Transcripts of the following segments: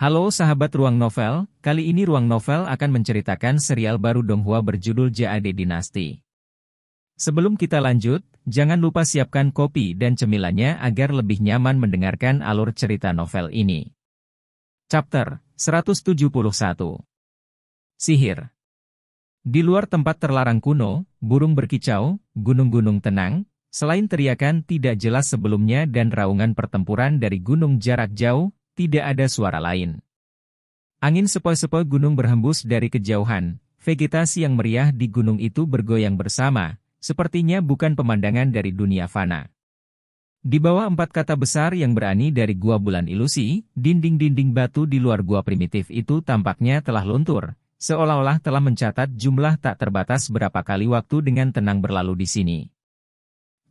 Halo sahabat Ruang Novel, kali ini Ruang Novel akan menceritakan serial baru Donghua berjudul Jade Dynasty. Sebelum kita lanjut, jangan lupa siapkan kopi dan cemilannya agar lebih nyaman mendengarkan alur cerita novel ini. Chapter 171. Sihir. Di luar tempat terlarang kuno, burung berkicau, gunung-gunung tenang, selain teriakan tidak jelas sebelumnya dan raungan pertempuran dari gunung jarak jauh, tidak ada suara lain. Angin sepoi-sepoi gunung berhembus dari kejauhan, vegetasi yang meriah di gunung itu bergoyang bersama, sepertinya bukan pemandangan dari dunia fana. Di bawah 4 kata besar yang berani dari gua bulan ilusi, dinding-dinding batu di luar gua primitif itu tampaknya telah luntur, seolah-olah telah mencatat jumlah tak terbatas berapa kali waktu dengan tenang berlalu di sini.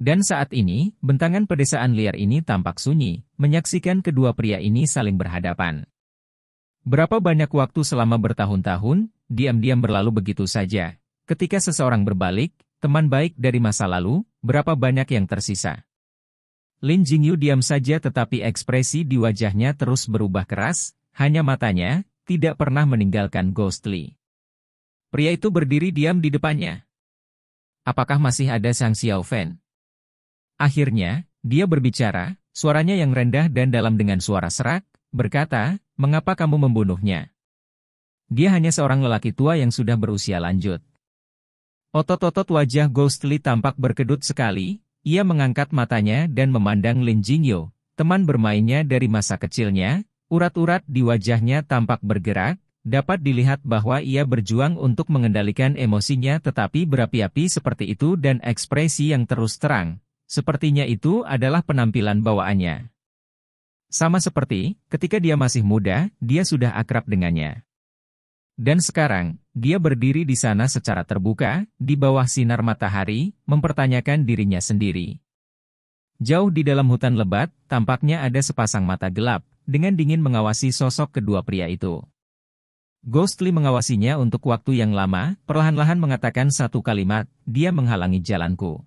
Dan saat ini, bentangan pedesaan liar ini tampak sunyi, menyaksikan kedua pria ini saling berhadapan. Berapa banyak waktu selama bertahun-tahun, diam-diam berlalu begitu saja. Ketika seseorang berbalik, teman baik dari masa lalu, berapa banyak yang tersisa. Lin Jingyu diam saja tetapi ekspresi di wajahnya terus berubah keras, hanya matanya, tidak pernah meninggalkan Ghostly. Pria itu berdiri diam di depannya. Apakah masih ada Sang Xiaofan? Akhirnya, dia berbicara, suaranya yang rendah dan dalam dengan suara serak, berkata, "Mengapa kamu membunuhnya?" Dia hanya seorang lelaki tua yang sudah berusia lanjut. Otot-otot wajah Ghostly tampak berkedut sekali, ia mengangkat matanya dan memandang Lin Jingyu, teman bermainnya dari masa kecilnya, urat-urat di wajahnya tampak bergerak, dapat dilihat bahwa ia berjuang untuk mengendalikan emosinya tetapi berapi-api seperti itu dan ekspresi yang terus terang. Sepertinya itu adalah penampilan bawaannya. Sama seperti, ketika dia masih muda, dia sudah akrab dengannya. Dan sekarang, dia berdiri di sana secara terbuka, di bawah sinar matahari, mempertanyakan dirinya sendiri. Jauh di dalam hutan lebat, tampaknya ada sepasang mata gelap, dengan dingin mengawasi sosok kedua pria itu. Ghostly mengawasinya untuk waktu yang lama, perlahan-lahan mengatakan satu kalimat, "Dia menghalangi jalanku."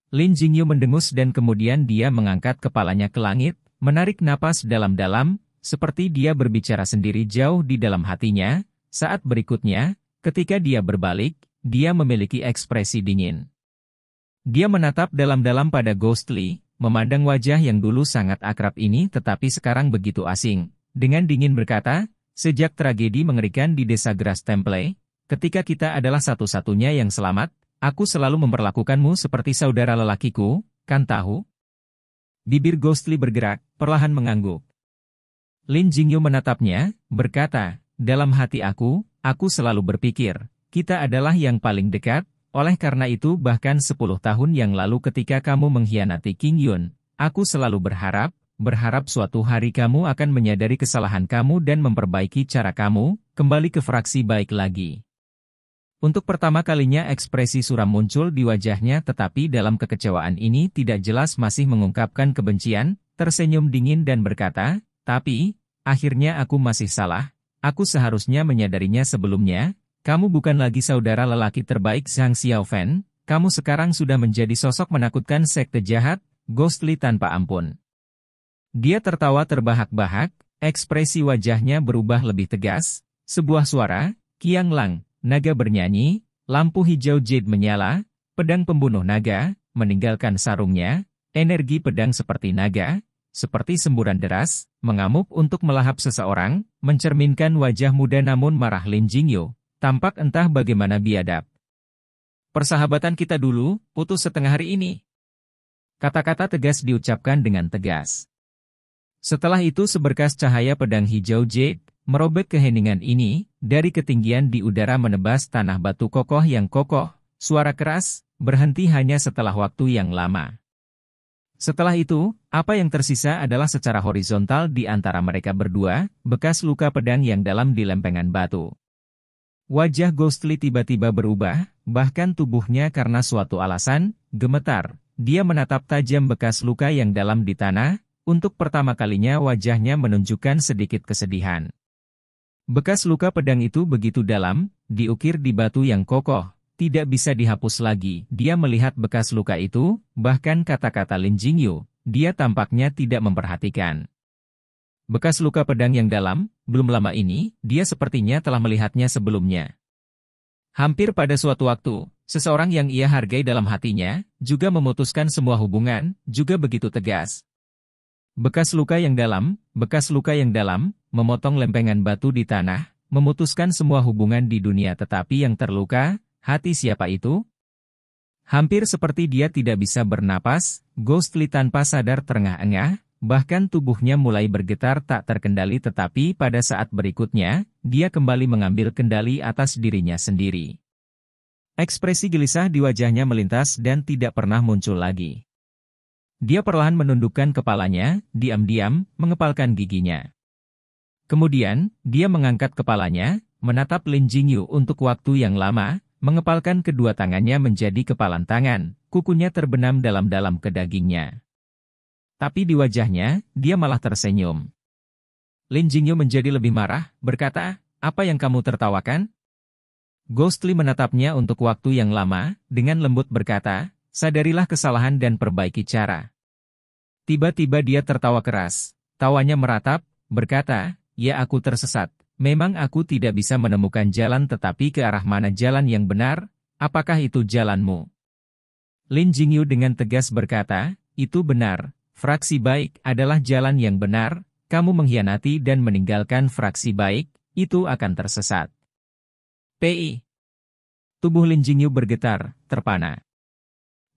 Lin Jingyu mendengus dan kemudian dia mengangkat kepalanya ke langit, menarik napas dalam-dalam, seperti dia berbicara sendiri jauh di dalam hatinya. Saat berikutnya, ketika dia berbalik, dia memiliki ekspresi dingin. Dia menatap dalam-dalam pada Ghostly, memandang wajah yang dulu sangat akrab ini tetapi sekarang begitu asing. Dengan dingin berkata, "Sejak tragedi mengerikan di desa Grass Temple, ketika kita adalah satu-satunya yang selamat, aku selalu memperlakukanmu seperti saudara lelakiku, kan tahu?" Bibir Ghostly bergerak, perlahan mengangguk. Lin Jingyu menatapnya, berkata, "Dalam hati aku selalu berpikir, kita adalah yang paling dekat, oleh karena itu bahkan 10 tahun yang lalu ketika kamu mengkhianati King Yun, aku selalu berharap suatu hari kamu akan menyadari kesalahan kamu dan memperbaiki cara kamu, kembali ke fraksi baik lagi." Untuk pertama kalinya ekspresi suram muncul di wajahnya tetapi dalam kekecewaan ini tidak jelas masih mengungkapkan kebencian, tersenyum dingin dan berkata, "Tapi, akhirnya aku masih salah, aku seharusnya menyadarinya sebelumnya, kamu bukan lagi saudara lelaki terbaik Sang Xiaofan, kamu sekarang sudah menjadi sosok menakutkan sekte jahat, Ghostly tanpa ampun." Dia tertawa terbahak-bahak, ekspresi wajahnya berubah lebih tegas, sebuah suara, "Qiang Lang." Naga bernyanyi, lampu hijau jade menyala, pedang pembunuh naga, meninggalkan sarungnya, energi pedang seperti naga, seperti semburan deras, mengamuk untuk melahap seseorang, mencerminkan wajah muda namun marah Lin Jingyu, tampak entah bagaimana biadab. "Persahabatan kita dulu, putus setengah hari ini." Kata-kata tegas diucapkan dengan tegas. Setelah itu seberkas cahaya pedang hijau jade, merobek keheningan ini, dari ketinggian di udara menebas tanah batu kokoh yang kokoh, suara keras, berhenti hanya setelah waktu yang lama. Setelah itu, apa yang tersisa adalah secara horizontal di antara mereka berdua, bekas luka pedang yang dalam di lempengan batu. Wajah Ghostly tiba-tiba berubah, bahkan tubuhnya karena suatu alasan, gemetar. Dia menatap tajam bekas luka yang dalam di tanah, untuk pertama kalinya wajahnya menunjukkan sedikit kesedihan. Bekas luka pedang itu begitu dalam, diukir di batu yang kokoh, tidak bisa dihapus lagi. Dia melihat bekas luka itu, bahkan kata-kata Lin Jingyu, dia tampaknya tidak memperhatikan. Bekas luka pedang yang dalam, belum lama ini, dia sepertinya telah melihatnya sebelumnya. Hampir pada suatu waktu, seseorang yang ia hargai dalam hatinya, juga memutuskan semua hubungan, juga begitu tegas. Bekas luka yang dalam, memotong lempengan batu di tanah, memutuskan semua hubungan di dunia tetapi yang terluka, hati siapa itu? Hampir seperti dia tidak bisa bernapas, Ghostly tanpa sadar terengah-engah, bahkan tubuhnya mulai bergetar tak terkendali tetapi pada saat berikutnya, dia kembali mengambil kendali atas dirinya sendiri. Ekspresi gelisah di wajahnya melintas dan tidak pernah muncul lagi. Dia perlahan menundukkan kepalanya, diam-diam, mengepalkan giginya. Kemudian, dia mengangkat kepalanya, menatap Lin Jingyu untuk waktu yang lama, mengepalkan kedua tangannya menjadi kepalan tangan, kukunya terbenam dalam-dalam ke dagingnya. Tapi di wajahnya, dia malah tersenyum. Lin Jingyu menjadi lebih marah, berkata, "Apa yang kamu tertawakan?" Ghostly menatapnya untuk waktu yang lama, dengan lembut berkata, "Sadarilah kesalahan dan perbaiki cara." Tiba-tiba dia tertawa keras. Tawanya meratap, berkata, "Ya aku tersesat. Memang aku tidak bisa menemukan jalan tetapi ke arah mana jalan yang benar? Apakah itu jalanmu?" Lin Jingyu dengan tegas berkata, "Itu benar. Fraksi baik adalah jalan yang benar, kamu mengkhianati dan meninggalkan fraksi baik, itu akan tersesat." Pi. Tubuh Lin Jingyu bergetar, terpana.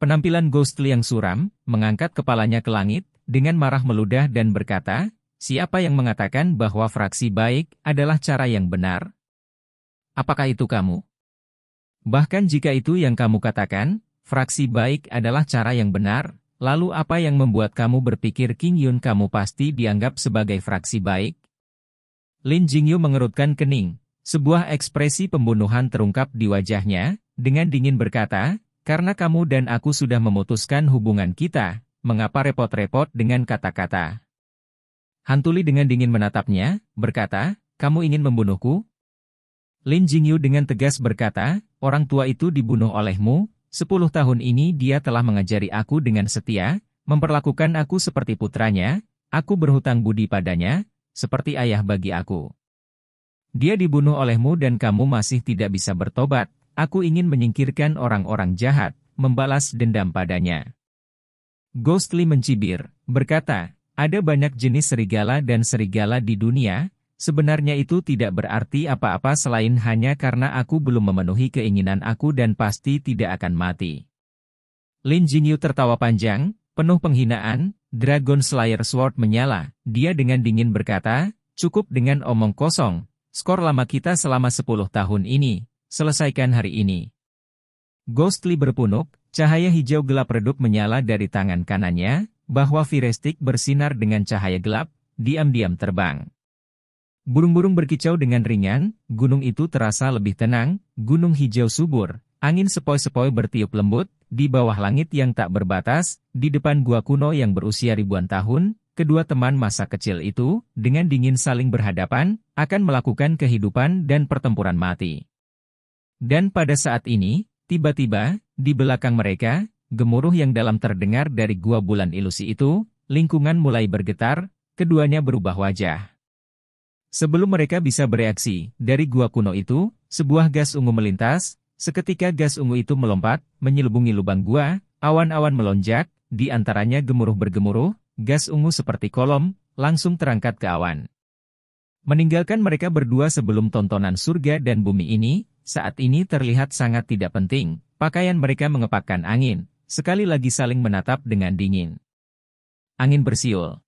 Penampilan Ghostly yang suram, mengangkat kepalanya ke langit, dengan marah meludah dan berkata, "Siapa yang mengatakan bahwa fraksi baik adalah cara yang benar? Apakah itu kamu? Bahkan jika itu yang kamu katakan, fraksi baik adalah cara yang benar, lalu apa yang membuat kamu berpikir King Yun kamu pasti dianggap sebagai fraksi baik?" Lin Jingyu mengerutkan kening. Sebuah ekspresi pembunuhan terungkap di wajahnya, dengan dingin berkata, "Karena kamu dan aku sudah memutuskan hubungan kita, mengapa repot-repot dengan kata-kata?" Hantuli dengan dingin menatapnya, berkata, "Kamu ingin membunuhku?" Lin Jingyu dengan tegas berkata, "Orang tua itu dibunuh olehmu. 10 tahun ini dia telah mengajari aku dengan setia, memperlakukan aku seperti putranya, aku berhutang budi padanya, seperti ayah bagi aku. Dia dibunuh olehmu dan kamu masih tidak bisa bertobat, aku ingin menyingkirkan orang-orang jahat, membalas dendam padanya." Ghostly mencibir, berkata, "Ada banyak jenis serigala dan serigala di dunia, sebenarnya itu tidak berarti apa-apa selain hanya karena aku belum memenuhi keinginan aku dan pasti tidak akan mati." Lin Jingyu tertawa panjang, penuh penghinaan, Dragon Slayer Sword menyala, dia dengan dingin berkata, "Cukup dengan omong kosong, skor lama kita selama 10 tahun ini, selesaikan hari ini." Ghostly berpunuk, cahaya hijau gelap redup menyala dari tangan kanannya, bahwa Firestik bersinar dengan cahaya gelap, diam-diam terbang. Burung-burung berkicau dengan ringan, gunung itu terasa lebih tenang, gunung hijau subur, angin sepoi-sepoi bertiup lembut, di bawah langit yang tak berbatas, di depan gua kuno yang berusia ribuan tahun, kedua teman masa kecil itu, dengan dingin saling berhadapan, akan melakukan kehidupan dan pertempuran mati. Dan pada saat ini, tiba-tiba, di belakang mereka, gemuruh yang dalam terdengar dari gua bulan ilusi itu, lingkungan mulai bergetar, keduanya berubah wajah. Sebelum mereka bisa bereaksi, dari gua kuno itu, sebuah gas ungu melintas, seketika gas ungu itu melompat, menyelubungi lubang gua, awan-awan melonjak, di antaranya gemuruh bergemuruh, gas ungu seperti kolom, langsung terangkat ke awan. Meninggalkan mereka berdua sebelum tontonan surga dan bumi ini, saat ini terlihat sangat tidak penting, pakaian mereka mengepakkan angin, sekali lagi saling menatap dengan dingin. Angin bersiul.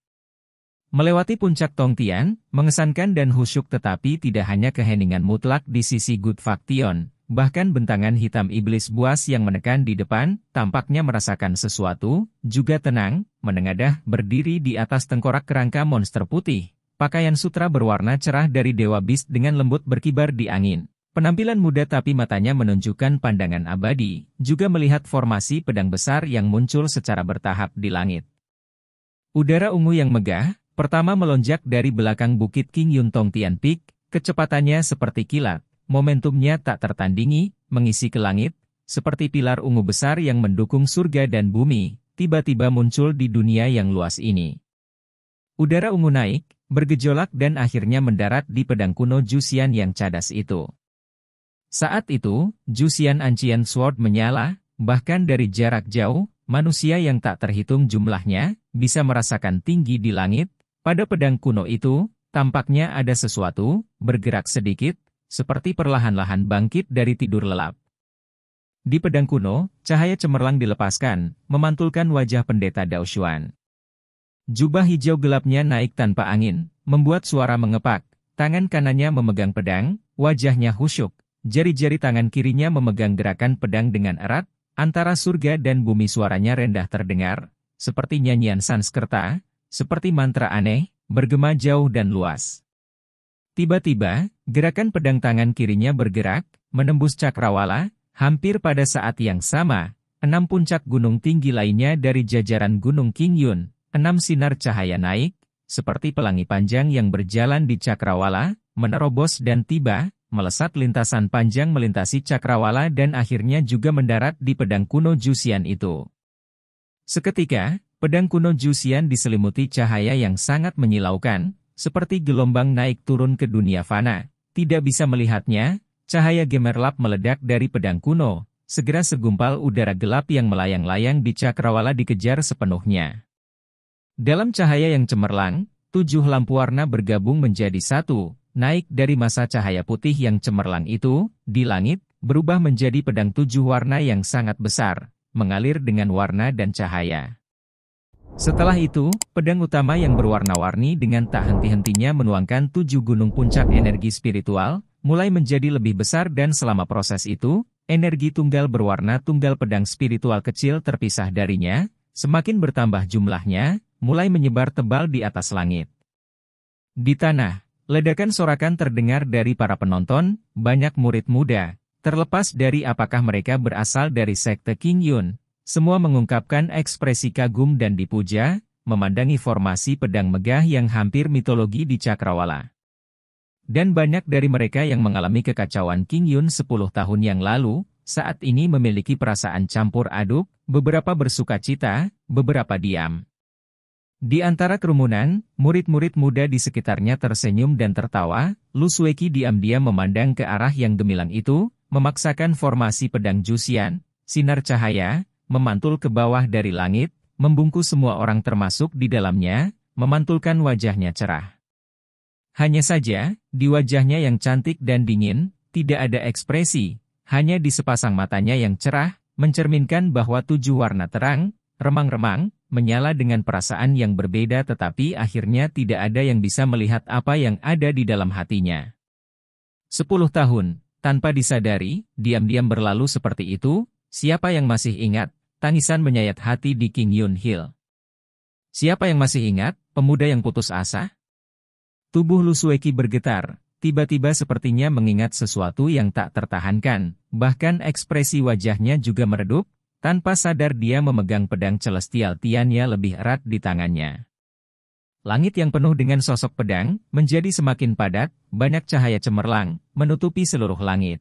Melewati puncak Tongtian, mengesankan dan khusyuk tetapi tidak hanya keheningan mutlak di sisi Good Faction, bahkan bentangan hitam iblis buas yang menekan di depan, tampaknya merasakan sesuatu, juga tenang, menengadah, berdiri di atas tengkorak kerangka monster putih. Pakaian sutra berwarna cerah dari Dewa Beast dengan lembut berkibar di angin. Penampilan muda tapi matanya menunjukkan pandangan abadi, juga melihat formasi pedang besar yang muncul secara bertahap di langit. Udara ungu yang megah, pertama melonjak dari belakang bukit King Yun Tongtian Peak, kecepatannya seperti kilat, momentumnya tak tertandingi, mengisi ke langit, seperti pilar ungu besar yang mendukung surga dan bumi, tiba-tiba muncul di dunia yang luas ini. Udara ungu naik, bergejolak dan akhirnya mendarat di pedang kuno Juxian yang cadas itu. Saat itu, Juxian Ancient Sword menyala, bahkan dari jarak jauh, manusia yang tak terhitung jumlahnya, bisa merasakan tinggi di langit. Pada pedang kuno itu, tampaknya ada sesuatu, bergerak sedikit, seperti perlahan-lahan bangkit dari tidur lelap. Di pedang kuno, cahaya cemerlang dilepaskan, memantulkan wajah pendeta Dao Xuan. Jubah hijau gelapnya naik tanpa angin, membuat suara mengepak. Tangan kanannya memegang pedang, wajahnya khusyuk. Jari-jari tangan kirinya memegang gerakan pedang dengan erat. Antara surga dan bumi suaranya rendah terdengar, seperti nyanyian Sanskerta, seperti mantra aneh, bergema jauh dan luas. Tiba-tiba, gerakan pedang tangan kirinya bergerak, menembus cakrawala. Hampir pada saat yang sama, 6 puncak gunung tinggi lainnya dari jajaran Gunung Qingyun, 6 sinar cahaya naik, seperti pelangi panjang yang berjalan di cakrawala, menerobos dan tiba, melesat lintasan panjang melintasi cakrawala dan akhirnya juga mendarat di pedang kuno Juxian itu. Seketika, pedang kuno Juxian diselimuti cahaya yang sangat menyilaukan, seperti gelombang naik turun ke dunia fana. Tidak bisa melihatnya, cahaya gemerlap meledak dari pedang kuno, segera segumpal udara gelap yang melayang-layang di cakrawala dikejar sepenuhnya. Dalam cahaya yang cemerlang, 7 lampu warna bergabung menjadi satu, naik dari masa cahaya putih yang cemerlang itu, di langit, berubah menjadi pedang 7 warna yang sangat besar, mengalir dengan warna dan cahaya. Setelah itu, pedang utama yang berwarna-warni dengan tak henti-hentinya menuangkan 7 gunung puncak energi spiritual, mulai menjadi lebih besar dan selama proses itu, energi tunggal berwarna tunggal pedang spiritual kecil terpisah darinya, semakin bertambah jumlahnya, mulai menyebar tebal di atas langit. Di tanah, ledakan sorakan terdengar dari para penonton, banyak murid muda, terlepas dari apakah mereka berasal dari sekte Qingyun, semua mengungkapkan ekspresi kagum dan dipuja, memandangi formasi pedang megah yang hampir mitologi di cakrawala. Dan banyak dari mereka yang mengalami kekacauan Qingyun 10 tahun yang lalu, saat ini memiliki perasaan campur aduk, beberapa bersukacita, beberapa diam. Di antara kerumunan, murid-murid muda di sekitarnya tersenyum dan tertawa. Lu Sueki diam-diam memandang ke arah yang gemilang itu, memaksakan formasi pedang Juxian, sinar cahaya, memantul ke bawah dari langit, membungkus semua orang termasuk di dalamnya, memantulkan wajahnya cerah. Hanya saja, di wajahnya yang cantik dan dingin, tidak ada ekspresi, hanya di sepasang matanya yang cerah, mencerminkan bahwa 7 warna terang, remang-remang, menyala dengan perasaan yang berbeda tetapi akhirnya tidak ada yang bisa melihat apa yang ada di dalam hatinya. 10 tahun, tanpa disadari, diam-diam berlalu seperti itu, siapa yang masih ingat, tangisan menyayat hati di Qingyun Hill. Siapa yang masih ingat, pemuda yang putus asa? Tubuh Lu Sueki bergetar, tiba-tiba sepertinya mengingat sesuatu yang tak tertahankan, bahkan ekspresi wajahnya juga meredup, tanpa sadar dia memegang pedang celestial Tiannya lebih erat di tangannya. Langit yang penuh dengan sosok pedang, menjadi semakin padat, banyak cahaya cemerlang, menutupi seluruh langit.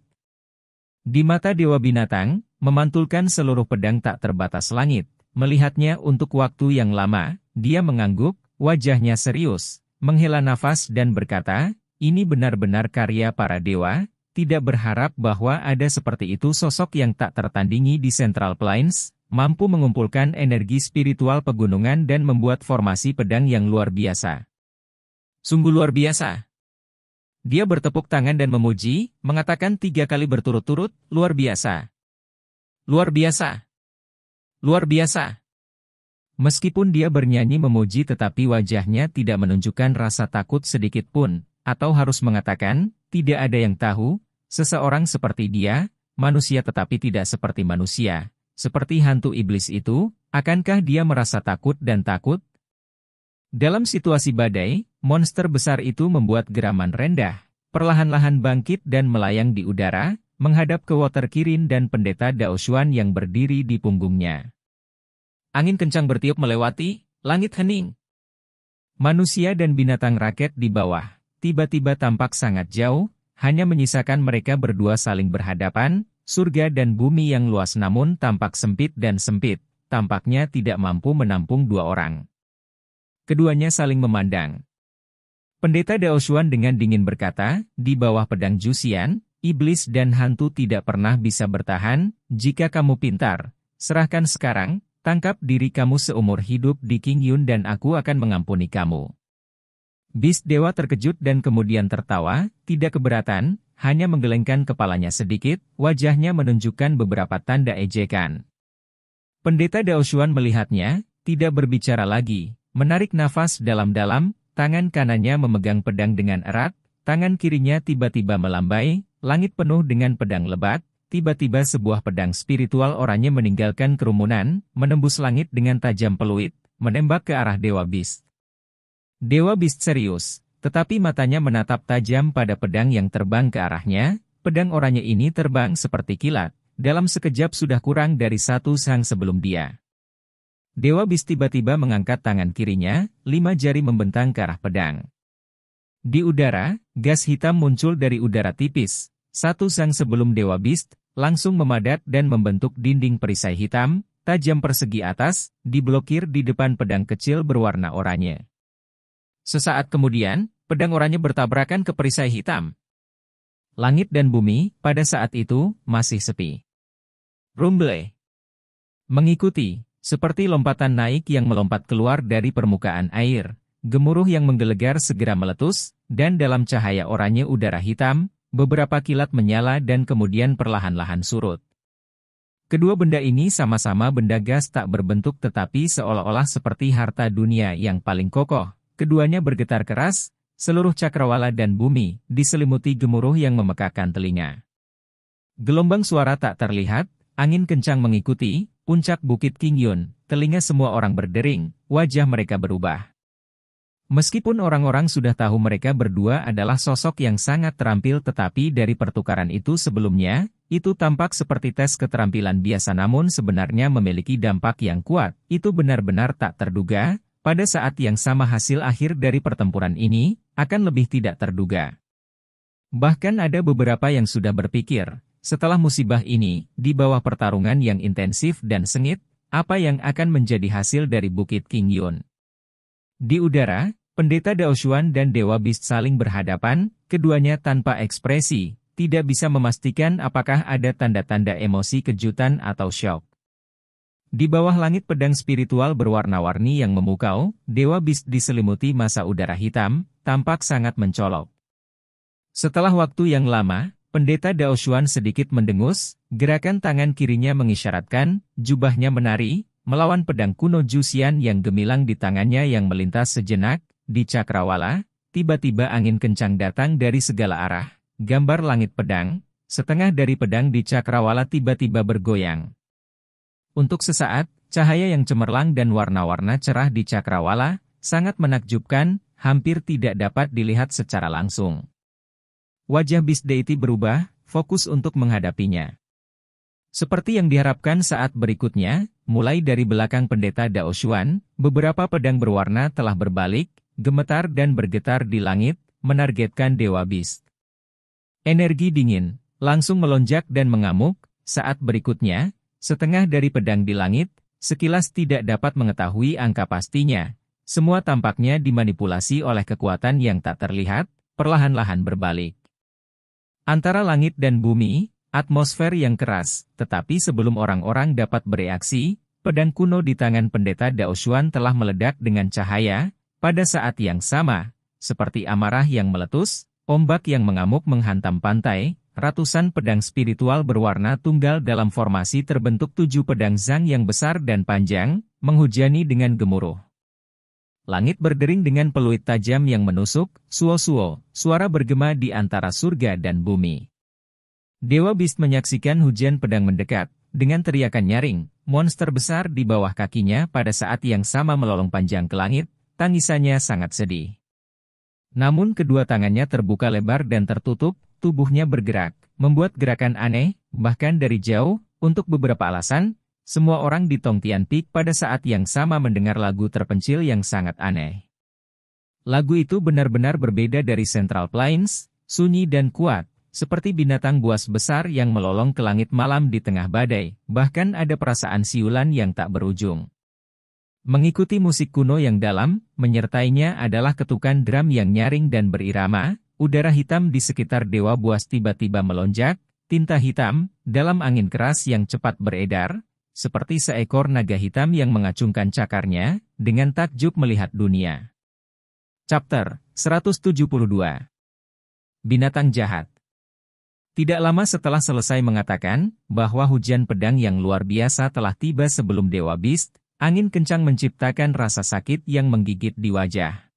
Di mata Dewa Binatang, memantulkan seluruh pedang tak terbatas langit, melihatnya untuk waktu yang lama, dia mengangguk, wajahnya serius. Menghela nafas dan berkata, ini benar-benar karya para dewa, tidak berharap bahwa ada seperti itu sosok yang tak tertandingi di Central Plains, mampu mengumpulkan energi spiritual pegunungan dan membuat formasi pedang yang luar biasa. Sungguh luar biasa. Dia bertepuk tangan dan memuji, mengatakan 3 kali berturut-turut, luar biasa. Luar biasa. Luar biasa. Meskipun dia bernyanyi memuji tetapi wajahnya tidak menunjukkan rasa takut sedikit pun, atau harus mengatakan, tidak ada yang tahu, seseorang seperti dia, manusia tetapi tidak seperti manusia, seperti hantu iblis itu, akankah dia merasa takut dan takut? Dalam situasi badai, monster besar itu membuat geraman rendah, perlahan-lahan bangkit dan melayang di udara, menghadap ke Water Kirin dan pendeta Dao Xuan yang berdiri di punggungnya. Angin kencang bertiup melewati, langit hening. Manusia dan binatang raket di bawah, tiba-tiba tampak sangat jauh, hanya menyisakan mereka berdua saling berhadapan, surga dan bumi yang luas namun tampak sempit dan sempit, tampaknya tidak mampu menampung 2 orang. Keduanya saling memandang. Pendeta Daoshuan dengan dingin berkata, di bawah pedang Juxian, iblis dan hantu tidak pernah bisa bertahan. Jika kamu pintar, serahkan sekarang, tangkap diri kamu seumur hidup di King Yun dan aku akan mengampuni kamu. Beast Dewa terkejut dan kemudian tertawa, tidak keberatan, hanya menggelengkan kepalanya sedikit, wajahnya menunjukkan beberapa tanda ejekan. Pendeta Daoshuan melihatnya, tidak berbicara lagi, menarik nafas dalam-dalam, tangan kanannya memegang pedang dengan erat, tangan kirinya tiba-tiba melambai, langit penuh dengan pedang lebat, tiba-tiba sebuah pedang spiritual oranye meninggalkan kerumunan, menembus langit dengan tajam peluit, menembak ke arah Dewa Beast. Dewa Beast serius, tetapi matanya menatap tajam pada pedang yang terbang ke arahnya, pedang oranye ini terbang seperti kilat, dalam sekejap sudah kurang dari satu sang sebelum dia. Dewa Beast tiba-tiba mengangkat tangan kirinya, 5 jari membentang ke arah pedang. Di udara, gas hitam muncul dari udara tipis. Satu sang sebelum Dewa Beast, langsung memadat dan membentuk dinding perisai hitam, tajam persegi atas, diblokir di depan pedang kecil berwarna oranye. Sesaat kemudian, pedang oranye bertabrakan ke perisai hitam. Langit dan bumi, pada saat itu, masih sepi. Rumble mengikuti. Seperti lompatan naik yang melompat keluar dari permukaan air, gemuruh yang menggelegar segera meletus, dan dalam cahaya oranye udara hitam, beberapa kilat menyala dan kemudian perlahan-lahan surut. Kedua benda ini sama-sama benda gas tak berbentuk tetapi seolah-olah seperti harta dunia yang paling kokoh. Keduanya bergetar keras, seluruh cakrawala dan bumi diselimuti gemuruh yang memekakan telinga. Gelombang suara tak terlihat, angin kencang mengikuti. Puncak Bukit King Yun, telinga semua orang berdering, wajah mereka berubah. Meskipun orang-orang sudah tahu mereka berdua adalah sosok yang sangat terampil tetapi dari pertukaran itu sebelumnya, itu tampak seperti tes keterampilan biasa namun sebenarnya memiliki dampak yang kuat, itu benar-benar tak terduga, pada saat yang sama hasil akhir dari pertempuran ini, akan lebih tidak terduga. Bahkan ada beberapa yang sudah berpikir, setelah musibah ini, di bawah pertarungan yang intensif dan sengit, apa yang akan menjadi hasil dari Bukit King Yun? Di udara, Pendeta Daoshuan dan Dewa Beast saling berhadapan, keduanya tanpa ekspresi, tidak bisa memastikan apakah ada tanda-tanda emosi kejutan atau syok. Di bawah langit pedang spiritual berwarna-warni yang memukau, Dewa Beast diselimuti massa udara hitam, tampak sangat mencolok. Setelah waktu yang lama, Pendeta Daoshuan sedikit mendengus, gerakan tangan kirinya mengisyaratkan, jubahnya menari, melawan pedang kuno Juxian yang gemilang di tangannya yang melintas sejenak, di cakrawala, tiba-tiba angin kencang datang dari segala arah, gambar langit pedang, setengah dari pedang di cakrawala tiba-tiba bergoyang. Untuk sesaat, cahaya yang cemerlang dan warna-warna cerah di cakrawala, sangat menakjubkan, hampir tidak dapat dilihat secara langsung. Wajah Beast Deity berubah, fokus untuk menghadapinya. Seperti yang diharapkan saat berikutnya, mulai dari belakang Pendeta Daoshuan, beberapa pedang berwarna telah berbalik, gemetar dan bergetar di langit, menargetkan Dewa Beast. Energi dingin, langsung melonjak dan mengamuk, saat berikutnya, setengah dari pedang di langit, sekilas tidak dapat mengetahui angka pastinya. Semua tampaknya dimanipulasi oleh kekuatan yang tak terlihat, perlahan-lahan berbalik. Antara langit dan bumi, atmosfer yang keras, tetapi sebelum orang-orang dapat bereaksi, pedang kuno di tangan Pendeta Daoshuan telah meledak dengan cahaya, pada saat yang sama, seperti amarah yang meletus, ombak yang mengamuk menghantam pantai, ratusan pedang spiritual berwarna tunggal dalam formasi terbentuk 7 pedang zang yang besar dan panjang, menghujani dengan gemuruh. Langit berdering dengan peluit tajam yang menusuk, suo-suo, suara bergema di antara surga dan bumi. Dewa Beast menyaksikan hujan pedang mendekat, dengan teriakan nyaring, monster besar di bawah kakinya pada saat yang sama melolong panjang ke langit, tangisannya sangat sedih. Namun kedua tangannya terbuka lebar dan tertutup, tubuhnya bergerak, membuat gerakan aneh, bahkan dari jauh, untuk beberapa alasan, semua orang di Tongtian Peak pada saat yang sama mendengar lagu terpencil yang sangat aneh. Lagu itu benar-benar berbeda dari Central Plains, sunyi dan kuat, seperti binatang buas besar yang melolong ke langit malam di tengah badai, bahkan ada perasaan siulan yang tak berujung. Mengikuti musik kuno yang dalam, menyertainya adalah ketukan drum yang nyaring dan berirama, udara hitam di sekitar Dewa Buas tiba-tiba melonjak, tinta hitam, dalam angin keras yang cepat beredar, seperti seekor naga hitam yang mengacungkan cakarnya, dengan takjub melihat dunia. Chapter 172. Binatang Jahat. Tidak lama setelah selesai mengatakan bahwa hujan pedang yang luar biasa telah tiba sebelum Dewa Beast, angin kencang menciptakan rasa sakit yang menggigit di wajah.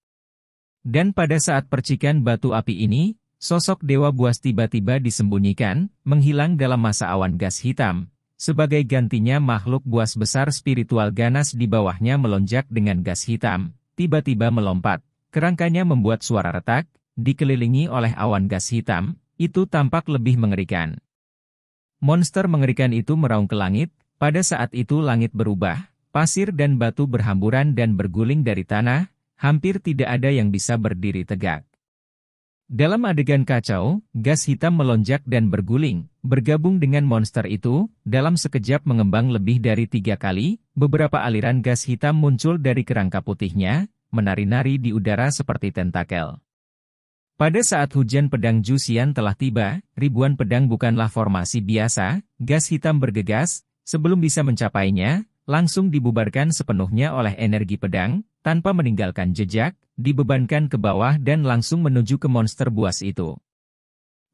Dan pada saat percikan batu api ini, sosok Dewa Buas tiba-tiba disembunyikan, menghilang dalam masa awan gas hitam. Sebagai gantinya makhluk buas besar spiritual ganas di bawahnya melonjak dengan gas hitam, tiba-tiba melompat. Kerangkanya membuat suara retak, dikelilingi oleh awan gas hitam, itu tampak lebih mengerikan. Monster mengerikan itu meraung ke langit, pada saat itu langit berubah. Pasir dan batu berhamburan dan berguling dari tanah, hampir tidak ada yang bisa berdiri tegak. Dalam adegan kacau, gas hitam melonjak dan berguling, bergabung dengan monster itu, dalam sekejap mengembang lebih dari 3 kali, beberapa aliran gas hitam muncul dari kerangka putihnya, menari-nari di udara seperti tentakel. Pada saat hujan pedang Jusian telah tiba, ribuan pedang bukanlah formasi biasa, gas hitam bergegas, sebelum bisa mencapainya, langsung dibubarkan sepenuhnya oleh energi pedang, tanpa meninggalkan jejak, dibebankan ke bawah dan langsung menuju ke monster buas itu.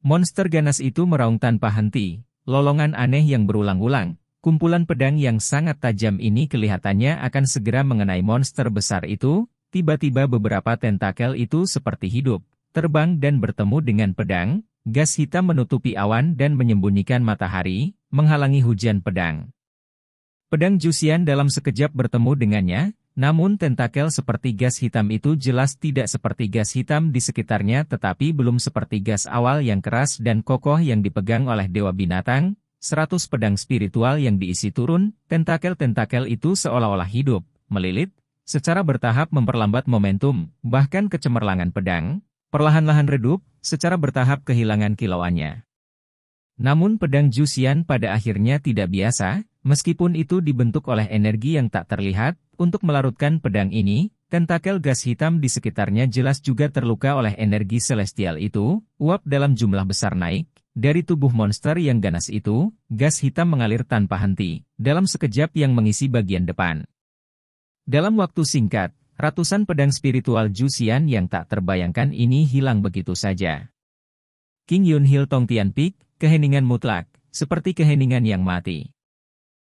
Monster ganas itu meraung tanpa henti, lolongan aneh yang berulang-ulang, kumpulan pedang yang sangat tajam ini kelihatannya akan segera mengenai monster besar itu, tiba-tiba beberapa tentakel itu seperti hidup, terbang dan bertemu dengan pedang, gas hitam menutupi awan dan menyembunyikan matahari, menghalangi hujan pedang. Pedang Jusian dalam sekejap bertemu dengannya, namun tentakel seperti gas hitam itu jelas tidak seperti gas hitam di sekitarnya tetapi belum seperti gas awal yang keras dan kokoh yang dipegang oleh Dewa Binatang, 100 pedang spiritual yang diisi turun, tentakel-tentakel itu seolah-olah hidup, melilit, secara bertahap memperlambat momentum, bahkan kecemerlangan pedang, perlahan-lahan redup, secara bertahap kehilangan kilauannya. Namun pedang Jusian pada akhirnya tidak biasa, meskipun itu dibentuk oleh energi yang tak terlihat, untuk melarutkan pedang ini, tentakel gas hitam di sekitarnya jelas juga terluka oleh energi celestial itu, uap dalam jumlah besar naik, dari tubuh monster yang ganas itu, gas hitam mengalir tanpa henti, dalam sekejap yang mengisi bagian depan. Dalam waktu singkat, ratusan pedang spiritual Jusian yang tak terbayangkan ini hilang begitu saja. King Yunhil Tongtian Peak, keheningan mutlak, seperti keheningan yang mati.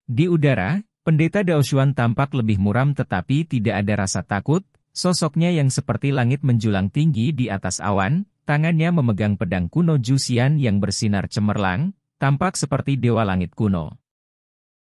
Di udara, Pendeta Daoshuan tampak lebih muram tetapi tidak ada rasa takut, sosoknya yang seperti langit menjulang tinggi di atas awan, tangannya memegang pedang kuno Jusian yang bersinar cemerlang, tampak seperti dewa langit kuno.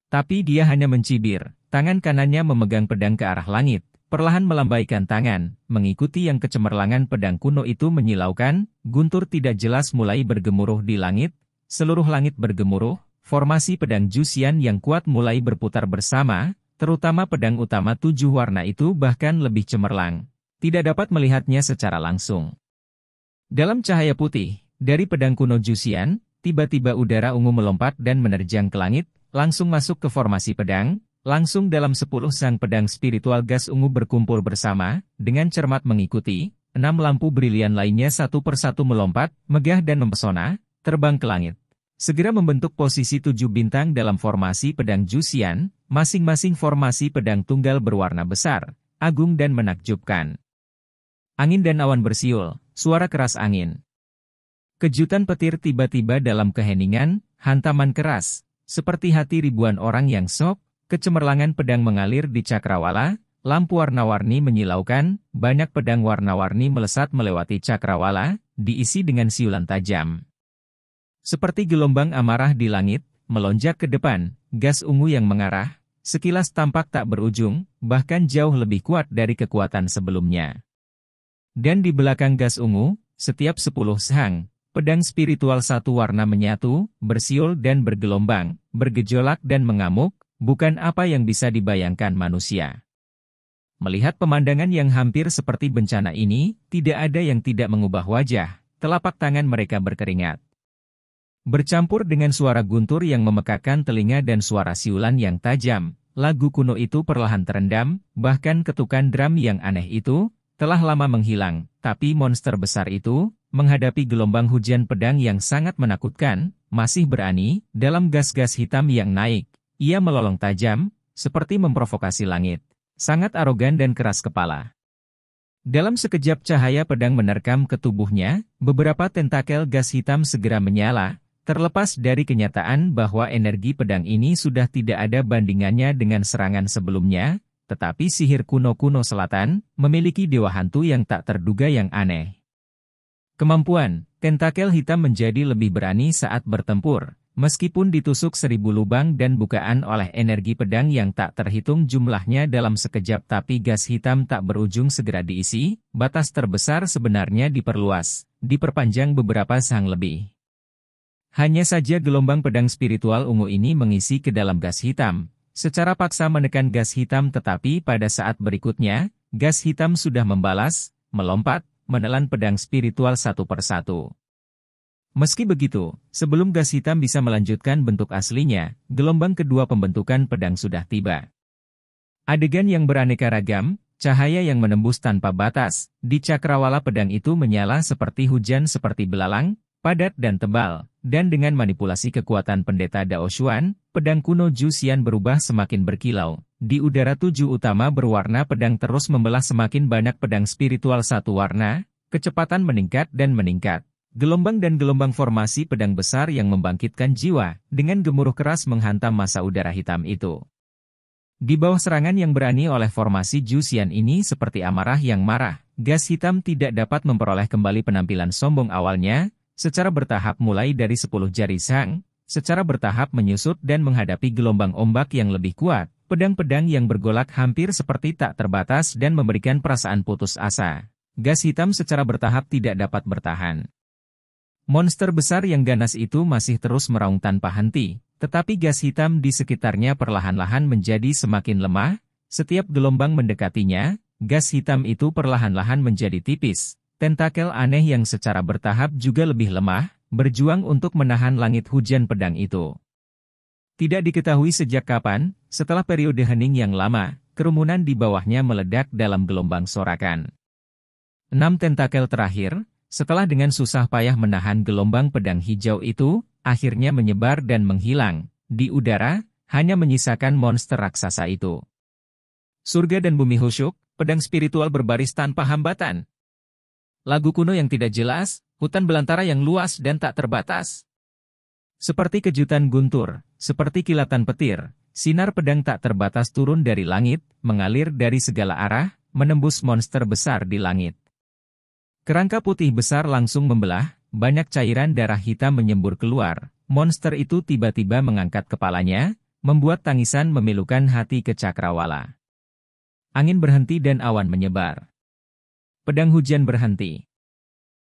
Tapi dia hanya mencibir, tangan kanannya memegang pedang ke arah langit, perlahan melambaikan tangan, mengikuti yang kecemerlangan pedang kuno itu menyilaukan, guntur tidak jelas mulai bergemuruh di langit, seluruh langit bergemuruh, formasi pedang Jusian yang kuat mulai berputar bersama, terutama pedang utama 7 warna itu bahkan lebih cemerlang. Tidak dapat melihatnya secara langsung. Dalam cahaya putih, dari pedang kuno Jusian, tiba-tiba udara ungu melompat dan menerjang ke langit, langsung masuk ke formasi pedang, langsung dalam 10 sang pedang spiritual gas ungu berkumpul bersama, dengan cermat mengikuti, 6 lampu brilian lainnya satu persatu melompat, megah dan mempesona, terbang ke langit. Segera membentuk posisi 7 bintang dalam formasi pedang Jusian, masing-masing formasi pedang tunggal berwarna besar, agung dan menakjubkan. Angin dan awan bersiul, suara keras angin. Kejutan petir tiba-tiba dalam keheningan, hantaman keras, seperti hati ribuan orang yang shock, kecemerlangan pedang mengalir di cakrawala, lampu warna-warni menyilaukan, banyak pedang warna-warni melesat melewati cakrawala, diisi dengan siulan tajam. Seperti gelombang amarah di langit, melonjak ke depan, gas ungu yang mengarah, sekilas tampak tak berujung, bahkan jauh lebih kuat dari kekuatan sebelumnya. Dan di belakang gas ungu, setiap 10 sang, pedang spiritual satu warna menyatu, bersiul dan bergelombang, bergejolak dan mengamuk, bukan apa yang bisa dibayangkan manusia. Melihat pemandangan yang hampir seperti bencana ini, tidak ada yang tidak mengubah wajah, telapak tangan mereka berkeringat. Bercampur dengan suara guntur yang memekakkan telinga dan suara siulan yang tajam, lagu kuno itu perlahan terendam, bahkan ketukan drum yang aneh itu telah lama menghilang, tapi monster besar itu, menghadapi gelombang hujan pedang yang sangat menakutkan, masih berani, dalam gas-gas hitam yang naik. Ia melolong tajam, seperti memprovokasi langit. Sangat arogan dan keras kepala. Dalam sekejap cahaya pedang menerkam ke tubuhnya, beberapa tentakel gas hitam segera menyala, terlepas dari kenyataan bahwa energi pedang ini sudah tidak ada bandingannya dengan serangan sebelumnya, tetapi sihir kuno-kuno selatan memiliki dewa hantu yang tak terduga yang aneh. Kemampuan tentakel hitam menjadi lebih berani saat bertempur, meskipun ditusuk 1000 lubang dan bukaan oleh energi pedang yang tak terhitung jumlahnya dalam sekejap, tapi gas hitam tak berujung segera diisi, batas terbesar sebenarnya diperluas, diperpanjang beberapa sang lebih. Hanya saja gelombang pedang spiritual ungu ini mengisi ke dalam gas hitam, secara paksa menekan gas hitam, tetapi pada saat berikutnya, gas hitam sudah membalas, melompat, menelan pedang spiritual satu persatu. Meski begitu, sebelum gas hitam bisa melanjutkan bentuk aslinya, gelombang kedua pembentukan pedang sudah tiba. Adegan yang beraneka ragam, cahaya yang menembus tanpa batas, di cakrawala pedang itu menyala seperti hujan, seperti belalang, padat dan tebal, dan dengan manipulasi kekuatan pendeta Dao Xuan, pedang kuno Zhu Xian berubah semakin berkilau. Di udara 7 utama berwarna pedang terus membelah semakin banyak pedang spiritual satu warna, kecepatan meningkat dan meningkat. Gelombang dan gelombang formasi pedang besar yang membangkitkan jiwa, dengan gemuruh keras menghantam massa udara hitam itu. Di bawah serangan yang berani oleh formasi Zhu Xian ini seperti amarah yang marah, gas hitam tidak dapat memperoleh kembali penampilan sombong awalnya, secara bertahap mulai dari 10 jari sang, secara bertahap menyusut dan menghadapi gelombang ombak yang lebih kuat, pedang-pedang yang bergolak hampir seperti tak terbatas dan memberikan perasaan putus asa. Gas hitam secara bertahap tidak dapat bertahan. Monster besar yang ganas itu masih terus meraung tanpa henti, tetapi gas hitam di sekitarnya perlahan-lahan menjadi semakin lemah, setiap gelombang mendekatinya, gas hitam itu perlahan-lahan menjadi tipis. Tentakel aneh yang secara bertahap juga lebih lemah, berjuang untuk menahan langit hujan pedang itu. Tidak diketahui sejak kapan, setelah periode hening yang lama, kerumunan di bawahnya meledak dalam gelombang sorakan. 6 tentakel terakhir, setelah dengan susah payah menahan gelombang pedang hijau itu, akhirnya menyebar dan menghilang. Di udara, hanya menyisakan monster raksasa itu. Surga dan bumi khusyuk, pedang spiritual berbaris tanpa hambatan. Lagu kuno yang tidak jelas, hutan belantara yang luas dan tak terbatas. Seperti kejutan guntur, seperti kilatan petir, sinar pedang tak terbatas turun dari langit, mengalir dari segala arah, menembus monster besar di langit. Kerangka putih besar langsung membelah, banyak cairan darah hitam menyembur keluar. Monster itu tiba-tiba mengangkat kepalanya, membuat tangisan memilukan hati ke cakrawala. Angin berhenti dan awan menyebar. Pedang hujan berhenti.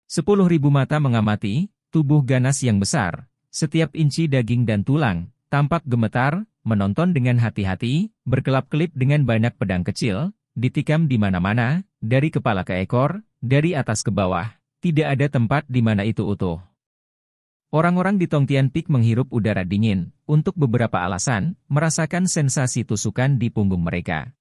10.000 mata mengamati, tubuh ganas yang besar, setiap inci daging dan tulang, tampak gemetar, menonton dengan hati-hati, berkelap-kelip dengan banyak pedang kecil, ditikam di mana-mana, dari kepala ke ekor, dari atas ke bawah, tidak ada tempat di mana itu utuh. Orang-orang di Tongtian Peak menghirup udara dingin, untuk beberapa alasan, merasakan sensasi tusukan di punggung mereka.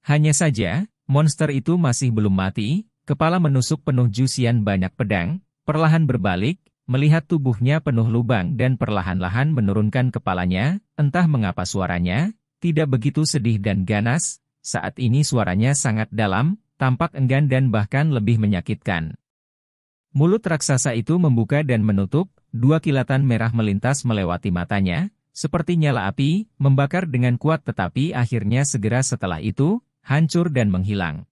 Hanya saja, monster itu masih belum mati, kepala menusuk penuh Zhu Xian banyak pedang, perlahan berbalik, melihat tubuhnya penuh lubang dan perlahan-lahan menurunkan kepalanya, entah mengapa suaranya, tidak begitu sedih dan ganas, saat ini suaranya sangat dalam, tampak enggan dan bahkan lebih menyakitkan. Mulut raksasa itu membuka dan menutup, 2 kilatan merah melintas melewati matanya, seperti nyala api, membakar dengan kuat tetapi akhirnya segera setelah itu, hancur dan menghilang.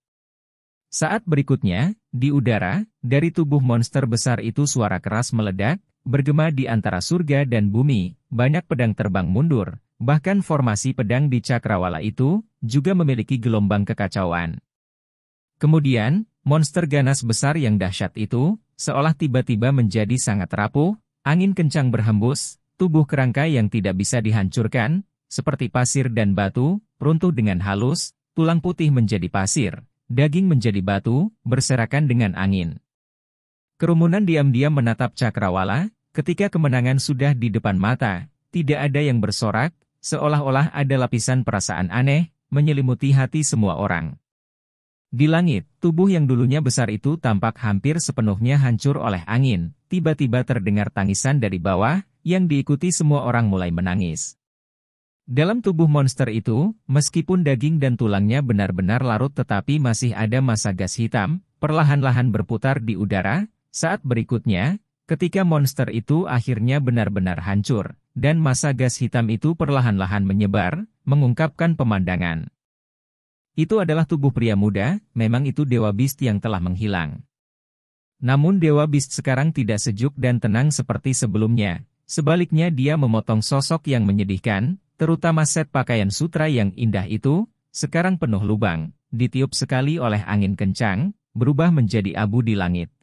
Saat berikutnya, di udara, dari tubuh monster besar itu suara keras meledak, bergema di antara surga dan bumi, banyak pedang terbang mundur, bahkan formasi pedang di cakrawala itu, juga memiliki gelombang kekacauan. Kemudian, monster ganas besar yang dahsyat itu, seolah tiba-tiba menjadi sangat rapuh, angin kencang berhembus, tubuh kerangka yang tidak bisa dihancurkan, seperti pasir dan batu, runtuh dengan halus, tulang putih menjadi pasir, daging menjadi batu, berserakan dengan angin. Kerumunan diam-diam menatap cakrawala, ketika kemenangan sudah di depan mata, tidak ada yang bersorak, seolah-olah ada lapisan perasaan aneh, menyelimuti hati semua orang. Di langit, tubuh yang dulunya besar itu tampak hampir sepenuhnya hancur oleh angin. Tiba-tiba terdengar tangisan dari bawah, yang diikuti semua orang mulai menangis. Dalam tubuh monster itu, meskipun daging dan tulangnya benar-benar larut tetapi masih ada massa gas hitam, perlahan-lahan berputar di udara. Saat berikutnya, ketika monster itu akhirnya benar-benar hancur, dan massa gas hitam itu perlahan-lahan menyebar, mengungkapkan pemandangan. Itu adalah tubuh pria muda, memang itu Dewa Beast yang telah menghilang. Namun Dewa Beast sekarang tidak sejuk dan tenang seperti sebelumnya. Sebaliknya dia memotong sosok yang menyedihkan, terutama set pakaian sutra yang indah itu, sekarang penuh lubang, ditiup sekali oleh angin kencang, berubah menjadi abu di langit.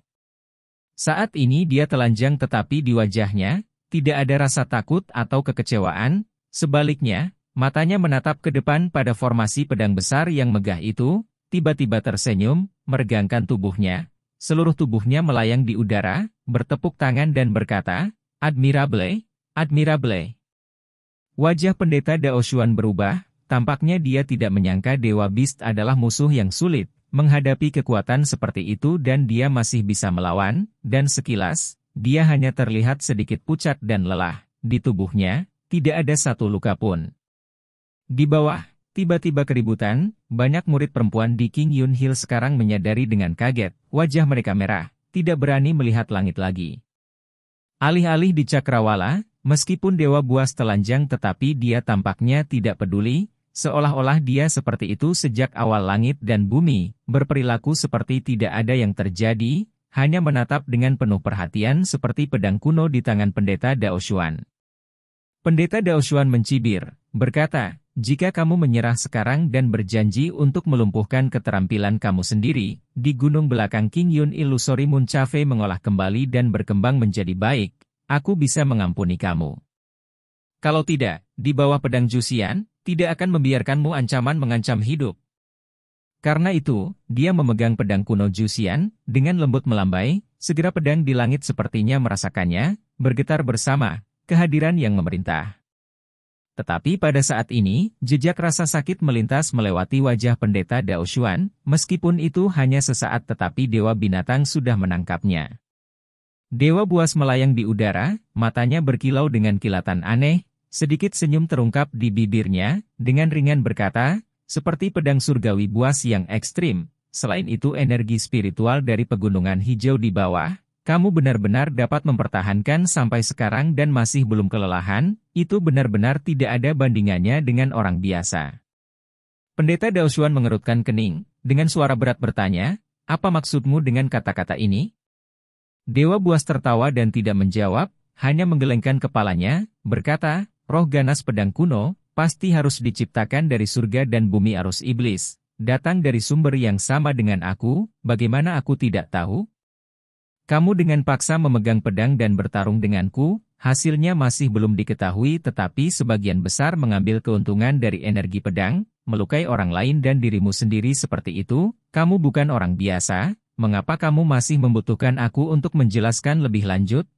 Saat ini dia telanjang tetapi di wajahnya, tidak ada rasa takut atau kekecewaan, sebaliknya, matanya menatap ke depan pada formasi pedang besar yang megah itu, tiba-tiba tersenyum, meregangkan tubuhnya, seluruh tubuhnya melayang di udara, bertepuk tangan dan berkata, "Admirable, admirable." Wajah pendeta Dao Xuan berubah, tampaknya dia tidak menyangka Dewa Beast adalah musuh yang sulit, menghadapi kekuatan seperti itu dan dia masih bisa melawan, dan sekilas, dia hanya terlihat sedikit pucat dan lelah, di tubuhnya, tidak ada satu luka pun. Di bawah, tiba-tiba keributan, banyak murid perempuan di King Yun Hill sekarang menyadari dengan kaget, wajah mereka merah, tidak berani melihat langit lagi. Alih-alih di Cakrawala, meskipun Dewa Buas telanjang tetapi dia tampaknya tidak peduli, seolah-olah dia seperti itu sejak awal langit dan bumi, berperilaku seperti tidak ada yang terjadi, hanya menatap dengan penuh perhatian seperti pedang kuno di tangan pendeta Dao Xuan. Pendeta Dao Xuan mencibir, berkata, "Jika kamu menyerah sekarang dan berjanji untuk melumpuhkan keterampilan kamu sendiri, di gunung belakang King Yun Illusory Moon Cafe mengolah kembali dan berkembang menjadi baik, aku bisa mengampuni kamu. Kalau tidak, di bawah pedang Juxian, tidak akan membiarkanmu ancaman mengancam hidup." Karena itu, dia memegang pedang kuno Juxian, dengan lembut melambai, segera pedang di langit sepertinya merasakannya, bergetar bersama, kehadiran yang memerintah. Tetapi pada saat ini, jejak rasa sakit melintas melewati wajah pendeta Dao Xuan, meskipun itu hanya sesaat tetapi Dewa Binatang sudah menangkapnya. Dewa Buas melayang di udara, matanya berkilau dengan kilatan aneh, sedikit senyum terungkap di bibirnya, dengan ringan berkata, seperti pedang surgawi buas yang ekstrim, selain itu energi spiritual dari pegunungan hijau di bawah, kamu benar-benar dapat mempertahankan sampai sekarang dan masih belum kelelahan, itu benar-benar tidak ada bandingannya dengan orang biasa. Pendeta Dao Xuan mengerutkan kening, dengan suara berat bertanya, apa maksudmu dengan kata-kata ini? Dewa Buas tertawa dan tidak menjawab, hanya menggelengkan kepalanya, berkata, roh ganas pedang kuno, pasti harus diciptakan dari surga dan bumi arus iblis, datang dari sumber yang sama dengan aku, bagaimana aku tidak tahu? Kamu dengan paksa memegang pedang dan bertarung denganku, hasilnya masih belum diketahui tetapi sebagian besar mengambil keuntungan dari energi pedang, melukai orang lain dan dirimu sendiri seperti itu, kamu bukan orang biasa, mengapa kamu masih membutuhkan aku untuk menjelaskan lebih lanjut?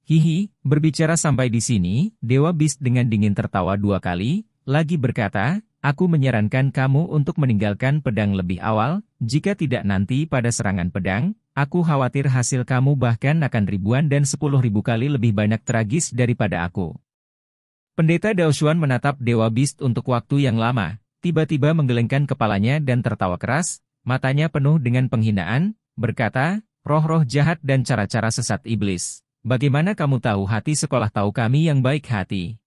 Hihi, berbicara sampai di sini, Dewa Beast dengan dingin tertawa 2 kali, lagi berkata, aku menyarankan kamu untuk meninggalkan pedang lebih awal, jika tidak nanti pada serangan pedang, aku khawatir hasil kamu bahkan akan ribuan dan 10.000 kali lebih banyak tragis daripada aku. Pendeta Dao Xuan menatap Dewa Beast untuk waktu yang lama, tiba-tiba menggelengkan kepalanya dan tertawa keras, matanya penuh dengan penghinaan, berkata, roh-roh jahat dan cara-cara sesat iblis. Bagaimana kamu tahu hati sekolah tahu kami yang baik hati?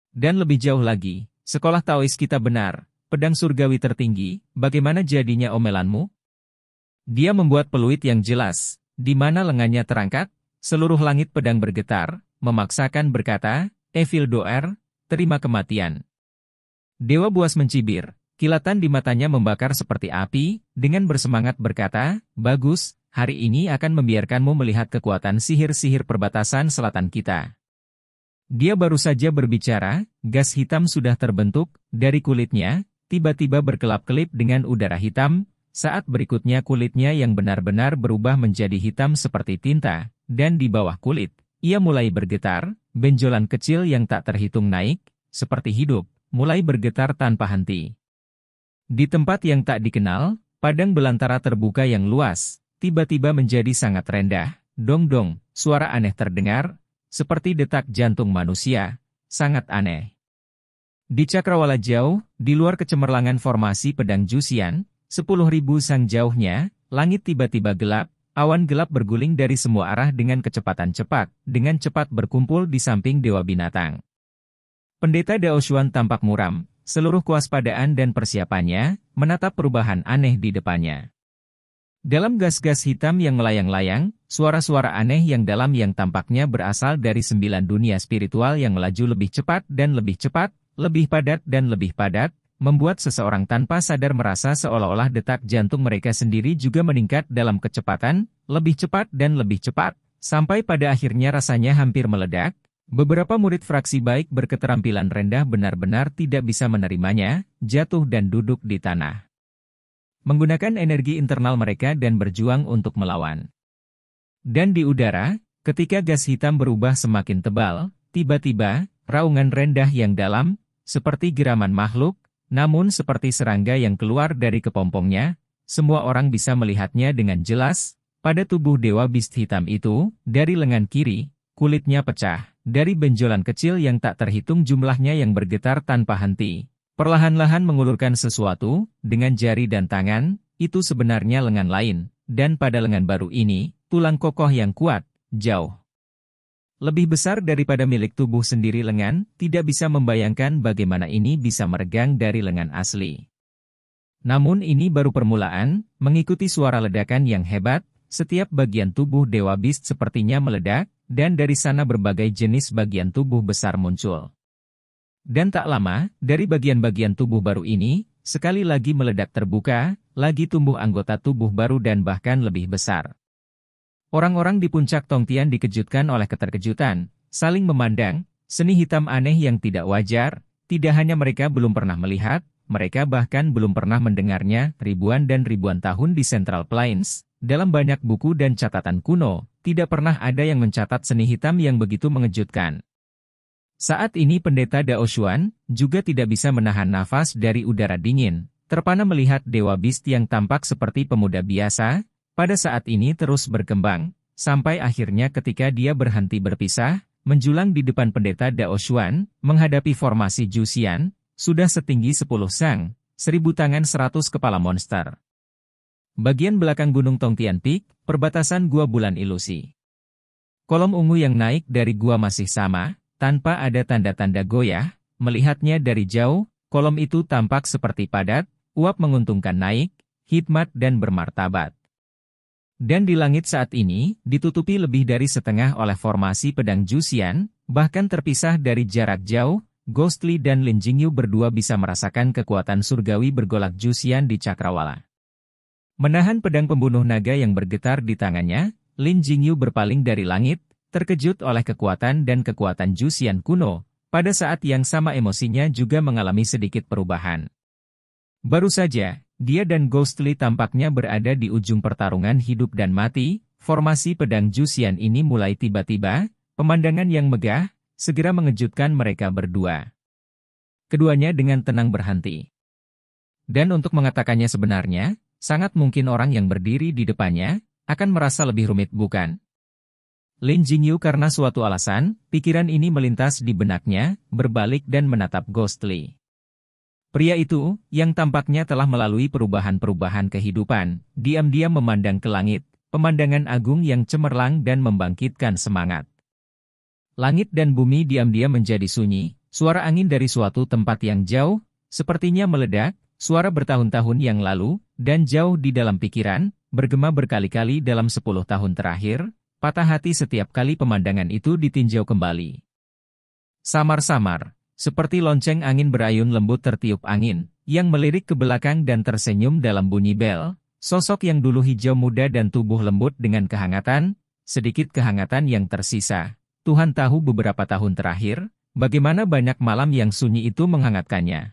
Dan lebih jauh lagi, sekolah Taois kita benar, pedang surgawi tertinggi, bagaimana jadinya omelanmu? Dia membuat peluit yang jelas, di mana lengannya terangkat, seluruh langit pedang bergetar, memaksakan berkata, Evil Doer, terima kematian. Dewa Buas mencibir, kilatan di matanya membakar seperti api, dengan bersemangat berkata, bagus, hari ini akan membiarkanmu melihat kekuatan sihir-sihir perbatasan selatan kita. Dia baru saja berbicara, gas hitam sudah terbentuk, dari kulitnya, tiba-tiba berkelap-kelip dengan udara hitam, saat berikutnya kulitnya yang benar-benar berubah menjadi hitam seperti tinta, dan di bawah kulit, ia mulai bergetar, benjolan kecil yang tak terhitung naik, seperti hidup, mulai bergetar tanpa henti. Di tempat yang tak dikenal, padang belantara terbuka yang luas, tiba-tiba menjadi sangat rendah. Dong-dong, suara aneh terdengar, seperti detak jantung manusia, sangat aneh. Di cakrawala jauh, di luar kecemerlangan formasi pedang Jusian, 10.000 sang jauhnya, langit tiba-tiba gelap, awan gelap berguling dari semua arah dengan kecepatan cepat, dengan cepat berkumpul di samping Dewa Binatang. Pendeta Dao Xuan tampak muram, seluruh kewaspadaan dan persiapannya, menatap perubahan aneh di depannya. Dalam gas-gas hitam yang melayang-layang, suara-suara aneh yang dalam yang tampaknya berasal dari 9 dunia spiritual yang melaju lebih cepat dan lebih cepat, lebih padat dan lebih padat, membuat seseorang tanpa sadar merasa seolah-olah detak jantung mereka sendiri juga meningkat dalam kecepatan, lebih cepat dan lebih cepat, sampai pada akhirnya rasanya hampir meledak. Beberapa murid fraksi baik berketerampilan rendah benar-benar tidak bisa menerimanya, jatuh dan duduk di tanah. Menggunakan energi internal mereka dan berjuang untuk melawan. Dan di udara, ketika gas hitam berubah semakin tebal, tiba-tiba, raungan rendah yang dalam, seperti geraman makhluk, namun seperti serangga yang keluar dari kepompongnya, semua orang bisa melihatnya dengan jelas, pada tubuh Dewa Beast hitam itu, dari lengan kiri, kulitnya pecah. Dari benjolan kecil yang tak terhitung jumlahnya yang bergetar tanpa henti. Perlahan-lahan mengulurkan sesuatu, dengan jari dan tangan, itu sebenarnya lengan lain, dan pada lengan baru ini, tulang kokoh yang kuat, jauh lebih besar daripada milik tubuh sendiri lengan, tidak bisa membayangkan bagaimana ini bisa meregang dari lengan asli. Namun ini baru permulaan, mengikuti suara ledakan yang hebat, setiap bagian tubuh Dewa Beast sepertinya meledak, dan dari sana berbagai jenis bagian tubuh besar muncul. Dan tak lama, dari bagian-bagian tubuh baru ini, sekali lagi meledak terbuka, lagi tumbuh anggota tubuh baru dan bahkan lebih besar. Orang-orang di puncak Tongtian dikejutkan oleh keterkejutan, saling memandang, seni hitam aneh yang tidak wajar, tidak hanya mereka belum pernah melihat, mereka bahkan belum pernah mendengarnya ribuan dan ribuan tahun di Central Plains. Dalam banyak buku dan catatan kuno, tidak pernah ada yang mencatat seni hitam yang begitu mengejutkan. Saat ini pendeta Dao Xuan juga tidak bisa menahan nafas dari udara dingin, terpana melihat Dewa Beast yang tampak seperti pemuda biasa, pada saat ini terus berkembang, sampai akhirnya ketika dia berhenti berpisah, menjulang di depan pendeta Dao Xuan, menghadapi formasi Jusian, sudah setinggi 10 sang, 1000 tangan 100 kepala monster. Bagian belakang Gunung Tongtian Peak, perbatasan Gua Bulan Ilusi. Kolom ungu yang naik dari gua masih sama, tanpa ada tanda-tanda goyah, melihatnya dari jauh, kolom itu tampak seperti padat, uap menguntungkan naik, hikmat dan bermartabat. Dan di langit saat ini, ditutupi lebih dari setengah oleh formasi pedang Jusian, bahkan terpisah dari jarak jauh, Ghostly dan Lin Jingyu berdua bisa merasakan kekuatan surgawi bergolak Jusian di cakrawala. Menahan pedang pembunuh naga yang bergetar di tangannya, Lin Jingyu berpaling dari langit, terkejut oleh kekuatan dan kekuatan Jusian kuno, pada saat yang sama emosinya juga mengalami sedikit perubahan. Baru saja, dia dan Ghostly tampaknya berada di ujung pertarungan hidup dan mati, formasi pedang Jusian ini mulai tiba-tiba, pemandangan yang megah, segera mengejutkan mereka berdua. Keduanya dengan tenang berhenti. Dan untuk mengatakannya sebenarnya, sangat mungkin orang yang berdiri di depannya, akan merasa lebih rumit bukan? Lin Jingyu karena suatu alasan, pikiran ini melintas di benaknya, berbalik dan menatap Ghostly. Pria itu, yang tampaknya telah melalui perubahan-perubahan kehidupan, diam-diam memandang ke langit, pemandangan agung yang cemerlang dan membangkitkan semangat. Langit dan bumi diam-diam menjadi sunyi, suara angin dari suatu tempat yang jauh, sepertinya meledak, suara bertahun-tahun yang lalu, dan jauh di dalam pikiran, bergema berkali-kali dalam 10 tahun terakhir, patah hati setiap kali pemandangan itu ditinjau kembali. Samar-samar, seperti lonceng angin berayun lembut tertiup angin, yang melirik ke belakang dan tersenyum dalam bunyi bel, sosok yang dulu hijau muda dan tubuh lembut dengan kehangatan, sedikit kehangatan yang tersisa. Tuhan tahu beberapa tahun terakhir, bagaimana banyak malam yang sunyi itu menghangatkannya.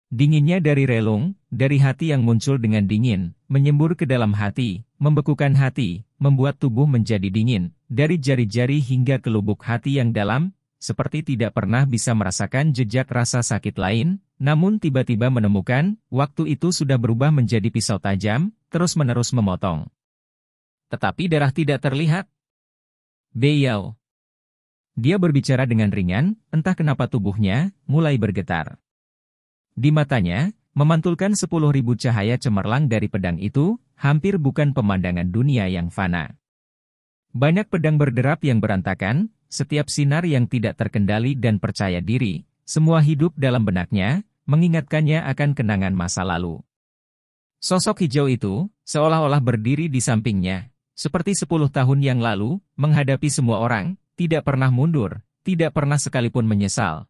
Dinginnya dari relung, dari hati yang muncul dengan dingin, menyembur ke dalam hati, membekukan hati, membuat tubuh menjadi dingin, dari jari-jari hingga ke lubuk hati yang dalam, seperti tidak pernah bisa merasakan jejak rasa sakit lain, namun tiba-tiba menemukan, waktu itu sudah berubah menjadi pisau tajam, terus-menerus memotong. Tetapi darah tidak terlihat. Beliau. Dia berbicara dengan ringan, entah kenapa tubuhnya mulai bergetar. Di matanya, memantulkan 10.000 cahaya cemerlang dari pedang itu, hampir bukan pemandangan dunia yang fana. Banyak pedang berderap yang berantakan, setiap sinar yang tidak terkendali dan percaya diri, semua hidup dalam benaknya, mengingatkannya akan kenangan masa lalu. Sosok hijau itu, seolah-olah berdiri di sampingnya, seperti 10 tahun yang lalu, menghadapi semua orang, tidak pernah mundur, tidak pernah sekalipun menyesal.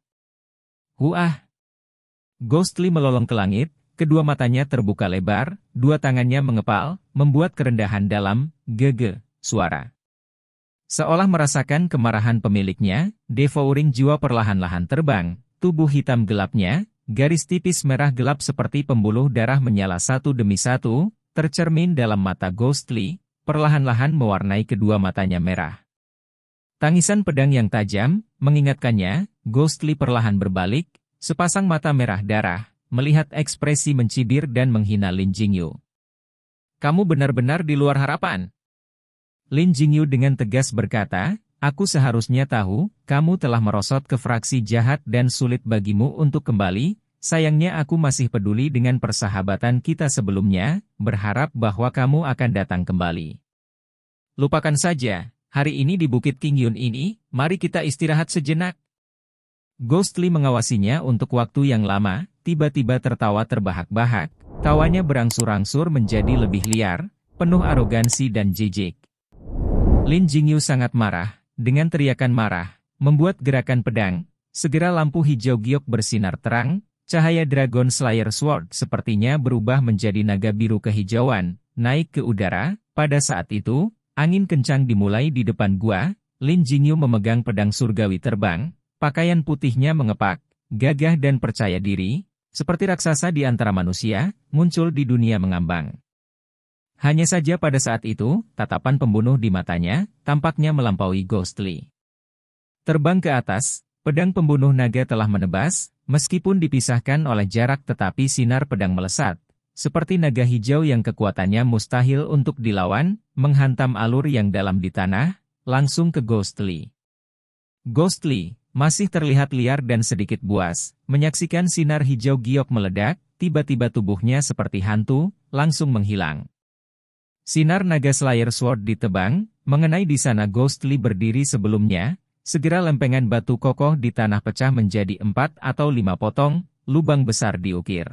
Huah! Ghostly melolong ke langit, kedua matanya terbuka lebar, dua tangannya mengepal, membuat kerendahan dalam, gege, suara. Seolah merasakan kemarahan pemiliknya, devouring jiwa perlahan-lahan terbang, tubuh hitam gelapnya, garis tipis merah gelap seperti pembuluh darah menyala satu demi satu, tercermin dalam mata Ghostly, perlahan-lahan mewarnai kedua matanya merah. Tangisan pedang yang tajam, mengingatkannya, Ghostly perlahan berbalik, sepasang mata merah darah, melihat ekspresi mencibir dan menghina Lin Jingyu. Kamu benar-benar di luar harapan. Lin Jingyu dengan tegas berkata, aku seharusnya tahu, kamu telah merosot ke fraksi jahat dan sulit bagimu untuk kembali, sayangnya aku masih peduli dengan persahabatan kita sebelumnya, berharap bahwa kamu akan datang kembali. Lupakan saja, hari ini di Bukit Qingyun ini, mari kita istirahat sejenak. Ghostly mengawasinya untuk waktu yang lama, tiba-tiba tertawa terbahak-bahak, tawanya berangsur-angsur menjadi lebih liar, penuh arogansi dan jijik. Lin Jingyu sangat marah, dengan teriakan marah, membuat gerakan pedang, segera lampu hijau giok bersinar terang, cahaya Dragon Slayer Sword sepertinya berubah menjadi naga biru kehijauan, naik ke udara, pada saat itu, angin kencang dimulai di depan gua, Lin Jingyu memegang pedang surgawi terbang, pakaian putihnya mengepak, gagah dan percaya diri, seperti raksasa di antara manusia, muncul di dunia mengambang. Hanya saja pada saat itu, tatapan pembunuh di matanya, tampaknya melampaui Ghostly. Terbang ke atas, pedang pembunuh naga telah menebas, meskipun dipisahkan oleh jarak tetapi sinar pedang melesat, seperti naga hijau yang kekuatannya mustahil untuk dilawan, menghantam alur yang dalam di tanah, langsung ke Ghostly. Ghostly, masih terlihat liar dan sedikit buas, menyaksikan sinar hijau giok meledak, tiba-tiba tubuhnya seperti hantu, langsung menghilang. Sinar naga Slayer Sword ditebang, mengenai di sana Ghostly berdiri sebelumnya, segera lempengan batu kokoh di tanah pecah menjadi 4 atau 5 potong, lubang besar diukir.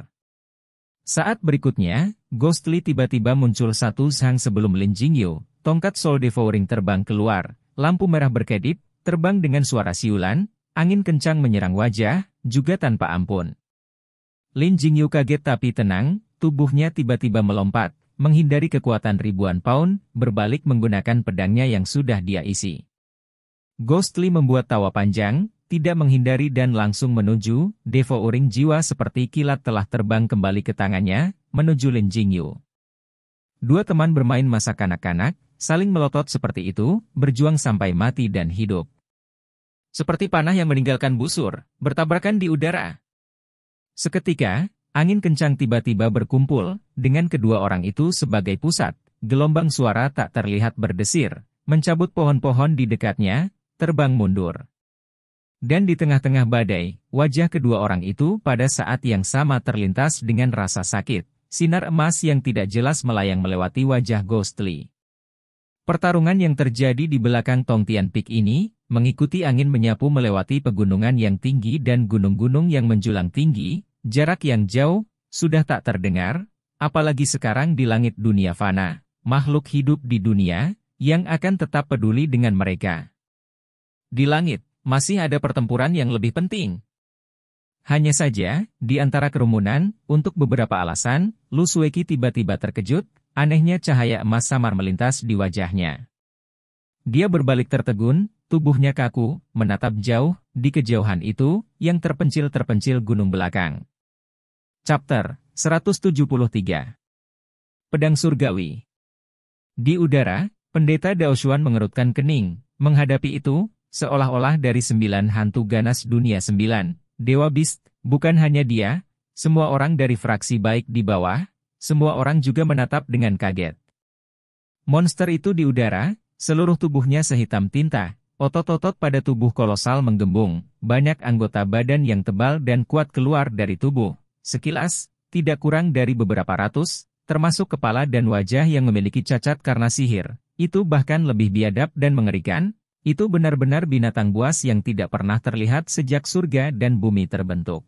Saat berikutnya, Ghostly tiba-tiba muncul satu sang sebelum Lin Jingyu, tongkat Soul Devouring terbang keluar, lampu merah berkedip, terbang dengan suara siulan, angin kencang menyerang wajah, juga tanpa ampun. Lin Jingyu kaget tapi tenang, tubuhnya tiba-tiba melompat, menghindari kekuatan ribuan pound, berbalik menggunakan pedangnya yang sudah dia isi. Ghostly membuat tawa panjang, tidak menghindari dan langsung menuju, devouring jiwa seperti kilat telah terbang kembali ke tangannya, menuju Lin Jingyu. Dua teman bermain masa kanak-kanak, saling melotot seperti itu, berjuang sampai mati dan hidup. Seperti panah yang meninggalkan busur, bertabrakan di udara. Seketika, angin kencang tiba-tiba berkumpul, dengan kedua orang itu sebagai pusat, gelombang suara tak terlihat berdesir, mencabut pohon-pohon di dekatnya, terbang mundur. Dan di tengah-tengah badai, wajah kedua orang itu pada saat yang sama terlintas dengan rasa sakit, sinar emas yang tidak jelas melayang melewati wajah Ghostly. Pertarungan yang terjadi di belakang Tongtian Peak ini, mengikuti angin menyapu melewati pegunungan yang tinggi dan gunung-gunung yang menjulang tinggi, jarak yang jauh, sudah tak terdengar, apalagi sekarang di langit dunia fana, makhluk hidup di dunia, yang akan tetap peduli dengan mereka. Di langit, masih ada pertempuran yang lebih penting. Hanya saja, di antara kerumunan, untuk beberapa alasan, Lu Sueki tiba-tiba terkejut, anehnya cahaya emas samar melintas di wajahnya. Dia berbalik tertegun, tubuhnya kaku, menatap jauh, di kejauhan itu, yang terpencil-terpencil gunung belakang. Chapter 173. Pedang Surgawi. Di udara, Pendeta Daoshuan mengerutkan kening, menghadapi itu, seolah-olah dari 9 hantu ganas dunia 9, Dewa Beast. Bukan hanya dia, semua orang dari fraksi baik di bawah, semua orang juga menatap dengan kaget. Monster itu di udara, seluruh tubuhnya sehitam tinta, otot-otot pada tubuh kolosal menggembung, banyak anggota badan yang tebal dan kuat keluar dari tubuh. Sekilas, tidak kurang dari beberapa ratus, termasuk kepala dan wajah yang memiliki cacat karena sihir. Itu bahkan lebih biadab dan mengerikan. Itu benar-benar binatang buas yang tidak pernah terlihat sejak surga dan bumi terbentuk.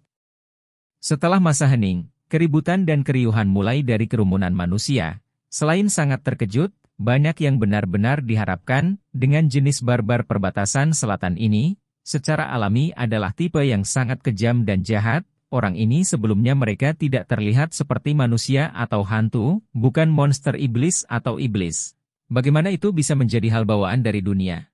Setelah masa hening, keributan dan keriuhan mulai dari kerumunan manusia. Selain sangat terkejut, banyak yang benar-benar diharapkan dengan jenis barbar perbatasan selatan ini, secara alami adalah tipe yang sangat kejam dan jahat. Orang ini sebelumnya mereka tidak terlihat seperti manusia atau hantu, bukan monster iblis atau iblis. Bagaimana itu bisa menjadi hal bawaan dari dunia?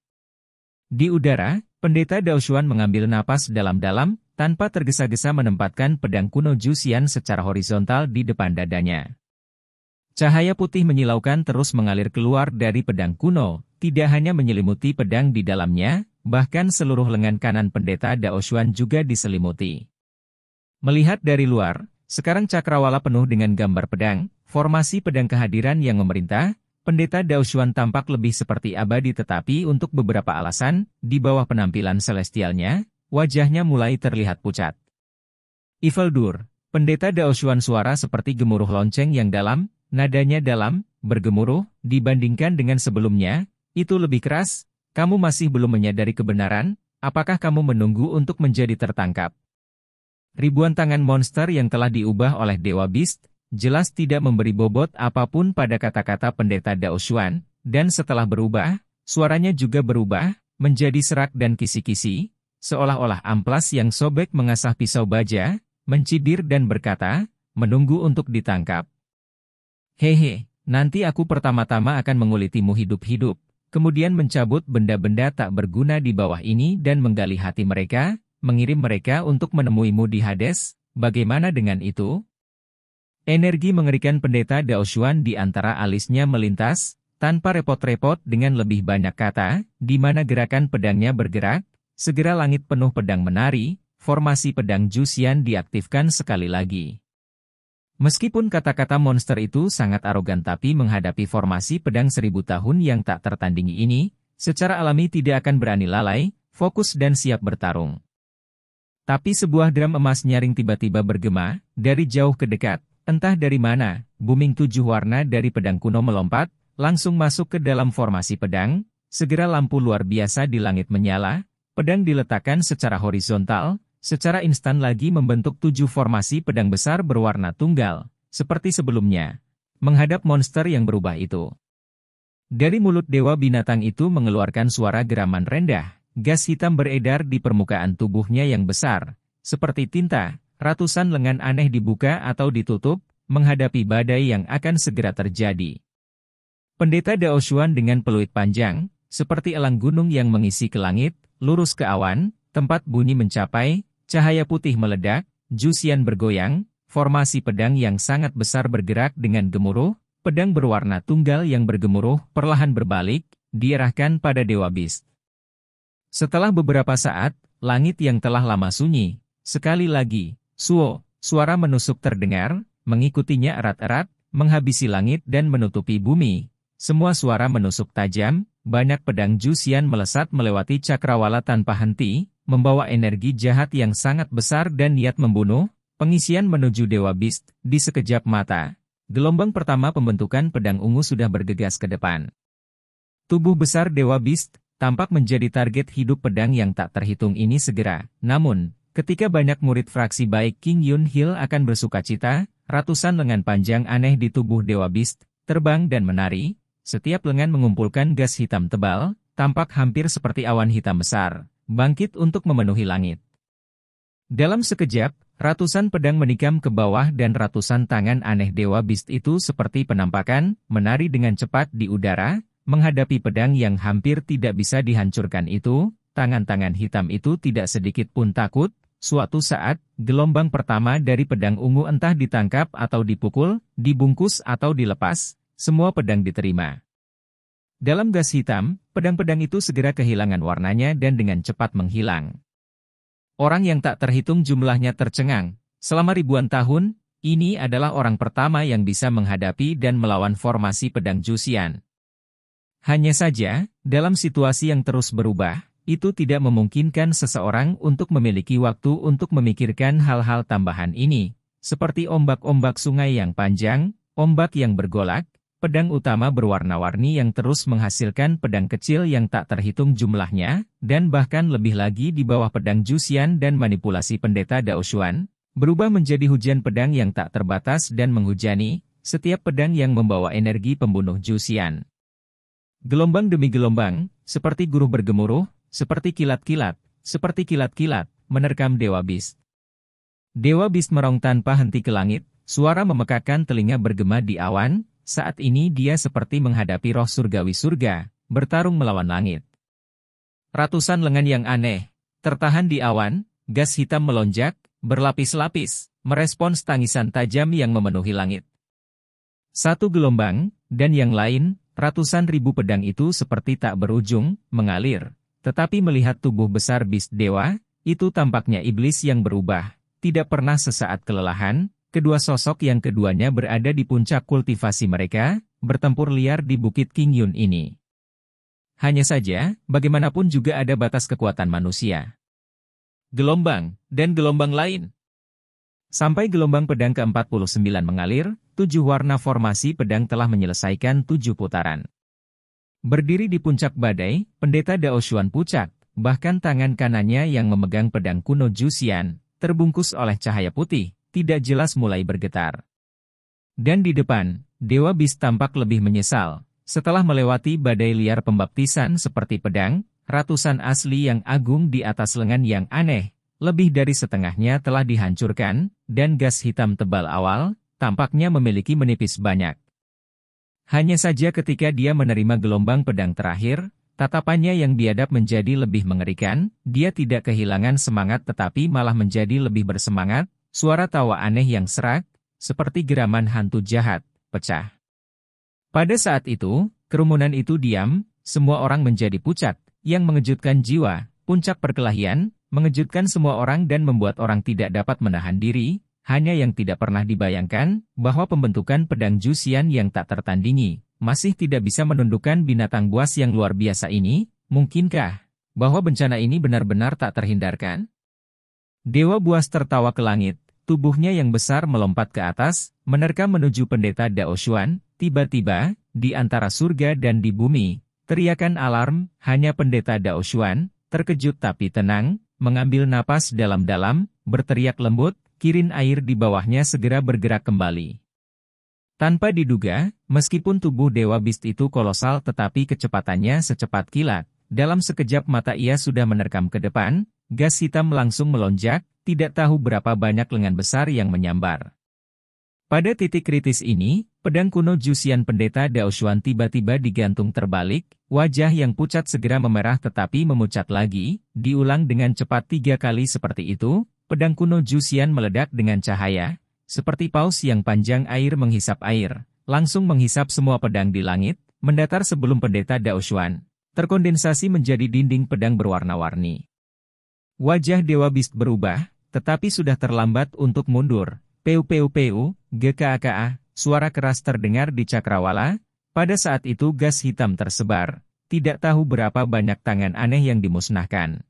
Di udara, Pendeta Daoshuan mengambil napas dalam-dalam, tanpa tergesa-gesa menempatkan pedang kuno Juxian secara horizontal di depan dadanya. Cahaya putih menyilaukan terus mengalir keluar dari pedang kuno, tidak hanya menyelimuti pedang di dalamnya, bahkan seluruh lengan kanan Pendeta Daoshuan juga diselimuti. Melihat dari luar, sekarang cakrawala penuh dengan gambar pedang, formasi pedang kehadiran yang memerintah. Pendeta Daoshuan tampak lebih seperti abadi tetapi untuk beberapa alasan, di bawah penampilan celestialnya, wajahnya mulai terlihat pucat. Iveldur, Pendeta Daoshuan suara seperti gemuruh lonceng yang dalam, nadanya dalam, bergemuruh, dibandingkan dengan sebelumnya, itu lebih keras. Kamu masih belum menyadari kebenaran, apakah kamu menunggu untuk menjadi tertangkap? Ribuan tangan monster yang telah diubah oleh Dewa Beast, jelas tidak memberi bobot apapun pada kata-kata Pendeta Daoshuan, dan setelah berubah, suaranya juga berubah, menjadi serak dan kisi-kisi, seolah-olah amplas yang sobek mengasah pisau baja, mencibir dan berkata, menunggu untuk ditangkap. Hehe, nanti aku pertama-tama akan mengulitimu hidup-hidup, kemudian mencabut benda-benda tak berguna di bawah ini dan menggali hati mereka, mengirim mereka untuk menemuimu di Hades. Bagaimana dengan itu? Energi mengerikan Pendeta Daoshuan di antara alisnya melintas, tanpa repot-repot dengan lebih banyak kata, di mana gerakan pedangnya bergerak, segera langit penuh pedang menari, formasi pedang Juxian diaktifkan sekali lagi. Meskipun kata-kata monster itu sangat arogan tapi menghadapi formasi pedang 1000 tahun yang tak tertandingi ini, secara alami tidak akan berani lalai, fokus dan siap bertarung. Tapi sebuah drum emas nyaring tiba-tiba bergema, dari jauh ke dekat. Entah dari mana, booming 7 warna dari pedang kuno melompat, langsung masuk ke dalam formasi pedang, segera lampu luar biasa di langit menyala, pedang diletakkan secara horizontal, secara instan lagi membentuk 7 formasi pedang besar berwarna tunggal, seperti sebelumnya, menghadap monster yang berubah itu. Dari mulut dewa binatang itu mengeluarkan suara geraman rendah, gas hitam beredar di permukaan tubuhnya yang besar, seperti tinta. Ratusan lengan aneh dibuka atau ditutup, menghadapi badai yang akan segera terjadi. Pendeta Daoshuan dengan peluit panjang, seperti elang gunung yang mengisi ke langit, lurus ke awan, tempat bunyi mencapai, cahaya putih meledak, Juxian bergoyang, formasi pedang yang sangat besar bergerak dengan gemuruh, pedang berwarna tunggal yang bergemuruh perlahan berbalik, diarahkan pada Dewa Beast. Setelah beberapa saat, langit yang telah lama sunyi, sekali lagi, suara menusuk terdengar, mengikutinya erat-erat, menghabisi langit dan menutupi bumi. Semua suara menusuk tajam, banyak pedang Juxian melesat melewati cakrawala tanpa henti, membawa energi jahat yang sangat besar dan niat membunuh, pengisian menuju Dewa Beast, di sekejap mata. Gelombang pertama pembentukan pedang ungu sudah bergegas ke depan. Tubuh besar Dewa Beast, tampak menjadi target hidup pedang yang tak terhitung ini segera, namun, ketika banyak murid fraksi baik King Yun Hil akan bersukacita, ratusan lengan panjang aneh di tubuh Dewa Beast, terbang dan menari, setiap lengan mengumpulkan gas hitam tebal, tampak hampir seperti awan hitam besar, bangkit untuk memenuhi langit. Dalam sekejap, ratusan pedang menikam ke bawah dan ratusan tangan aneh Dewa Beast itu seperti penampakan, menari dengan cepat di udara, menghadapi pedang yang hampir tidak bisa dihancurkan itu, tangan-tangan hitam itu tidak sedikit pun takut. Suatu saat, gelombang pertama dari pedang ungu entah ditangkap atau dipukul, dibungkus atau dilepas, semua pedang diterima. Dalam gas hitam, pedang-pedang itu segera kehilangan warnanya dan dengan cepat menghilang. Orang yang tak terhitung jumlahnya tercengang. Selama ribuan tahun, ini adalah orang pertama yang bisa menghadapi dan melawan formasi pedang Juxian. Hanya saja, dalam situasi yang terus berubah, itu tidak memungkinkan seseorang untuk memiliki waktu untuk memikirkan hal-hal tambahan ini, seperti ombak-ombak sungai yang panjang, ombak yang bergolak, pedang utama berwarna-warni yang terus menghasilkan pedang kecil yang tak terhitung jumlahnya, dan bahkan lebih lagi di bawah pedang Juxian dan manipulasi pendeta Dao Xuan, berubah menjadi hujan pedang yang tak terbatas dan menghujani setiap pedang yang membawa energi pembunuh Juxian. Gelombang demi gelombang, seperti guruh bergemuruh, seperti kilat-kilat, menerkam Dewa Beast. Dewa Beast merong tanpa henti ke langit, suara memekakan telinga bergema di awan. Saat ini dia seperti menghadapi roh surgawi surga, bertarung melawan langit. Ratusan lengan yang aneh, tertahan di awan, gas hitam melonjak, berlapis-lapis, merespons tangisan tajam yang memenuhi langit. Satu gelombang, dan yang lain, ratusan ribu pedang itu seperti tak berujung, mengalir. Tetapi melihat tubuh besar Beast Dewa, itu tampaknya iblis yang berubah, tidak pernah sesaat kelelahan. Kedua sosok yang keduanya berada di puncak kultivasi mereka, bertempur liar di Bukit King Yun ini. Hanya saja, bagaimanapun juga ada batas kekuatan manusia. Gelombang, dan gelombang lain. Sampai gelombang pedang ke-49 mengalir, 7 warna formasi pedang telah menyelesaikan 7 putaran. Berdiri di puncak badai, pendeta Dao Xuan pucat, bahkan tangan kanannya yang memegang pedang kuno Juxian, terbungkus oleh cahaya putih, tidak jelas mulai bergetar. Dan di depan, Dewa Beast tampak lebih menyesal. Setelah melewati badai liar pembaptisan seperti pedang, ratusan asli yang agung di atas lengan yang aneh, lebih dari setengahnya telah dihancurkan, dan gas hitam tebal awal, tampaknya memiliki menipis banyak. Hanya saja ketika dia menerima gelombang pedang terakhir, tatapannya yang biadab menjadi lebih mengerikan, dia tidak kehilangan semangat tetapi malah menjadi lebih bersemangat. Suara tawa aneh yang serak, seperti geraman hantu jahat, pecah. Pada saat itu, kerumunan itu diam, semua orang menjadi pucat, yang mengejutkan jiwa, puncak perkelahian, mengejutkan semua orang dan membuat orang tidak dapat menahan diri, hanya yang tidak pernah dibayangkan, bahwa pembentukan pedang Juxian yang tak tertandingi, masih tidak bisa menundukkan binatang buas yang luar biasa ini, mungkinkah, bahwa bencana ini benar-benar tak terhindarkan? Dewa buas tertawa ke langit. Tubuhnya yang besar melompat ke atas, menerkam menuju pendeta Dao Xuan. Tiba-tiba, di antara surga dan di bumi, teriakan alarm, hanya pendeta Dao Xuan, terkejut tapi tenang, mengambil napas dalam-dalam, berteriak lembut, kirin air di bawahnya segera bergerak kembali. Tanpa diduga, meskipun tubuh Dewa Beast itu kolosal tetapi kecepatannya secepat kilat, dalam sekejap mata ia sudah menerkam ke depan, gas hitam langsung melonjak, tidak tahu berapa banyak lengan besar yang menyambar. Pada titik kritis ini, pedang kuno Juxian pendeta Dao Xuan tiba-tiba digantung terbalik, wajah yang pucat segera memerah tetapi memucat lagi, diulang dengan cepat 3 kali seperti itu, pedang kuno Juxian meledak dengan cahaya, seperti paus yang panjang air menghisap air, langsung menghisap semua pedang di langit, mendatar sebelum pendeta Dao Xuan, terkondensasi menjadi dinding pedang berwarna-warni. Wajah Dewa Beast berubah, tetapi sudah terlambat untuk mundur. Peu, GKAKA, suara keras terdengar di cakrawala. Pada saat itu gas hitam tersebar, tidak tahu berapa banyak tangan aneh yang dimusnahkan.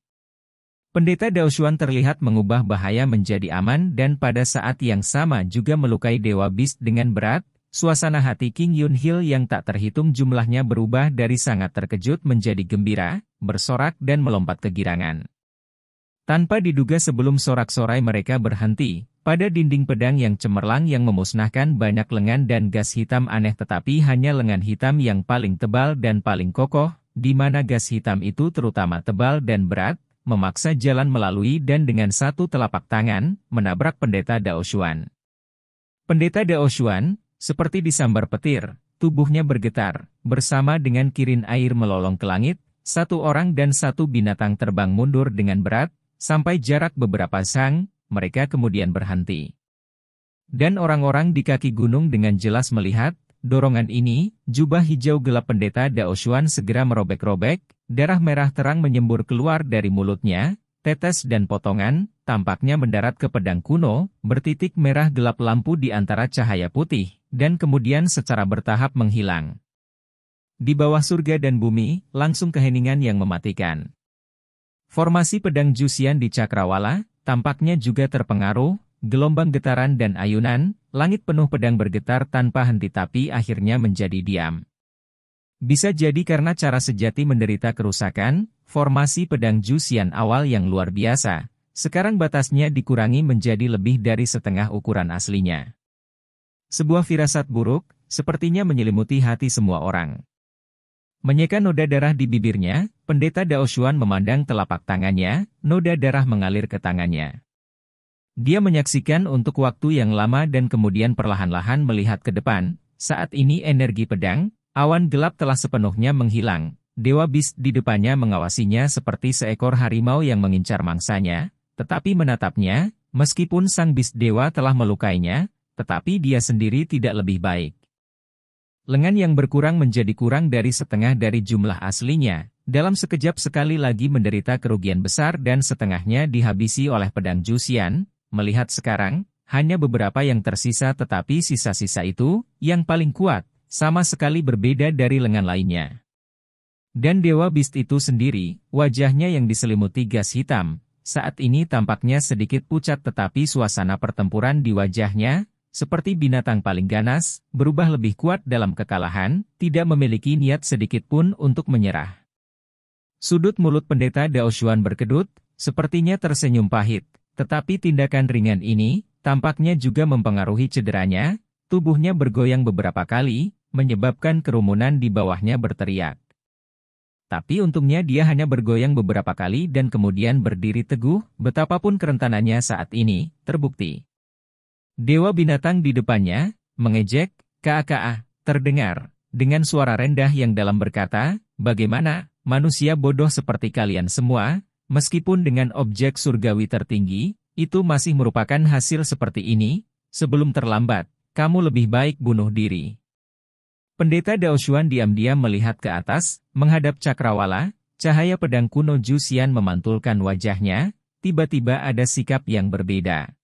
Pendeta Dao Xuan terlihat mengubah bahaya menjadi aman dan pada saat yang sama juga melukai Dewa Beast dengan berat. Suasana hati King Yun Hil yang tak terhitung jumlahnya berubah dari sangat terkejut menjadi gembira, bersorak dan melompat kegirangan. Tanpa diduga sebelum sorak-sorai mereka berhenti, pada dinding pedang yang cemerlang yang memusnahkan banyak lengan dan gas hitam aneh tetapi hanya lengan hitam yang paling tebal dan paling kokoh, di mana gas hitam itu terutama tebal dan berat, memaksa jalan melalui dan dengan satu telapak tangan, menabrak pendeta Dao Xuan. Pendeta Dao Xuan, seperti disambar petir, tubuhnya bergetar, bersama dengan kirin air melolong ke langit, satu orang dan satu binatang terbang mundur dengan berat, sampai jarak beberapa sang, mereka kemudian berhenti. Dan orang-orang di kaki gunung dengan jelas melihat, dorongan ini, jubah hijau gelap pendeta Dao Xuan segera merobek-robek, darah merah terang menyembur keluar dari mulutnya, tetes dan potongan, tampaknya mendarat ke pedang kuno, bertitik merah gelap lampu di antara cahaya putih, dan kemudian secara bertahap menghilang. Di bawah surga dan bumi, langsung keheningan yang mematikan. Formasi pedang Juxian di Cakrawala, tampaknya juga terpengaruh, gelombang getaran dan ayunan, langit penuh pedang bergetar tanpa henti tapi akhirnya menjadi diam. Bisa jadi karena cara sejati menderita kerusakan, formasi pedang Juxian awal yang luar biasa, sekarang batasnya dikurangi menjadi lebih dari setengah ukuran aslinya. Sebuah firasat buruk, sepertinya menyelimuti hati semua orang. Menyeka noda darah di bibirnya, pendeta Dao Xuan memandang telapak tangannya, noda darah mengalir ke tangannya. Dia menyaksikan untuk waktu yang lama dan kemudian perlahan-lahan melihat ke depan. Saat ini energi pedang, awan gelap telah sepenuhnya menghilang. Dewa Beast di depannya mengawasinya seperti seekor harimau yang mengincar mangsanya, tetapi menatapnya, meskipun sang Beast Dewa telah melukainya, tetapi dia sendiri tidak lebih baik. Lengan yang berkurang menjadi kurang dari setengah dari jumlah aslinya, dalam sekejap sekali lagi menderita kerugian besar dan setengahnya dihabisi oleh pedang Juxian. Melihat sekarang, hanya beberapa yang tersisa tetapi sisa-sisa itu, yang paling kuat, sama sekali berbeda dari lengan lainnya. Dan Dewa Beast itu sendiri, wajahnya yang diselimuti gas hitam, saat ini tampaknya sedikit pucat tetapi suasana pertempuran di wajahnya, seperti binatang paling ganas, berubah lebih kuat dalam kekalahan, tidak memiliki niat sedikit pun untuk menyerah. Sudut mulut pendeta Dao Xuan berkedut, sepertinya tersenyum pahit. Tetapi tindakan ringan ini, tampaknya juga mempengaruhi cederanya, tubuhnya bergoyang beberapa kali, menyebabkan kerumunan di bawahnya berteriak. Tapi untungnya dia hanya bergoyang beberapa kali dan kemudian berdiri teguh, betapapun kerentanannya saat ini, terbukti. Dewa binatang di depannya, mengejek, "Kaa, terdengar, dengan suara rendah yang dalam berkata, bagaimana, manusia bodoh seperti kalian semua, meskipun dengan objek surgawi tertinggi, itu masih merupakan hasil seperti ini, sebelum terlambat, kamu lebih baik bunuh diri." Pendeta Dao Xuan diam-diam melihat ke atas, menghadap Cakrawala, cahaya pedang kuno Juxian memantulkan wajahnya, tiba-tiba ada sikap yang berbeda.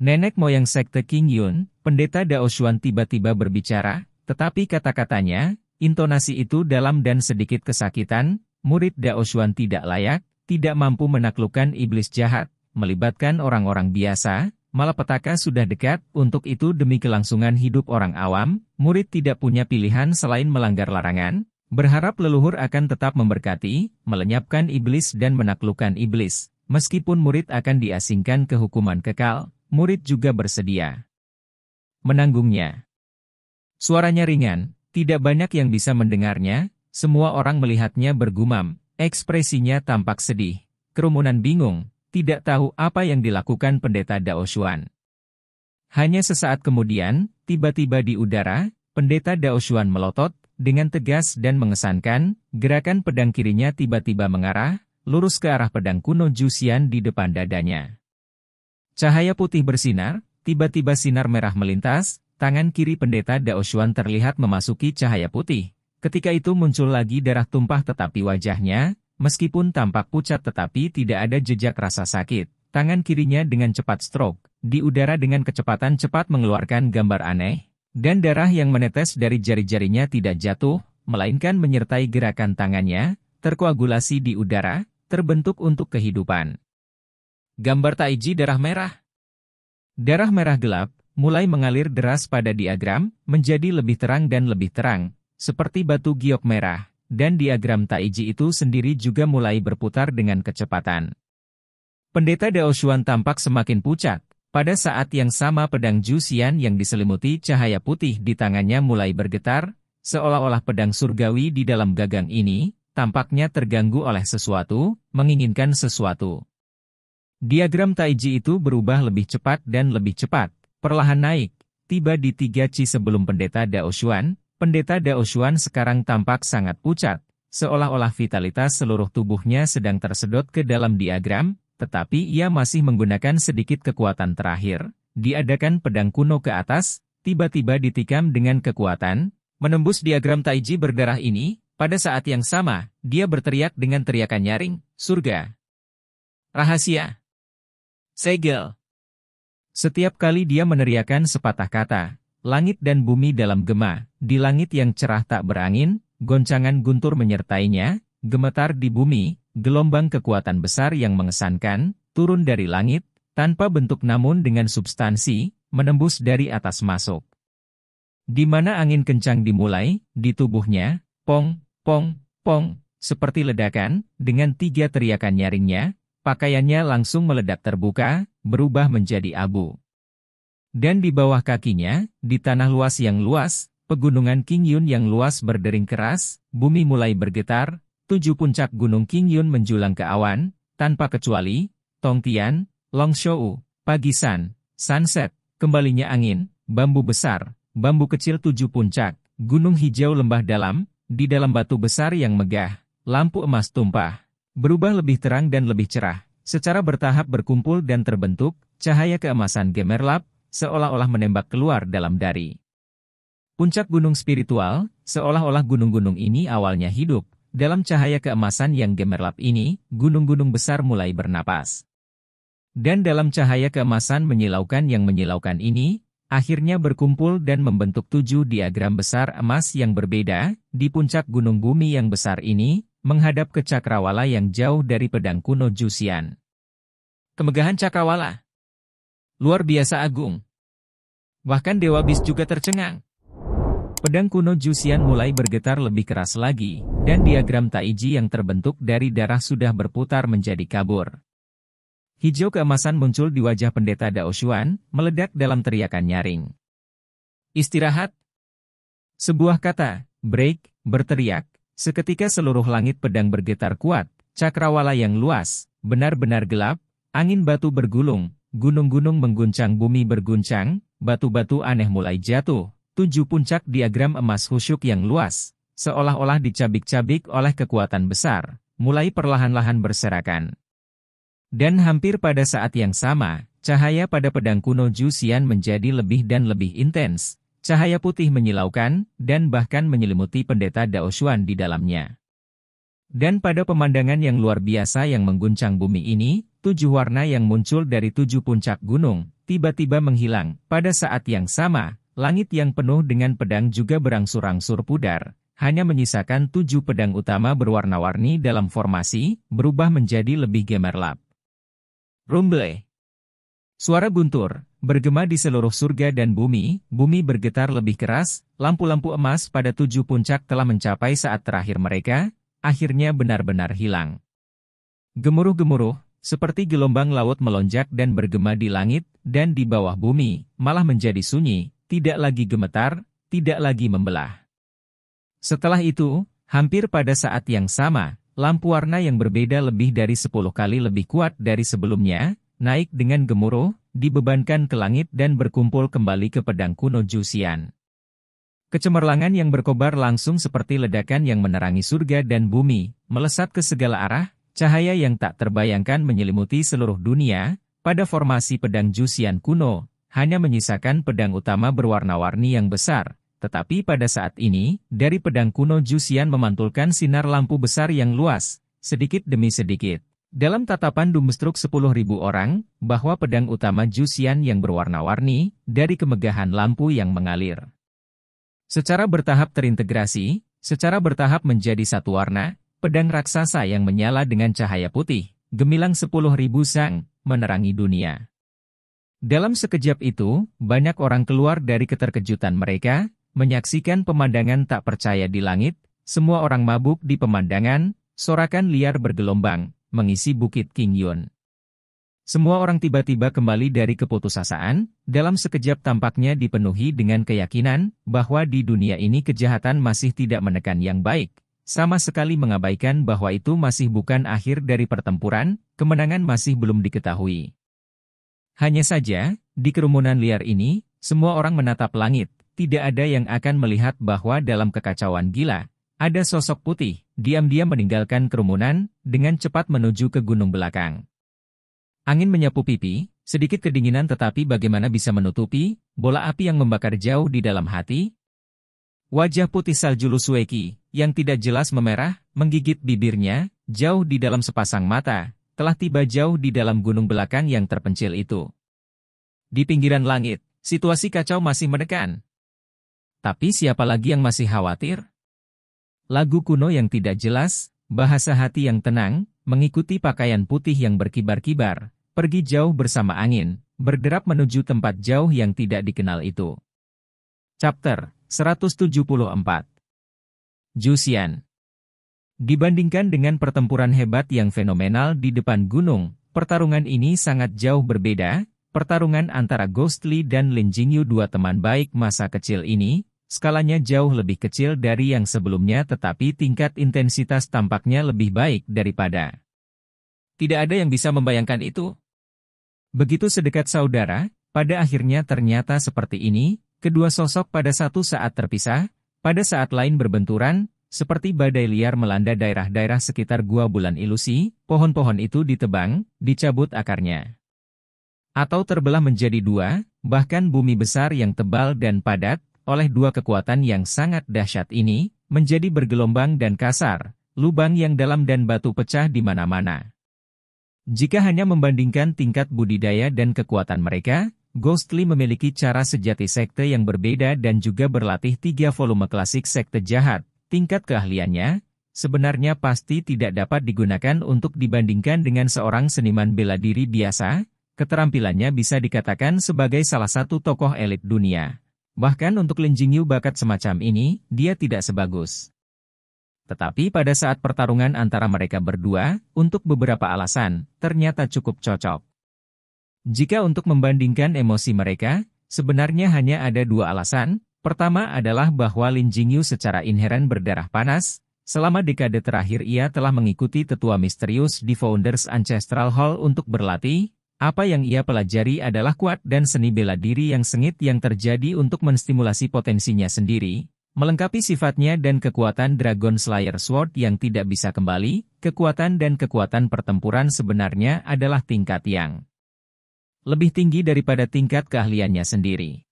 Nenek moyang sekte King Yun, pendeta Dao Xuan tiba-tiba berbicara, tetapi kata-katanya, intonasi itu dalam dan sedikit kesakitan, murid Dao Xuan tidak layak, tidak mampu menaklukkan iblis jahat, melibatkan orang-orang biasa, malapetaka sudah dekat, untuk itu demi kelangsungan hidup orang awam, murid tidak punya pilihan selain melanggar larangan, berharap leluhur akan tetap memberkati, melenyapkan iblis dan menaklukkan iblis. Meskipun murid akan diasingkan ke hukuman kekal, murid juga bersedia menanggungnya. Suaranya ringan, tidak banyak yang bisa mendengarnya, semua orang melihatnya bergumam. Ekspresinya tampak sedih, kerumunan bingung, tidak tahu apa yang dilakukan pendeta Dao Xuan. Hanya sesaat kemudian, tiba-tiba di udara, pendeta Dao Xuan melotot, dengan tegas dan mengesankan, gerakan pedang kirinya tiba-tiba mengarah, lurus ke arah pedang kuno Juxian di depan dadanya. Cahaya putih bersinar, tiba-tiba sinar merah melintas, tangan kiri pendeta Dao Xuan terlihat memasuki cahaya putih. Ketika itu muncul lagi darah tumpah tetapi wajahnya, meskipun tampak pucat tetapi tidak ada jejak rasa sakit. Tangan kirinya dengan cepat stroke, di udara dengan kecepatan cepat mengeluarkan gambar aneh, dan darah yang menetes dari jari-jarinya tidak jatuh, melainkan menyertai gerakan tangannya, terkoagulasi di udara, terbentuk untuk kehidupan. Gambar taiji darah merah. Darah merah gelap, mulai mengalir deras pada diagram, menjadi lebih terang dan lebih terang, seperti batu giok merah, dan diagram taiji itu sendiri juga mulai berputar dengan kecepatan. Pendeta Dao Xuan tampak semakin pucat, pada saat yang sama pedang Juxian yang diselimuti cahaya putih di tangannya mulai bergetar, seolah-olah pedang surgawi di dalam gagang ini, tampaknya terganggu oleh sesuatu, menginginkan sesuatu. Diagram taiji itu berubah lebih cepat dan lebih cepat, perlahan naik, tiba di 3 Qi sebelum pendeta Dao Xuan. Pendeta Dao Xuan sekarang tampak sangat pucat, seolah-olah vitalitas seluruh tubuhnya sedang tersedot ke dalam diagram, tetapi ia masih menggunakan sedikit kekuatan terakhir. Diadakan pedang kuno ke atas, tiba-tiba ditikam dengan kekuatan, menembus diagram Taiji berdarah ini. Pada saat yang sama, dia berteriak dengan teriakan nyaring, surga. Rahasia. Segel. Setiap kali dia meneriakkan sepatah kata, langit dan bumi dalam gema, di langit yang cerah tak berangin, goncangan guntur menyertainya, gemetar di bumi, gelombang kekuatan besar yang mengesankan, turun dari langit, tanpa bentuk namun dengan substansi, menembus dari atas masuk. Di mana angin kencang dimulai, di tubuhnya, pong, pong, pong, seperti ledakan, dengan 3 teriakan nyaringnya, pakaiannya langsung meledak terbuka, berubah menjadi abu. Dan di bawah kakinya, di tanah luas yang luas, pegunungan Qingyun yang luas berdering keras, bumi mulai bergetar, 7 puncak gunung Qingyun menjulang ke awan, tanpa kecuali, Tongtian, Longshou, Pagisan, Sunset, kembalinya angin, bambu besar, bambu kecil 7 puncak, gunung hijau lembah dalam, di dalam batu besar yang megah, lampu emas tumpah, berubah lebih terang dan lebih cerah, secara bertahap berkumpul dan terbentuk, cahaya keemasan gemerlap, seolah-olah menembak keluar dalam dari puncak gunung spiritual, seolah-olah gunung-gunung ini awalnya hidup, dalam cahaya keemasan yang gemerlap ini, gunung-gunung besar mulai bernapas. Dan dalam cahaya keemasan menyilaukan yang menyilaukan ini, akhirnya berkumpul dan membentuk 7 diagram besar emas yang berbeda, di puncak gunung bumi yang besar ini, menghadap ke cakrawala yang jauh dari pedang kuno Jusian. Kemegahan cakrawala luar biasa agung. Bahkan Dewa Bis juga tercengang. Pedang kuno Jusian mulai bergetar lebih keras lagi, dan diagram Taiji yang terbentuk dari darah sudah berputar menjadi kabur. Hijau keemasan muncul di wajah pendeta Dao Xuan, meledak dalam teriakan nyaring. Istirahat. Sebuah kata, break, berteriak, seketika seluruh langit pedang bergetar kuat, cakrawala yang luas, benar-benar gelap, angin batu bergulung, gunung-gunung mengguncang bumi berguncang, batu-batu aneh mulai jatuh, 7 puncak diagram emas khusyuk yang luas, seolah-olah dicabik-cabik oleh kekuatan besar, mulai perlahan-lahan berserakan. Dan hampir pada saat yang sama, cahaya pada pedang kuno Jusian menjadi lebih dan lebih intens, cahaya putih menyilaukan, dan bahkan menyelimuti pendeta Dao Xuan di dalamnya. Dan pada pemandangan yang luar biasa yang mengguncang bumi ini, 7 warna yang muncul dari 7 puncak gunung, tiba-tiba menghilang. Pada saat yang sama, langit yang penuh dengan pedang juga berangsur-angsur pudar, hanya menyisakan 7 pedang utama berwarna-warni dalam formasi, berubah menjadi lebih gemerlap. Rumble. Suara guntur, bergema di seluruh surga dan bumi, bumi bergetar lebih keras, lampu-lampu emas pada 7 puncak telah mencapai saat terakhir mereka, akhirnya benar-benar hilang. Gemuruh-gemuruh, seperti gelombang laut melonjak dan bergema di langit, dan di bawah bumi, malah menjadi sunyi, tidak lagi gemetar, tidak lagi membelah. Setelah itu, hampir pada saat yang sama, lampu warna yang berbeda lebih dari 10 kali lebih kuat dari sebelumnya, naik dengan gemuruh, dibebankan ke langit dan berkumpul kembali ke pedang kuno Jusian. Kecemerlangan yang berkobar langsung seperti ledakan yang menerangi surga dan bumi, melesat ke segala arah, cahaya yang tak terbayangkan menyelimuti seluruh dunia, pada formasi pedang Jusian kuno, hanya menyisakan pedang utama berwarna-warni yang besar. Tetapi pada saat ini, dari pedang kuno Jusian memantulkan sinar lampu besar yang luas, sedikit demi sedikit. Dalam tatapan dumbstruk 10.000 orang, bahwa pedang utama Jusian yang berwarna-warni, dari kemegahan lampu yang mengalir. Secara bertahap terintegrasi, secara bertahap menjadi satu warna, pedang raksasa yang menyala dengan cahaya putih, gemilang 10.000 sang, menerangi dunia. Dalam sekejap itu, banyak orang keluar dari keterkejutan mereka, menyaksikan pemandangan tak percaya di langit, semua orang mabuk di pemandangan, sorakan liar bergelombang, mengisi bukit Qingyun. Semua orang tiba-tiba kembali dari keputusasaan, dalam sekejap tampaknya dipenuhi dengan keyakinan, bahwa di dunia ini kejahatan masih tidak menekan yang baik, sama sekali mengabaikan bahwa itu masih bukan akhir dari pertempuran, kemenangan masih belum diketahui. Hanya saja, di kerumunan liar ini, semua orang menatap langit. Tidak ada yang akan melihat bahwa dalam kekacauan gila, ada sosok putih, diam-diam meninggalkan kerumunan, dengan cepat menuju ke gunung belakang. Angin menyapu pipi, Sedikit kedinginan tetapi bagaimana bisa menutupi bola api yang membakar jauh di dalam hati? Wajah putih salju Lu Sueki, yang tidak jelas memerah, menggigit bibirnya, jauh di dalam sepasang mata, telah tiba jauh di dalam gunung belakang yang terpencil itu. Di pinggiran langit, situasi kacau masih menekan. Tapi siapa lagi yang masih khawatir? Lagu kuno yang tidak jelas, bahasa hati yang tenang, mengikuti pakaian putih yang berkibar-kibar, pergi jauh bersama angin, berderap menuju tempat jauh yang tidak dikenal itu. Chapter 174. Juxian. Dibandingkan dengan pertempuran hebat yang fenomenal di depan gunung, pertarungan ini sangat jauh berbeda. Pertarungan antara Ghostly dan Lin Jingyu, dua teman baik masa kecil ini, skalanya jauh lebih kecil dari yang sebelumnya tetapi tingkat intensitas tampaknya lebih baik daripada. Tidak ada yang bisa membayangkan itu. Begitu sedekat saudara, pada akhirnya ternyata seperti ini, kedua sosok pada satu saat terpisah, pada saat lain berbenturan, seperti badai liar melanda daerah-daerah sekitar gua bulan ilusi, pohon-pohon itu ditebang, dicabut akarnya. Atau terbelah menjadi dua, bahkan bumi besar yang tebal dan padat, oleh dua kekuatan yang sangat dahsyat ini, menjadi bergelombang dan kasar, lubang yang dalam dan batu pecah di mana-mana. Jika hanya membandingkan tingkat budidaya dan kekuatan mereka, Ghostly memiliki cara sejati sekte yang berbeda dan juga berlatih 3 volume klasik sekte jahat. Tingkat keahliannya, sebenarnya pasti tidak dapat digunakan untuk dibandingkan dengan seorang seniman bela diri biasa. Keterampilannya bisa dikatakan sebagai salah satu tokoh elit dunia. Bahkan untuk Lin Jingyu bakat semacam ini, dia tidak sebagus. Tetapi pada saat pertarungan antara mereka berdua, untuk beberapa alasan, ternyata cukup cocok. Jika untuk membandingkan emosi mereka, sebenarnya hanya ada 2 alasan. Pertama adalah bahwa Lin Jingyu secara inheren berdarah panas. Selama dekade terakhir ia telah mengikuti tetua misterius di Founders Ancestral Hall untuk berlatih. Apa yang ia pelajari adalah kuat dan seni bela diri yang sengit yang terjadi untuk menstimulasi potensinya sendiri. Melengkapi sifatnya dan kekuatan Dragon Slayer Sword yang tidak bisa kembali, kekuatan dan kekuatan pertempuran sebenarnya adalah tingkat yang lebih tinggi daripada tingkat keahliannya sendiri.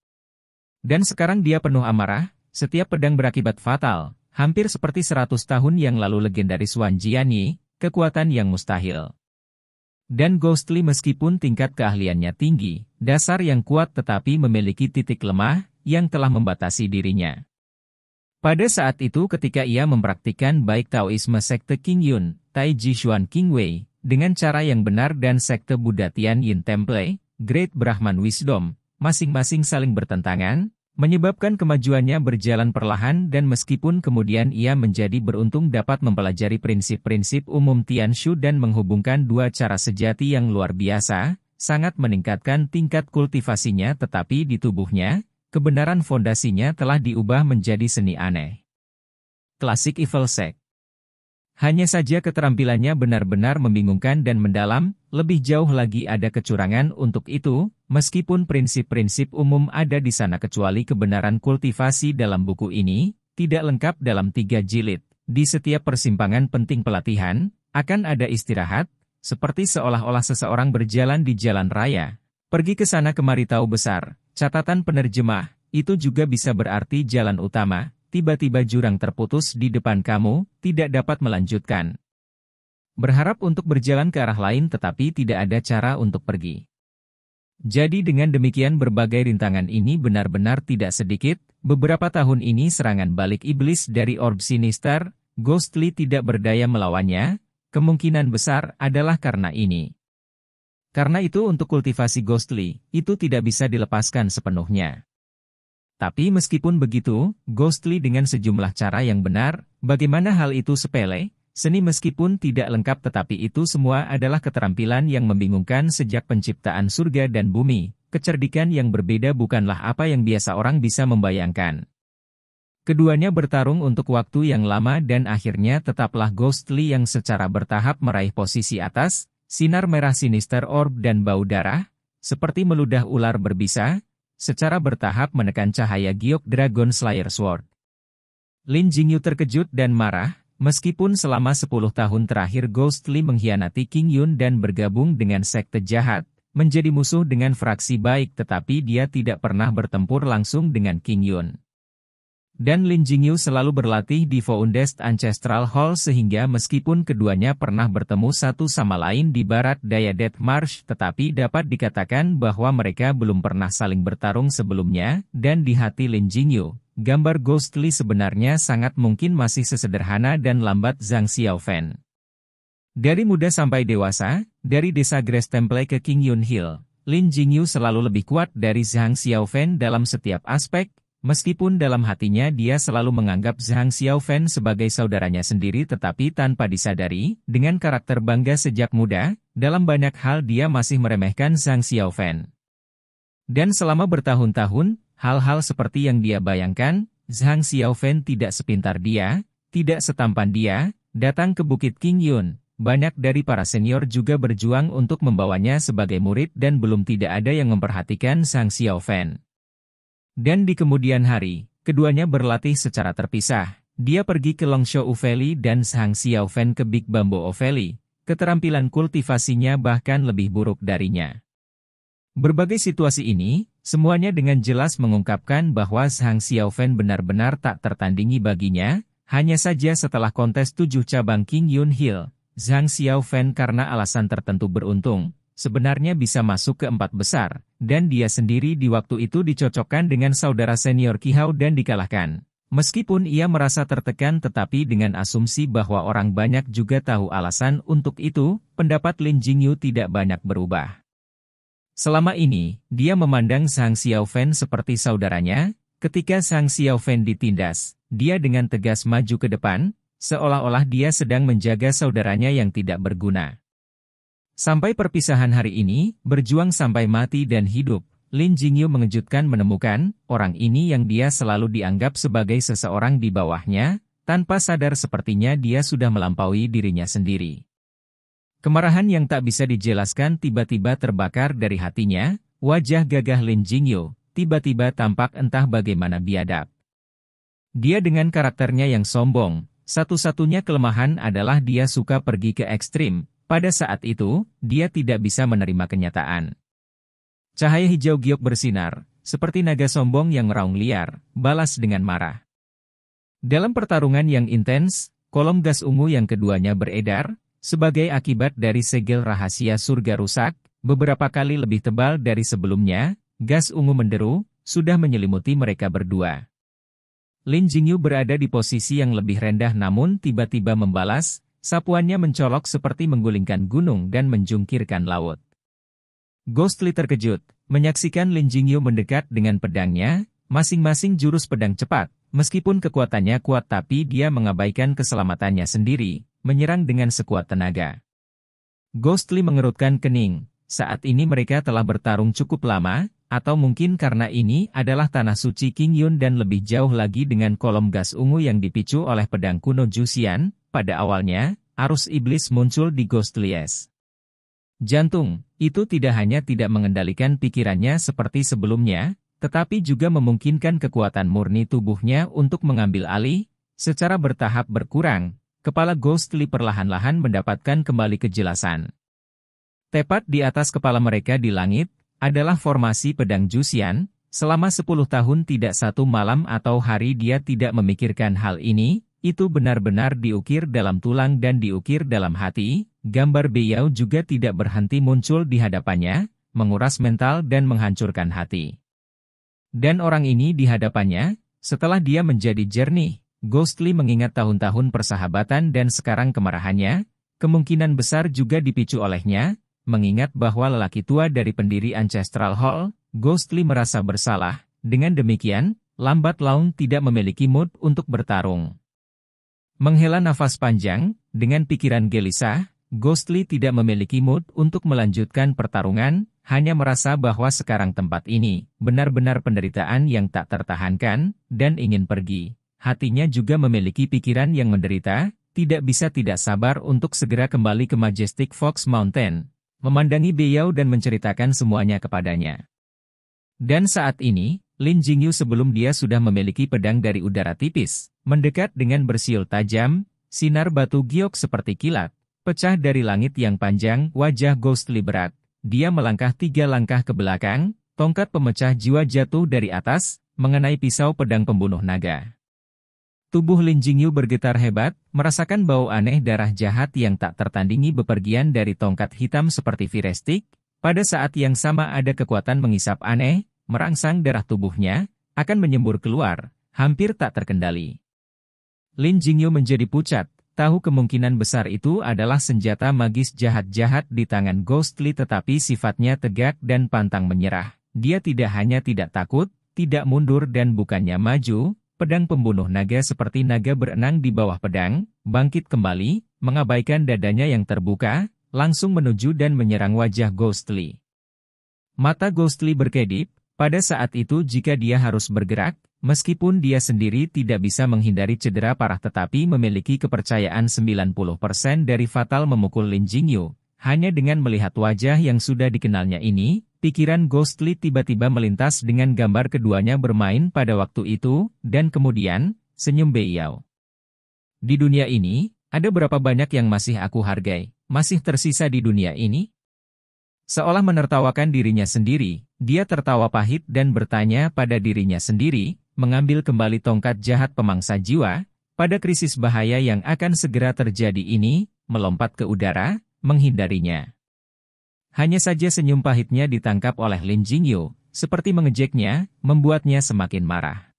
Dan sekarang dia penuh amarah, setiap pedang berakibat fatal, hampir seperti 100 tahun yang lalu legendaris Wan Jianyi, kekuatan yang mustahil. Dan Ghostly meskipun tingkat keahliannya tinggi, dasar yang kuat tetapi memiliki titik lemah, yang telah membatasi dirinya. Pada saat itu ketika ia mempraktikkan baik Taoisme sekte King Yun, Tai Chi Chuan King Wei, dengan cara yang benar dan sekte Buddha Tian Yin Temple, Great Brahman Wisdom, masing-masing saling bertentangan, menyebabkan kemajuannya berjalan perlahan dan meskipun kemudian ia menjadi beruntung dapat mempelajari prinsip-prinsip umum Tian Shu dan menghubungkan 2 cara sejati yang luar biasa, sangat meningkatkan tingkat kultivasinya tetapi di tubuhnya, kebenaran fondasinya telah diubah menjadi seni aneh. Klasik Evil Sect. Hanya saja keterampilannya benar-benar membingungkan dan mendalam, lebih jauh lagi ada kecurangan untuk itu, meskipun prinsip-prinsip umum ada di sana kecuali kebenaran kultivasi dalam buku ini, tidak lengkap dalam 3 jilid. Di setiap persimpangan penting pelatihan, akan ada istirahat, seperti seolah-olah seseorang berjalan di jalan raya. Pergi ke sana kemari tahu besar. Catatan penerjemah, itu juga bisa berarti jalan utama, tiba-tiba jurang terputus di depan kamu, tidak dapat melanjutkan. Berharap untuk berjalan ke arah lain tetapi tidak ada cara untuk pergi. Jadi dengan demikian berbagai rintangan ini benar-benar tidak sedikit, beberapa tahun ini serangan balik iblis dari Orb Sinister, Ghostly tidak berdaya melawannya, kemungkinan besar adalah karena ini. Karena itu untuk kultivasi Ghostly, itu tidak bisa dilepaskan sepenuhnya. Tapi meskipun begitu, Ghostly dengan sejumlah cara yang benar, bagaimana hal itu sepele, seni meskipun tidak lengkap tetapi itu semua adalah keterampilan yang membingungkan sejak penciptaan surga dan bumi, kecerdikan yang berbeda bukanlah apa yang biasa orang bisa membayangkan. Keduanya bertarung untuk waktu yang lama dan akhirnya tetaplah Ghostly yang secara bertahap meraih posisi atas, sinar merah sinister orb dan bau darah, seperti meludah ular berbisa, secara bertahap menekan cahaya giok Dragon Slayer Sword. Lin Jingyu terkejut dan marah, meskipun selama 10 tahun terakhir Ghostly mengkhianati King Yun dan bergabung dengan sekte jahat, menjadi musuh dengan fraksi baik tetapi dia tidak pernah bertempur langsung dengan King Yun. Dan Lin Jingyu selalu berlatih di Foundest Ancestral Hall sehingga meskipun keduanya pernah bertemu satu sama lain di barat daya Death Marsh tetapi dapat dikatakan bahwa mereka belum pernah saling bertarung sebelumnya, dan di hati Lin Jingyu, gambar Ghostly sebenarnya sangat mungkin masih sesederhana dan lambat Zhang Xiaofen. Dari muda sampai dewasa, dari desa Grace Temple ke King Yun Hill, Lin Jingyu selalu lebih kuat dari Zhang Xiaofen dalam setiap aspek. Meskipun dalam hatinya dia selalu menganggap Zhang Xiaofen sebagai saudaranya sendiri tetapi tanpa disadari, dengan karakter bangga sejak muda, dalam banyak hal dia masih meremehkan Zhang Xiaofen. Dan selama bertahun-tahun, hal-hal seperti yang dia bayangkan, Zhang Xiaofen tidak sepintar dia, tidak setampan dia, datang ke Bukit King Yun. Banyak dari para senior juga berjuang untuk membawanya sebagai murid dan belum tidak ada yang memperhatikan Zhang Xiaofen. Dan di kemudian hari, keduanya berlatih secara terpisah. Dia pergi ke Longshou Valley dan Zhang Xiaofen ke Big Bamboo Valley. Keterampilan kultivasinya bahkan lebih buruk darinya. Berbagai situasi ini, semuanya dengan jelas mengungkapkan bahwa Zhang Xiaofen benar-benar tak tertandingi baginya. Hanya saja setelah kontes 7 cabang King Yun Hill, Zhang Xiaofen karena alasan tertentu beruntung, sebenarnya bisa masuk ke 4 besar. Dan dia sendiri di waktu itu dicocokkan dengan saudara senior Qihao dan dikalahkan. Meskipun ia merasa tertekan tetapi dengan asumsi bahwa orang banyak juga tahu alasan untuk itu, pendapat Lin Jingyu tidak banyak berubah. Selama ini, dia memandang Zhang Xiaofen seperti saudaranya. Ketika Zhang Xiaofen ditindas, dia dengan tegas maju ke depan, seolah-olah dia sedang menjaga saudaranya yang tidak berguna. Sampai perpisahan hari ini, berjuang sampai mati dan hidup, Lin Jingyu mengejutkan menemukan orang ini yang dia selalu dianggap sebagai seseorang di bawahnya, tanpa sadar sepertinya dia sudah melampaui dirinya sendiri. Kemarahan yang tak bisa dijelaskan tiba-tiba terbakar dari hatinya, wajah gagah Lin Jingyu tiba-tiba tampak entah bagaimana biadab. Dia dengan karakternya yang sombong, satu-satunya kelemahan adalah dia suka pergi ke ekstrim. Pada saat itu, dia tidak bisa menerima kenyataan. Cahaya hijau giok bersinar, seperti naga sombong yang meraung liar, balas dengan marah. Dalam pertarungan yang intens, kolom gas ungu yang keduanya beredar, sebagai akibat dari segel rahasia surga rusak, beberapa kali lebih tebal dari sebelumnya, gas ungu menderu, sudah menyelimuti mereka berdua. Lin Jingyu berada di posisi yang lebih rendah namun tiba-tiba membalas, sapuannya mencolok seperti menggulingkan gunung dan menjungkirkan laut. Ghostly terkejut, menyaksikan Lin Jingyu mendekat dengan pedangnya, masing-masing jurus pedang cepat, meskipun kekuatannya kuat tapi dia mengabaikan keselamatannya sendiri, menyerang dengan sekuat tenaga. Ghostly mengerutkan kening, saat ini mereka telah bertarung cukup lama, atau mungkin karena ini adalah tanah suci King Yun dan lebih jauh lagi dengan kolom gas ungu yang dipicu oleh pedang kuno Juxian. Pada awalnya, arus iblis muncul di Ghostly S. Jantung, itu tidak hanya tidak mengendalikan pikirannya seperti sebelumnya, tetapi juga memungkinkan kekuatan murni tubuhnya untuk mengambil alih, secara bertahap berkurang, kepala Ghostly perlahan-lahan mendapatkan kembali kejelasan. Tepat di atas kepala mereka di langit, adalah formasi pedang Juxian. Selama 10 tahun tidak satu malam atau hari dia tidak memikirkan hal ini. Itu benar-benar diukir dalam tulang dan diukir dalam hati, gambar Beiyao juga tidak berhenti muncul di hadapannya, menguras mental dan menghancurkan hati. Dan orang ini di hadapannya, setelah dia menjadi jernih, Ghostly mengingat tahun-tahun persahabatan dan sekarang kemarahannya, kemungkinan besar juga dipicu olehnya, mengingat bahwa lelaki tua dari pendiri Ancestral Hall, Ghostly merasa bersalah, dengan demikian, lambat laun tidak memiliki mood untuk bertarung. Menghela nafas panjang, dengan pikiran gelisah, Ghostly tidak memiliki mood untuk melanjutkan pertarungan, hanya merasa bahwa sekarang tempat ini, benar-benar penderitaan yang tak tertahankan, dan ingin pergi. Hatinya juga memiliki pikiran yang menderita, tidak bisa tidak sabar untuk segera kembali ke Majestic Fox Mountain, memandangi Beiyao dan menceritakan semuanya kepadanya. Dan saat ini, Lin Jingyu sebelum dia sudah memiliki pedang dari udara tipis, mendekat dengan bersiul tajam, sinar batu giok seperti kilat, pecah dari langit yang panjang, wajah Ghostly berat, dia melangkah 3 langkah ke belakang, tongkat pemecah jiwa jatuh dari atas, mengenai pisau pedang pembunuh naga. Tubuh Lin Jingyu bergetar hebat, merasakan bau aneh darah jahat yang tak tertandingi bepergian dari tongkat hitam seperti Firestik. Pada saat yang sama ada kekuatan mengisap aneh, merangsang darah tubuhnya, akan menyembur keluar, hampir tak terkendali. Lin Jingyu menjadi pucat, tahu kemungkinan besar itu adalah senjata magis jahat-jahat di tangan Ghostly tetapi sifatnya tegak dan pantang menyerah. Dia tidak hanya tidak takut, tidak mundur dan bukannya maju, pedang pembunuh naga seperti naga berenang di bawah pedang, bangkit kembali, mengabaikan dadanya yang terbuka, langsung menuju dan menyerang wajah Ghostly. Mata Ghostly berkedip, pada saat itu jika dia harus bergerak, meskipun dia sendiri tidak bisa menghindari cedera parah tetapi memiliki kepercayaan 90% dari fatal memukul Lin Jingyu, hanya dengan melihat wajah yang sudah dikenalnya ini, pikiran Ghostly tiba-tiba melintas dengan gambar keduanya bermain pada waktu itu, dan kemudian, senyum beliau. Di dunia ini, ada berapa banyak yang masih aku hargai, masih tersisa di dunia ini? Seolah menertawakan dirinya sendiri, dia tertawa pahit dan bertanya pada dirinya sendiri, mengambil kembali tongkat jahat pemangsa jiwa, pada krisis bahaya yang akan segera terjadi ini, melompat ke udara, menghindarinya. Hanya saja senyum pahitnya ditangkap oleh Lin Jingyu, seperti mengejeknya, membuatnya semakin marah.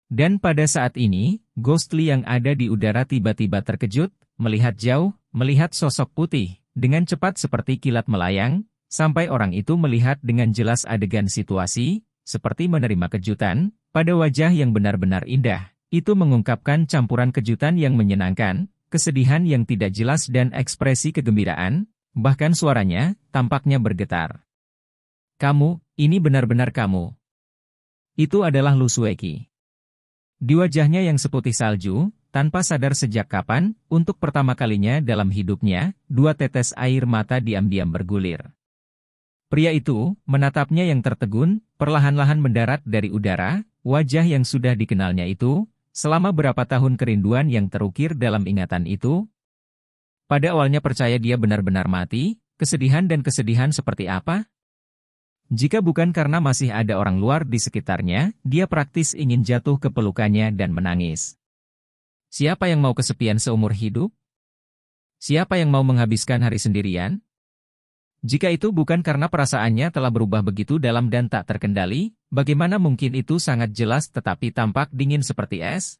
Dan pada saat ini, Ghostly yang ada di udara tiba-tiba terkejut, melihat jauh, melihat sosok putih, dengan cepat seperti kilat melayang, sampai orang itu melihat dengan jelas adegan situasi, seperti menerima kejutan, pada wajah yang benar-benar indah. Itu mengungkapkan campuran kejutan yang menyenangkan, kesedihan yang tidak jelas dan ekspresi kegembiraan, bahkan suaranya, tampaknya bergetar. Kamu, ini benar-benar kamu. Itu adalah Lu Sueki. Di wajahnya yang seputih salju, tanpa sadar sejak kapan, untuk pertama kalinya dalam hidupnya, 2 tetes air mata diam-diam bergulir. Pria itu, menatapnya yang tertegun, perlahan-lahan mendarat dari udara, wajah yang sudah dikenalnya itu, selama berapa tahun kerinduan yang terukir dalam ingatan itu. Pada awalnya percaya dia benar-benar mati, kesedihan dan kesedihan seperti apa? Jika bukan karena masih ada orang luar di sekitarnya, dia praktis ingin jatuh ke pelukannya dan menangis. Siapa yang mau kesepian seumur hidup? Siapa yang mau menghabiskan hari sendirian? Jika itu bukan karena perasaannya telah berubah begitu dalam dan tak terkendali, bagaimana mungkin itu sangat jelas tetapi tampak dingin seperti es?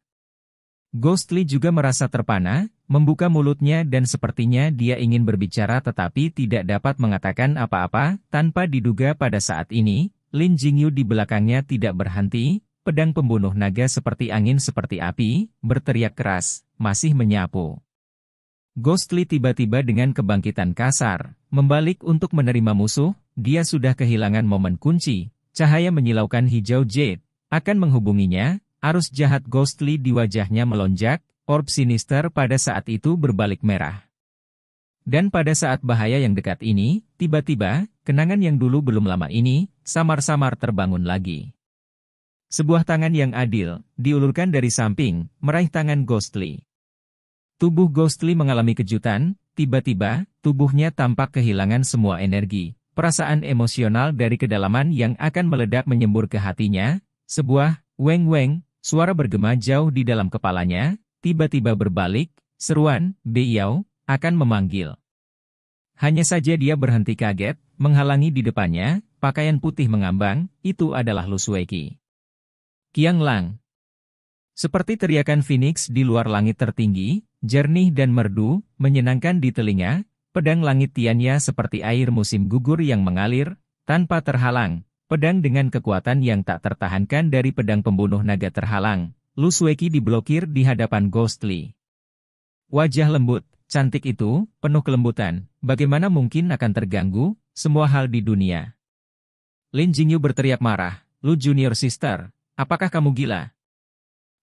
Ghostly juga merasa terpana, membuka mulutnya dan sepertinya dia ingin berbicara tetapi tidak dapat mengatakan apa-apa, tanpa diduga pada saat ini, Lin Jingyu di belakangnya tidak berhenti, pedang pembunuh naga seperti angin seperti api, berteriak keras, masih menyapu. Ghostly tiba-tiba dengan kebangkitan kasar, membalik untuk menerima musuh, dia sudah kehilangan momen kunci, cahaya menyilaukan hijau jade, akan menghubunginya, arus jahat Ghostly di wajahnya melonjak, orb sinister pada saat itu berbalik merah. Dan pada saat bahaya yang dekat ini, tiba-tiba, kenangan yang dulu belum lama ini, samar-samar terbangun lagi. Sebuah tangan yang adil, diulurkan dari samping, meraih tangan Ghostly. Tubuh Ghostly mengalami kejutan, tiba-tiba, tubuhnya tampak kehilangan semua energi, perasaan emosional dari kedalaman yang akan meledak menyembur ke hatinya, sebuah, weng-weng, suara bergema jauh di dalam kepalanya, tiba-tiba berbalik, seruan, beliau, akan memanggil. Hanya saja dia berhenti kaget, menghalangi di depannya, pakaian putih mengambang, itu adalah Lu Sueki. Qiang Lang. Seperti teriakan Phoenix di luar langit tertinggi, jernih dan merdu, menyenangkan di telinga, pedang langit Tianya seperti air musim gugur yang mengalir, tanpa terhalang, pedang dengan kekuatan yang tak tertahankan dari pedang pembunuh naga terhalang, Lu Sueki diblokir di hadapan Ghostly. Wajah lembut, cantik itu, penuh kelembutan, bagaimana mungkin akan terganggu, semua hal di dunia. Lin Jingyu berteriak marah, Lu Junior Sister, apakah kamu gila?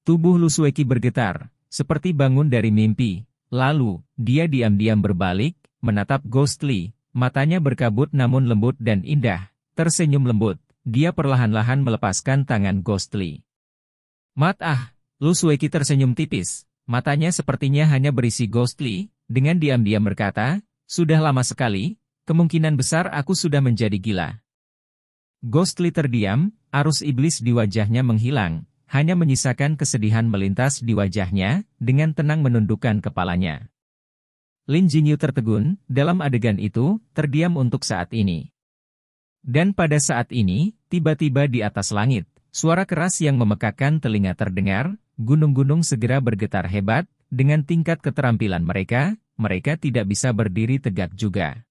Tubuh Lu Sueki bergetar, seperti bangun dari mimpi. Lalu, dia diam-diam berbalik, menatap Ghostly, matanya berkabut namun lembut dan indah, tersenyum lembut, dia perlahan-lahan melepaskan tangan Ghostly. Lu Sueki tersenyum tipis, matanya sepertinya hanya berisi Ghostly, dengan diam-diam berkata, sudah lama sekali, Kemungkinan besar aku sudah menjadi gila. Ghostly terdiam, arus iblis di wajahnya menghilang, hanya menyisakan kesedihan melintas di wajahnya, dengan tenang menundukkan kepalanya. Lin Jingyu tertegun, dalam adegan itu, terdiam untuk saat ini. Dan pada saat ini, tiba-tiba di atas langit, suara keras yang memekakkan telinga terdengar, gunung-gunung segera bergetar hebat, dengan tingkat keterampilan mereka tidak bisa berdiri tegak juga.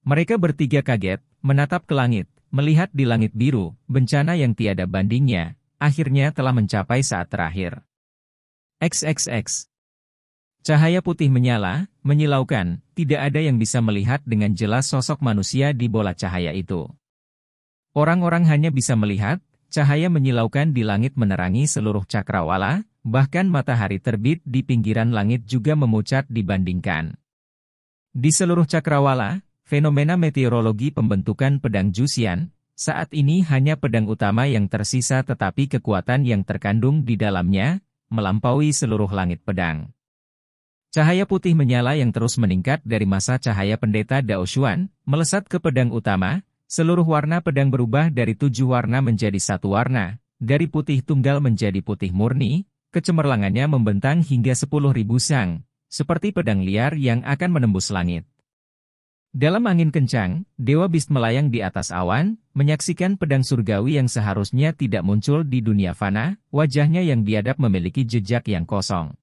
Mereka bertiga kaget, menatap ke langit, melihat di langit biru, bencana yang tiada bandingnya, akhirnya telah mencapai saat terakhir. XXX. Cahaya putih menyala, menyilaukan, tidak ada yang bisa melihat dengan jelas sosok manusia di bola cahaya itu. Orang-orang hanya bisa melihat, cahaya menyilaukan di langit menerangi seluruh cakrawala, bahkan matahari terbit di pinggiran langit juga memucat dibandingkan. Di seluruh cakrawala, fenomena meteorologi pembentukan pedang Juxian, saat ini hanya pedang utama yang tersisa tetapi kekuatan yang terkandung di dalamnya, melampaui seluruh langit pedang. Cahaya putih menyala yang terus meningkat dari masa cahaya pendeta Dao Xuan, melesat ke pedang utama, seluruh warna pedang berubah dari 7 warna menjadi 1 warna, dari putih tunggal menjadi putih murni, kecemerlangannya membentang hingga 10.000 sang, seperti pedang liar yang akan menembus langit. Dalam angin kencang, Dewa Beast melayang di atas awan, menyaksikan pedang surgawi yang seharusnya tidak muncul di dunia fana, wajahnya yang biadab memiliki jejak yang kosong.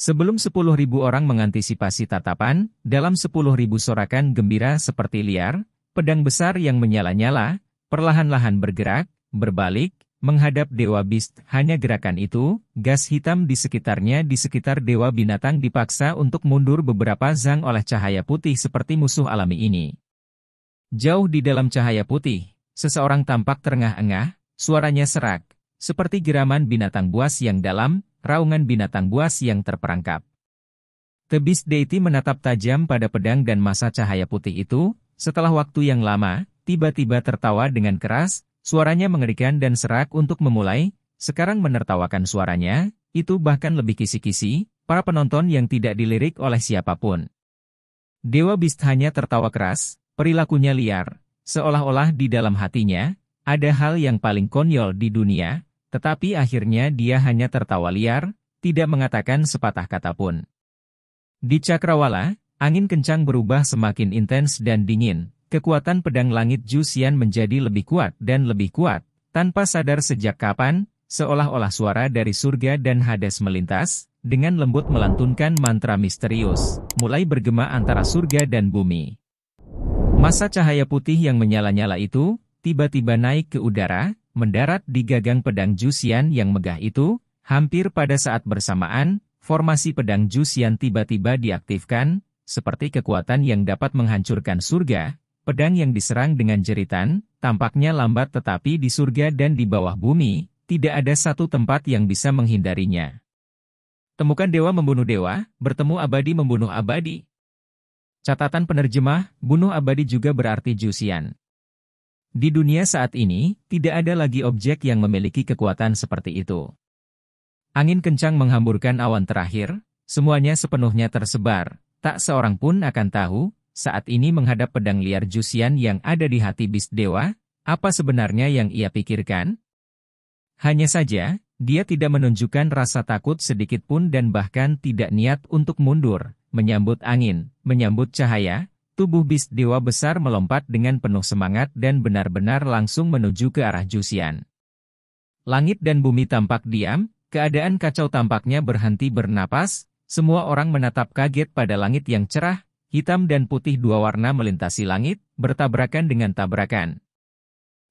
Sebelum 10.000 orang mengantisipasi tatapan, dalam 10.000 sorakan gembira seperti liar, pedang besar yang menyala-nyala, perlahan-lahan bergerak, berbalik, menghadap Dewa Beast. Hanya gerakan itu, gas hitam di sekitarnya di sekitar Dewa Binatang dipaksa untuk mundur beberapa zang oleh cahaya putih seperti musuh alami ini. Jauh di dalam cahaya putih, seseorang tampak terengah-engah, suaranya serak, seperti geraman binatang buas yang dalam, raungan binatang buas yang terperangkap. The Beast Deity menatap tajam pada pedang dan masa cahaya putih itu, setelah waktu yang lama, tiba-tiba tertawa dengan keras, suaranya mengerikan dan serak untuk memulai, sekarang menertawakan suaranya, itu bahkan lebih kisi-kisi, para penonton yang tidak dilirik oleh siapapun. Dewa Beast hanya tertawa keras, perilakunya liar, seolah-olah di dalam hatinya, ada hal yang paling konyol di dunia, tetapi akhirnya dia hanya tertawa liar, tidak mengatakan sepatah kata pun. Di cakrawala, angin kencang berubah semakin intens dan dingin. Kekuatan pedang langit Juxian menjadi lebih kuat dan lebih kuat, tanpa sadar sejak kapan, seolah-olah suara dari surga dan Hades melintas, dengan lembut melantunkan mantra misterius, mulai bergema antara surga dan bumi. Masa cahaya putih yang menyala-nyala itu, tiba-tiba naik ke udara, mendarat di gagang pedang Juxian yang megah itu, hampir pada saat bersamaan, formasi pedang Juxian tiba-tiba diaktifkan, seperti kekuatan yang dapat menghancurkan surga. Pedang yang diserang dengan jeritan, tampaknya lambat tetapi di surga dan di bawah bumi, tidak ada satu tempat yang bisa menghindarinya. Temukan dewa membunuh dewa, bertemu abadi membunuh abadi. Catatan penerjemah, bunuh abadi juga berarti Juxian. Di dunia saat ini, tidak ada lagi objek yang memiliki kekuatan seperti itu. Angin kencang menghamburkan awan terakhir, semuanya sepenuhnya tersebar, tak seorang pun akan tahu, saat ini menghadap pedang liar Juxian yang ada di hati Beast Dewa, apa sebenarnya yang ia pikirkan? Hanya saja, dia tidak menunjukkan rasa takut sedikit pun dan bahkan tidak niat untuk mundur, menyambut angin, menyambut cahaya, tubuh Beast Dewa besar melompat dengan penuh semangat dan benar-benar langsung menuju ke arah Juxian. Langit dan bumi tampak diam, keadaan kacau tampaknya berhenti bernapas, semua orang menatap kaget pada langit yang cerah, hitam dan putih dua warna melintasi langit, bertabrakan dengan tabrakan.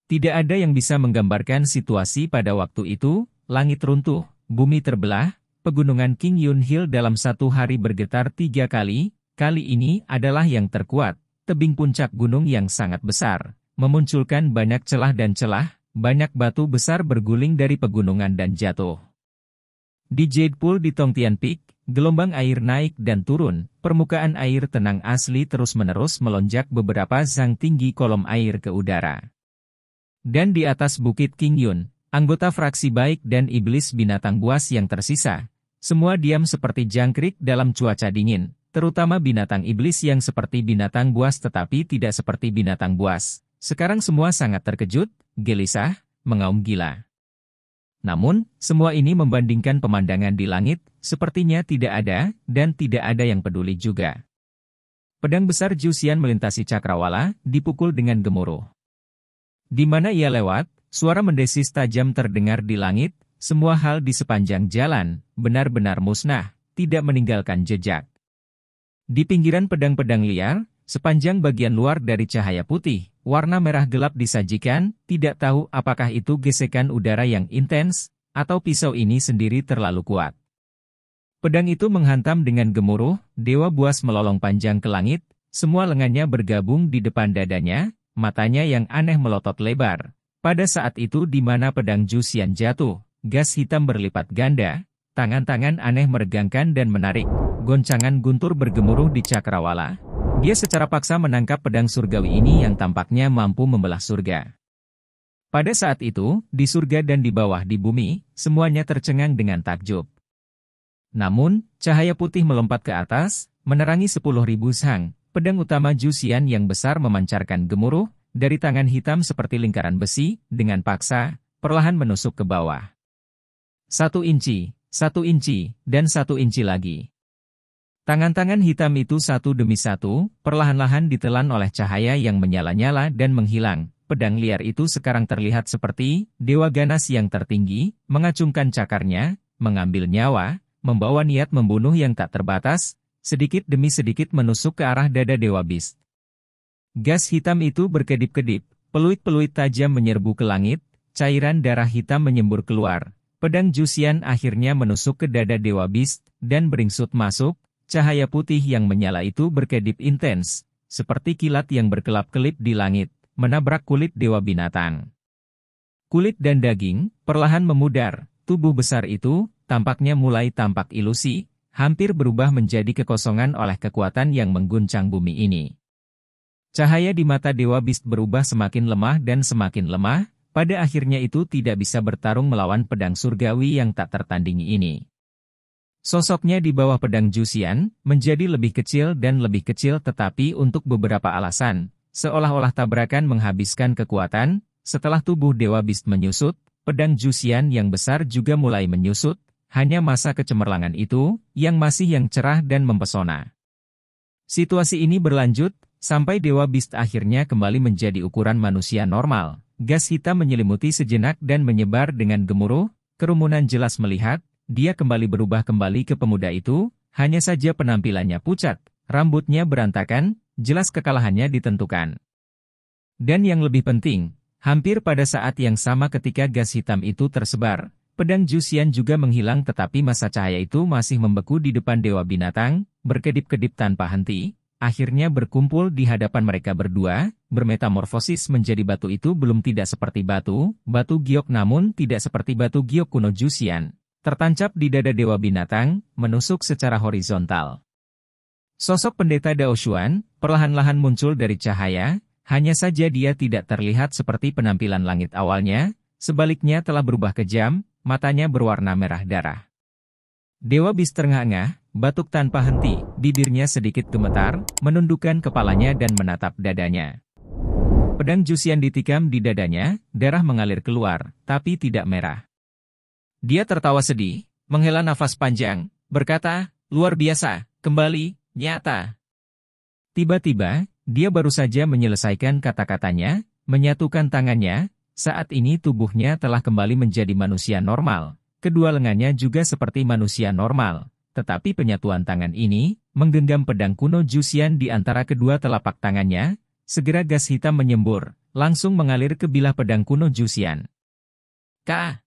Tidak ada yang bisa menggambarkan situasi pada waktu itu, langit runtuh, bumi terbelah, pegunungan King Yun Hill dalam satu hari bergetar 3 kali, kali ini adalah yang terkuat, tebing puncak gunung yang sangat besar, memunculkan banyak celah dan celah, banyak batu besar berguling dari pegunungan dan jatuh. Di Jade Pool di Tongtian Peak, gelombang air naik dan turun, permukaan air tenang asli terus-menerus melonjak beberapa zang tinggi kolom air ke udara. Dan di atas bukit King Yun, anggota fraksi baik dan iblis binatang buas yang tersisa, semua diam seperti jangkrik dalam cuaca dingin, terutama binatang iblis yang seperti binatang buas tetapi tidak seperti binatang buas. Sekarang semua sangat terkejut, gelisah, mengaum gila. Namun, semua ini membandingkan pemandangan di langit, sepertinya tidak ada, dan tidak ada yang peduli juga. Pedang besar Jusian melintasi cakrawala, dipukul dengan gemuruh. Di mana ia lewat, suara mendesis tajam terdengar di langit, semua hal di sepanjang jalan, benar-benar musnah, tidak meninggalkan jejak. Di pinggiran pedang-pedang liar, sepanjang bagian luar dari cahaya putih, warna merah gelap disajikan, tidak tahu apakah itu gesekan udara yang intens, atau pisau ini sendiri terlalu kuat. Pedang itu menghantam dengan gemuruh, dewa buas melolong panjang ke langit, semua lengannya bergabung di depan dadanya, matanya yang aneh melotot lebar. Pada saat itu di mana pedang Jusian jatuh, gas hitam berlipat ganda, tangan-tangan aneh meregangkan dan menarik. Goncangan guntur bergemuruh di cakrawala. Dia secara paksa menangkap pedang surgawi ini yang tampaknya mampu membelah surga. Pada saat itu, di surga dan di bawah di bumi, semuanya tercengang dengan takjub. Namun, cahaya putih melompat ke atas, menerangi 10.000 sang. Pedang utama Jusian yang besar memancarkan gemuruh, dari tangan hitam seperti lingkaran besi, dengan paksa, perlahan menusuk ke bawah. 1 inci, 1 inci, dan 1 inci lagi. Tangan-tangan hitam itu satu demi satu, perlahan-lahan ditelan oleh cahaya yang menyala-nyala dan menghilang. Pedang liar itu sekarang terlihat seperti dewa ganas yang tertinggi, mengacungkan cakarnya, mengambil nyawa, membawa niat membunuh yang tak terbatas, sedikit demi sedikit menusuk ke arah dada dewa Beast. Gas hitam itu berkedip-kedip, peluit-peluit tajam menyerbu ke langit, cairan darah hitam menyembur keluar. Pedang Jusian akhirnya menusuk ke dada dewa Beast, dan beringsut masuk. Cahaya putih yang menyala itu berkedip intens, seperti kilat yang berkelap-kelip di langit, menabrak kulit dewa binatang. Kulit dan daging perlahan memudar, tubuh besar itu tampaknya mulai tampak ilusi, hampir berubah menjadi kekosongan oleh kekuatan yang mengguncang bumi ini. Cahaya di mata dewa Beast berubah semakin lemah dan semakin lemah, pada akhirnya itu tidak bisa bertarung melawan pedang surgawi yang tak tertandingi ini. Sosoknya di bawah pedang Jusian menjadi lebih kecil dan lebih kecil tetapi untuk beberapa alasan, seolah-olah tabrakan menghabiskan kekuatan. Setelah tubuh dewa Beast menyusut, pedang Jusian yang besar juga mulai menyusut, hanya masa kecemerlangan itu yang masih yang cerah dan mempesona. Situasi ini berlanjut sampai dewa Beast akhirnya kembali menjadi ukuran manusia normal. Gas hitam menyelimuti sejenak dan menyebar dengan gemuruh, kerumunan jelas melihat. Dia kembali berubah kembali ke pemuda itu, hanya saja penampilannya pucat, rambutnya berantakan, jelas kekalahannya ditentukan. Dan yang lebih penting, hampir pada saat yang sama ketika gas hitam itu tersebar, pedang Jusian juga menghilang tetapi masa cahaya itu masih membeku di depan dewa binatang, berkedip-kedip tanpa henti, akhirnya berkumpul di hadapan mereka berdua, bermetamorfosis menjadi batu itu belum tidak seperti batu giok namun tidak seperti batu giok kuno Jusian. Tertancap di dada dewa binatang, menusuk secara horizontal. Sosok pendeta Dao Xuan perlahan-lahan muncul dari cahaya, hanya saja dia tidak terlihat seperti penampilan langit awalnya, sebaliknya telah berubah kejam, matanya berwarna merah darah. Dewa Beast terengah-engah, batuk tanpa henti, bibirnya sedikit gemetar, menundukkan kepalanya dan menatap dadanya. Pedang Jusian ditikam di dadanya, darah mengalir keluar, tapi tidak merah. Dia tertawa sedih, menghela nafas panjang, berkata, luar biasa, kembali, nyata. Tiba-tiba, dia baru saja menyelesaikan kata-katanya, menyatukan tangannya, saat ini tubuhnya telah kembali menjadi manusia normal. Kedua lengannya juga seperti manusia normal, tetapi penyatuan tangan ini, menggenggam pedang kuno Jusian di antara kedua telapak tangannya, segera gas hitam menyembur, langsung mengalir ke bilah pedang kuno Jusian. Kah!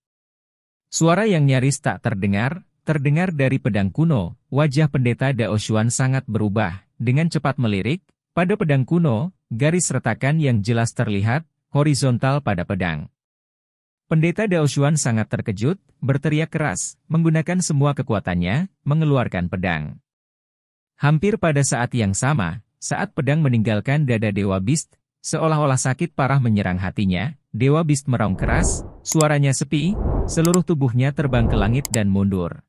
Suara yang nyaris tak terdengar dari pedang kuno, wajah pendeta Dao Xuan sangat berubah, dengan cepat melirik, pada pedang kuno, garis retakan yang jelas terlihat, horizontal pada pedang. Pendeta Dao Xuan sangat terkejut, berteriak keras, menggunakan semua kekuatannya, mengeluarkan pedang. Hampir pada saat yang sama, saat pedang meninggalkan dada Dewa Beast, seolah-olah sakit parah menyerang hatinya, Dewa Beast meraung keras, suaranya sepi, seluruh tubuhnya terbang ke langit dan mundur.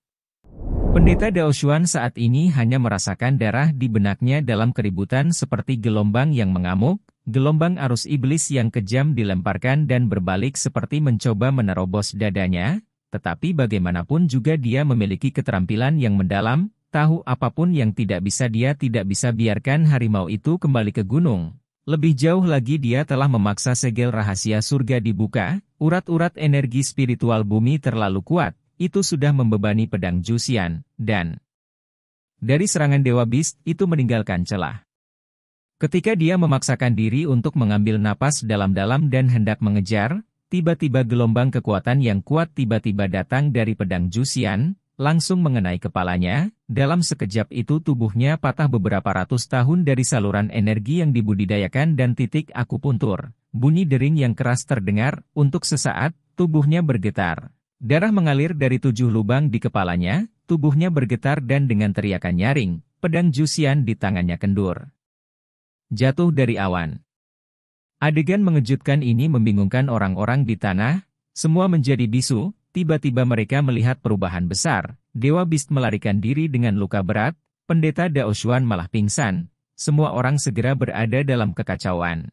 Pendeta Daoshuan saat ini hanya merasakan darah di benaknya dalam keributan seperti gelombang yang mengamuk, gelombang arus iblis yang kejam dilemparkan dan berbalik seperti mencoba menerobos dadanya, tetapi bagaimanapun juga dia memiliki keterampilan yang mendalam, tahu apapun yang tidak bisa dia tidak bisa biarkan harimau itu kembali ke gunung. Lebih jauh lagi dia telah memaksa segel rahasia surga dibuka, urat-urat energi spiritual bumi terlalu kuat. Itu sudah membebani pedang Jusian, dan dari serangan Dewa Beast itu meninggalkan celah. Ketika dia memaksakan diri untuk mengambil napas dalam-dalam dan hendak mengejar, tiba-tiba gelombang kekuatan yang kuat tiba-tiba datang dari pedang Jusian, langsung mengenai kepalanya. Dalam sekejap itu tubuhnya patah beberapa ratus tahun dari saluran energi yang dibudidayakan dan titik akupuntur. Bunyi dering yang keras terdengar, untuk sesaat, tubuhnya bergetar. Darah mengalir dari 7 lubang di kepalanya, tubuhnya bergetar dan dengan teriakan nyaring, pedang Jusian di tangannya kendur. Jatuh dari awan. Adegan mengejutkan ini membingungkan orang-orang di tanah, semua menjadi bisu, tiba-tiba mereka melihat perubahan besar, Dewa Beast melarikan diri dengan luka berat, Pendeta Daoshuan malah pingsan, semua orang segera berada dalam kekacauan.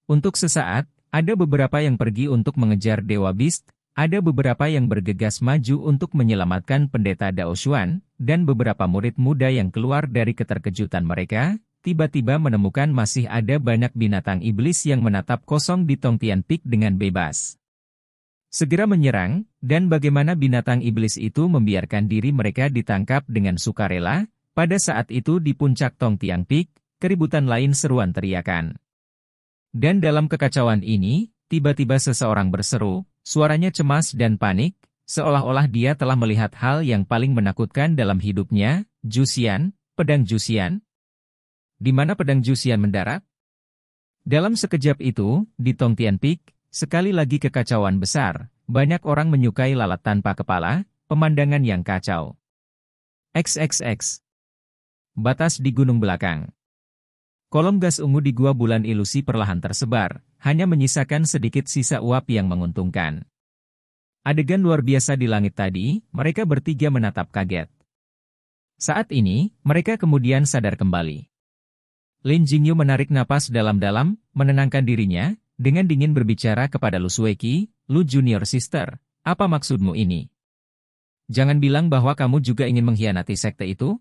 Untuk sesaat, ada beberapa yang pergi untuk mengejar Dewa Beast, ada beberapa yang bergegas maju untuk menyelamatkan Pendeta Daoshuan, dan beberapa murid muda yang keluar dari keterkejutan mereka, tiba-tiba menemukan masih ada banyak binatang iblis yang menatap kosong di Tongtian Peak dengan bebas. Segera menyerang, dan bagaimana binatang iblis itu membiarkan diri mereka ditangkap dengan sukarela, pada saat itu di puncak Tongtian Peak, keributan lain seruan teriakan. Dan dalam kekacauan ini, tiba-tiba seseorang berseru, suaranya cemas dan panik, seolah-olah dia telah melihat hal yang paling menakutkan dalam hidupnya, Jusian, pedang Jusian. Di mana pedang Jusian mendarat? Dalam sekejap itu, di Tongtian Peak, sekali lagi kekacauan besar, banyak orang menyukai lalat tanpa kepala, pemandangan yang kacau. XXX. Batas di gunung belakang. Kolom gas ungu di gua bulan ilusi perlahan tersebar, hanya menyisakan sedikit sisa uap yang menguntungkan. Adegan luar biasa di langit tadi, mereka bertiga menatap kaget. Saat ini, mereka kemudian sadar kembali. Lin Jingyu menarik napas dalam-dalam, menenangkan dirinya, dengan dingin berbicara kepada Lu Sueki, Lu Junior Sister, apa maksudmu ini? Jangan bilang bahwa kamu juga ingin mengkhianati sekte itu?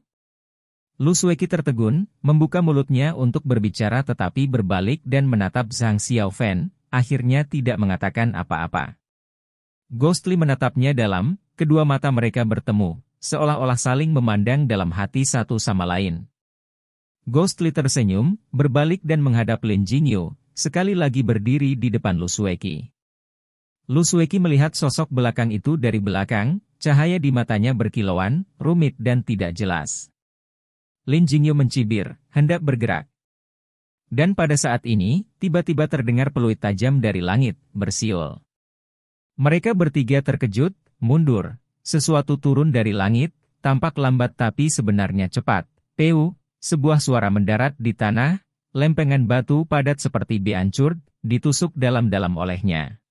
Lu Sueki tertegun, membuka mulutnya untuk berbicara tetapi berbalik dan menatap Zhang Xiaofen, akhirnya tidak mengatakan apa-apa. Ghostly menatapnya dalam, kedua mata mereka bertemu, seolah-olah saling memandang dalam hati satu sama lain. Ghostly tersenyum, berbalik dan menghadap Lin Jingyu, sekali lagi berdiri di depan Lu Sueki. Lu Sueki melihat sosok belakang itu dari belakang, cahaya di matanya berkilauan, rumit dan tidak jelas. Lin Jingyu mencibir, hendak bergerak. Dan pada saat ini, tiba-tiba terdengar peluit tajam dari langit, bersiul. Mereka bertiga terkejut, mundur. Sesuatu turun dari langit, tampak lambat tapi sebenarnya cepat. Peu, sebuah suara mendarat di tanah, lempengan batu padat seperti hancur, ditusuk dalam-dalam olehnya.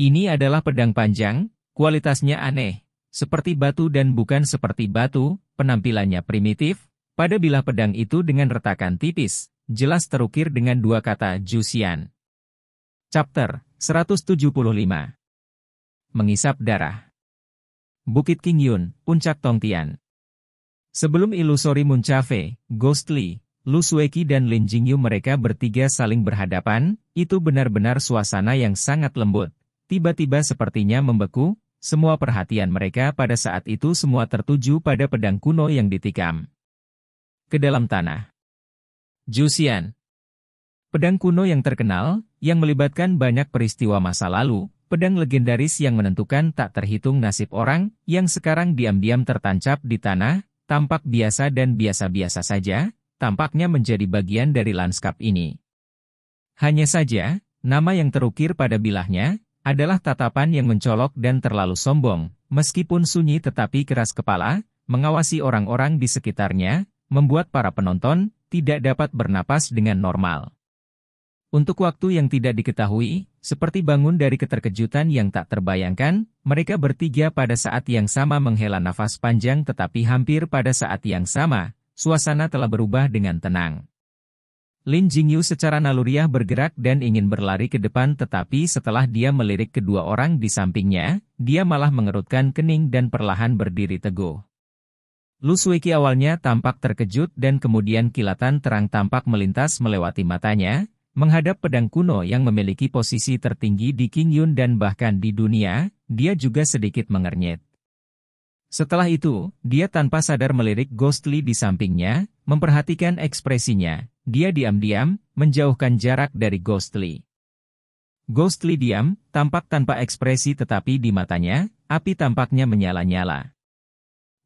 Ini adalah pedang panjang, kualitasnya aneh, seperti batu dan bukan seperti batu, penampilannya primitif. Pada bilah pedang itu dengan retakan tipis, jelas terukir dengan dua kata Jusian. Chapter 175. Mengisap darah. Bukit Qingyun, Puncak Tongtian. Sebelum ilusori Muncafe, Ghostly, Lu Sueki dan Lin Jingyu mereka bertiga saling berhadapan, itu benar-benar suasana yang sangat lembut. Tiba-tiba sepertinya membeku, semua perhatian mereka pada saat itu semua tertuju pada pedang kuno yang ditikam ke dalam tanah. Jusian. Pedang kuno yang terkenal, yang melibatkan banyak peristiwa masa lalu, pedang legendaris yang menentukan tak terhitung nasib orang, yang sekarang diam-diam tertancap di tanah, tampak biasa dan biasa-biasa saja, tampaknya menjadi bagian dari lanskap ini. Hanya saja, nama yang terukir pada bilahnya, adalah tatapan yang mencolok dan terlalu sombong, meskipun sunyi tetapi keras kepala, mengawasi orang-orang di sekitarnya, membuat para penonton tidak dapat bernapas dengan normal. Untuk waktu yang tidak diketahui, Seperti bangun dari keterkejutan yang tak terbayangkan, mereka bertiga pada saat yang sama menghela nafas panjang tetapi hampir pada saat yang sama, suasana telah berubah dengan tenang. Lin Jingyu secara naluriah bergerak dan ingin berlari ke depan tetapi setelah dia melirik kedua orang di sampingnya, dia malah mengerutkan kening dan perlahan berdiri teguh. Lu Suiqi awalnya tampak terkejut dan kemudian kilatan terang tampak melintas melewati matanya, menghadap pedang kuno yang memiliki posisi tertinggi di Qingyun dan bahkan di dunia, dia juga sedikit mengernyit. Setelah itu, dia tanpa sadar melirik Ghostly di sampingnya, memperhatikan ekspresinya. Dia diam-diam, menjauhkan jarak dari Ghostly. Ghostly diam, tampak tanpa ekspresi tetapi di matanya, api tampaknya menyala-nyala.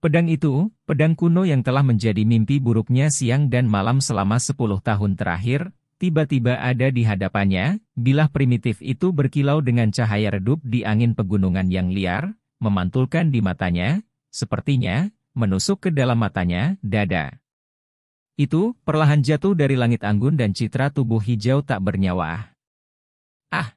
Pedang itu, pedang kuno yang telah menjadi mimpi buruknya siang dan malam selama 10 tahun terakhir, tiba-tiba ada di hadapannya, bilah primitif itu berkilau dengan cahaya redup di angin pegunungan yang liar, memantulkan di matanya, sepertinya, menusuk ke dalam matanya, dada. Itu, perlahan jatuh dari langit anggun dan citra tubuh hijau tak bernyawa. Ah!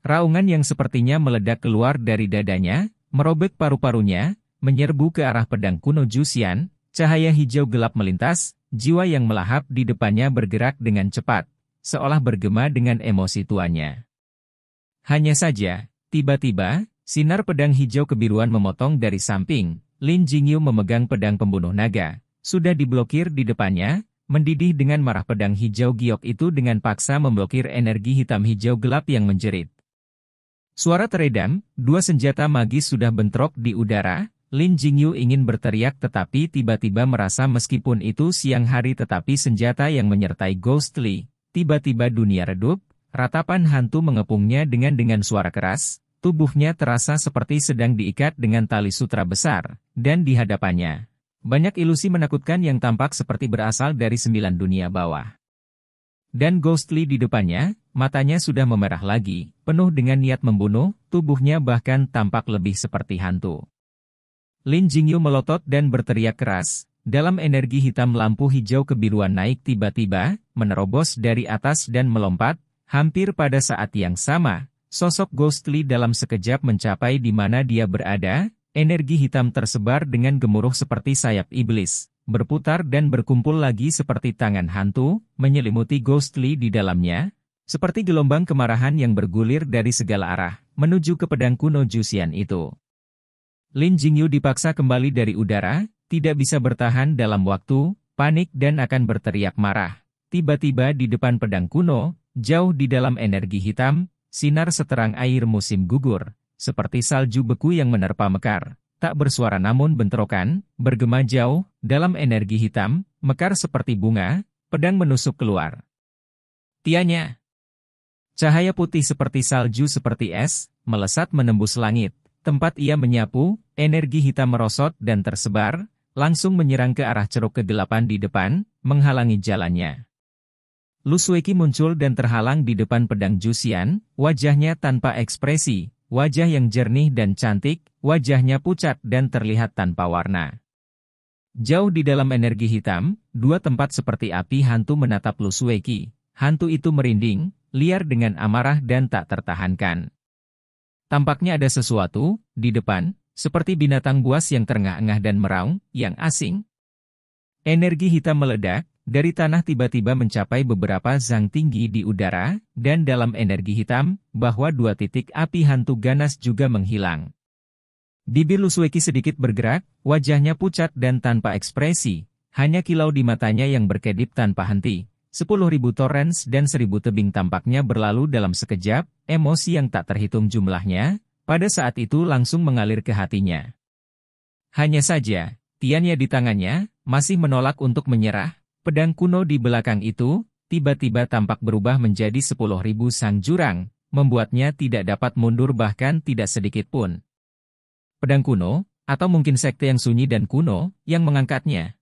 Raungan yang sepertinya meledak keluar dari dadanya, merobek paru-parunya, menyerbu ke arah pedang kuno Jusian, cahaya hijau gelap melintas, jiwa yang melahap di depannya bergerak dengan cepat, seolah bergema dengan emosi tuannya. Hanya saja, tiba-tiba, sinar pedang hijau kebiruan memotong dari samping, Lin Jingyu memegang pedang pembunuh naga. Sudah diblokir di depannya, mendidih dengan marah pedang hijau giok itu dengan paksa memblokir energi hitam hijau gelap yang menjerit. Suara teredam, dua senjata magis sudah bentrok di udara, Lin Jingyu ingin berteriak tetapi tiba-tiba merasa meskipun itu siang hari tetapi senjata yang menyertai Ghostly, tiba-tiba dunia redup, ratapan hantu mengepungnya dengan suara keras, tubuhnya terasa seperti sedang diikat dengan tali sutra besar, dan di hadapannya. Banyak ilusi menakutkan yang tampak seperti berasal dari 9 dunia bawah. Dan Ghostly di depannya, matanya sudah memerah lagi, penuh dengan niat membunuh, tubuhnya bahkan tampak lebih seperti hantu. Lin Jingyu melotot dan berteriak keras, dalam energi hitam lampu hijau kebiruan naik tiba-tiba, menerobos dari atas dan melompat, hampir pada saat yang sama, sosok Ghostly dalam sekejap mencapai di mana dia berada. Energi hitam tersebar dengan gemuruh seperti sayap iblis, berputar dan berkumpul lagi seperti tangan hantu, menyelimuti Ghostly di dalamnya, seperti gelombang kemarahan yang bergulir dari segala arah, menuju ke pedang kuno Jusian itu. Lin Jingyu dipaksa kembali dari udara, tidak bisa bertahan dalam waktu, panik dan akan berteriak marah. Tiba-tiba di depan pedang kuno, jauh di dalam energi hitam, sinar seterang air musim gugur. Seperti salju beku yang menerpa mekar, tak bersuara namun bentrokan, bergema jauh, dalam energi hitam, mekar seperti bunga, pedang menusuk keluar. Tianya. Cahaya putih seperti salju seperti es, melesat menembus langit, tempat ia menyapu, energi hitam merosot dan tersebar, langsung menyerang ke arah ceruk kegelapan di depan, menghalangi jalannya. Lu Suiqi muncul dan terhalang di depan pedang Jusian, wajahnya tanpa ekspresi. Wajah yang jernih dan cantik, wajahnya pucat dan terlihat tanpa warna. Jauh di dalam energi hitam, dua tempat seperti api hantu menatap Lu Suiqi. Hantu itu merinding, liar dengan amarah dan tak tertahankan. Tampaknya ada sesuatu, di depan, seperti binatang buas yang terengah-engah dan meraung, yang asing. Energi hitam meledak, dari tanah tiba-tiba mencapai beberapa zang tinggi di udara, dan dalam energi hitam, bahwa dua titik api hantu ganas juga menghilang. Bibir Lu Suiqi sedikit bergerak, wajahnya pucat dan tanpa ekspresi, hanya kilau di matanya yang berkedip tanpa henti. 10.000 torrents dan 1.000 tebing tampaknya berlalu dalam sekejap, emosi yang tak terhitung jumlahnya, pada saat itu langsung mengalir ke hatinya. Hanya saja, tiannya di tangannya, masih menolak untuk menyerah. Pedang kuno di belakang itu, tiba-tiba tampak berubah menjadi 10.000 sang jurang, membuatnya tidak dapat mundur bahkan tidak sedikit pun. Pedang kuno, atau mungkin sekte yang sunyi dan kuno, yang mengangkatnya.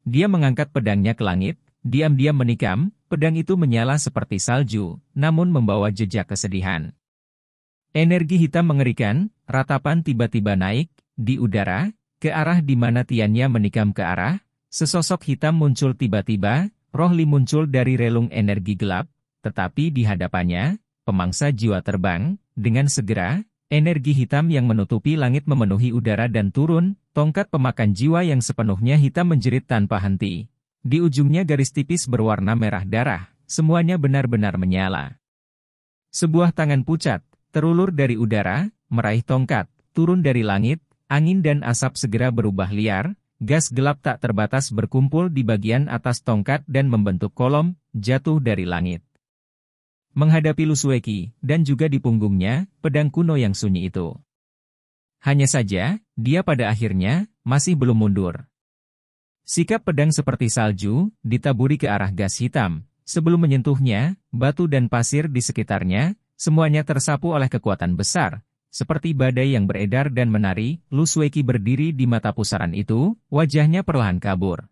Dia mengangkat pedangnya ke langit, diam-diam menikam, pedang itu menyala seperti salju, namun membawa jejak kesedihan. Energi hitam mengerikan, ratapan tiba-tiba naik, di udara, ke arah di mana tiannya menikam ke arah. Sesosok hitam muncul tiba-tiba, Roh Li muncul dari relung energi gelap, tetapi di hadapannya, pemangsa jiwa terbang. Dengan segera, energi hitam yang menutupi langit memenuhi udara dan turun, tongkat pemakan jiwa yang sepenuhnya hitam menjerit tanpa henti. Di ujungnya garis tipis berwarna merah darah, semuanya benar-benar menyala. Sebuah tangan pucat, terulur dari udara, meraih tongkat, turun dari langit, angin dan asap segera berubah liar, gas gelap tak terbatas berkumpul di bagian atas tongkat dan membentuk kolom, jatuh dari langit. Menghadapi Lusueki, dan juga di punggungnya, pedang kuno yang sunyi itu. Hanya saja, dia pada akhirnya, masih belum mundur. Sikap pedang seperti salju, ditaburi ke arah gas hitam. Sebelum menyentuhnya, batu dan pasir di sekitarnya, semuanya tersapu oleh kekuatan besar. Seperti badai yang beredar dan menari, Lusueki berdiri di mata pusaran itu, wajahnya perlahan kabur.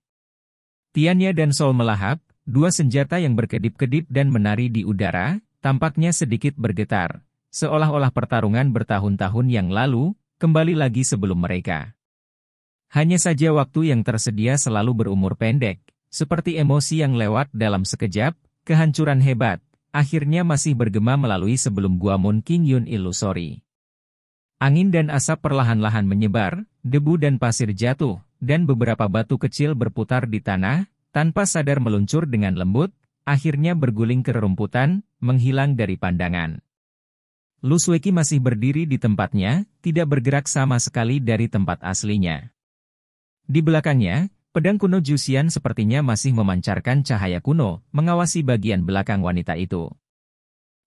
Tianya dan Sol melahap, dua senjata yang berkedip-kedip dan menari di udara, tampaknya sedikit bergetar. Seolah-olah pertarungan bertahun-tahun yang lalu, kembali lagi sebelum mereka. Hanya saja waktu yang tersedia selalu berumur pendek, seperti emosi yang lewat dalam sekejap, kehancuran hebat, akhirnya masih bergema melalui sebelum Guamon King Yun Illusory. Angin dan asap perlahan-lahan menyebar, debu dan pasir jatuh, dan beberapa batu kecil berputar di tanah, tanpa sadar meluncur dengan lembut, akhirnya berguling ke rerumputan, menghilang dari pandangan. Lusueki masih berdiri di tempatnya, tidak bergerak sama sekali dari tempat aslinya. Di belakangnya, pedang kuno Jusian sepertinya masih memancarkan cahaya kuno, mengawasi bagian belakang wanita itu.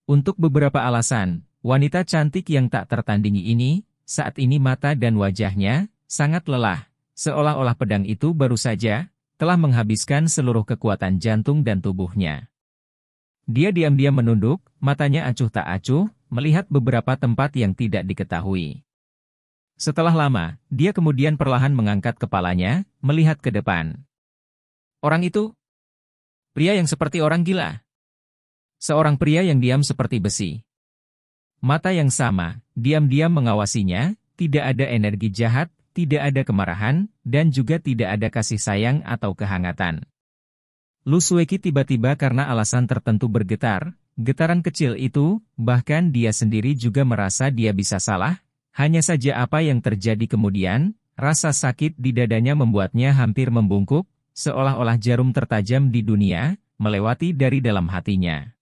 Untuk beberapa alasan, wanita cantik yang tak tertandingi ini, saat ini mata dan wajahnya, sangat lelah, seolah-olah pedang itu baru saja telah menghabiskan seluruh kekuatan jantung dan tubuhnya. Dia diam-diam menunduk, matanya acuh tak acuh, melihat beberapa tempat yang tidak diketahui. Setelah lama, dia kemudian perlahan mengangkat kepalanya, melihat ke depan. Orang itu? Pria yang seperti orang gila. Seorang pria yang diam seperti besi. Mata yang sama, diam-diam mengawasinya, tidak ada energi jahat, tidak ada kemarahan, dan juga tidak ada kasih sayang atau kehangatan. Lusueki tiba-tiba karena alasan tertentu bergetar, getaran kecil itu, bahkan dia sendiri juga merasa dia bisa salah, hanya saja apa yang terjadi kemudian, rasa sakit di dadanya membuatnya hampir membungkuk, seolah-olah jarum tertajam di dunia, melewati dari dalam hatinya.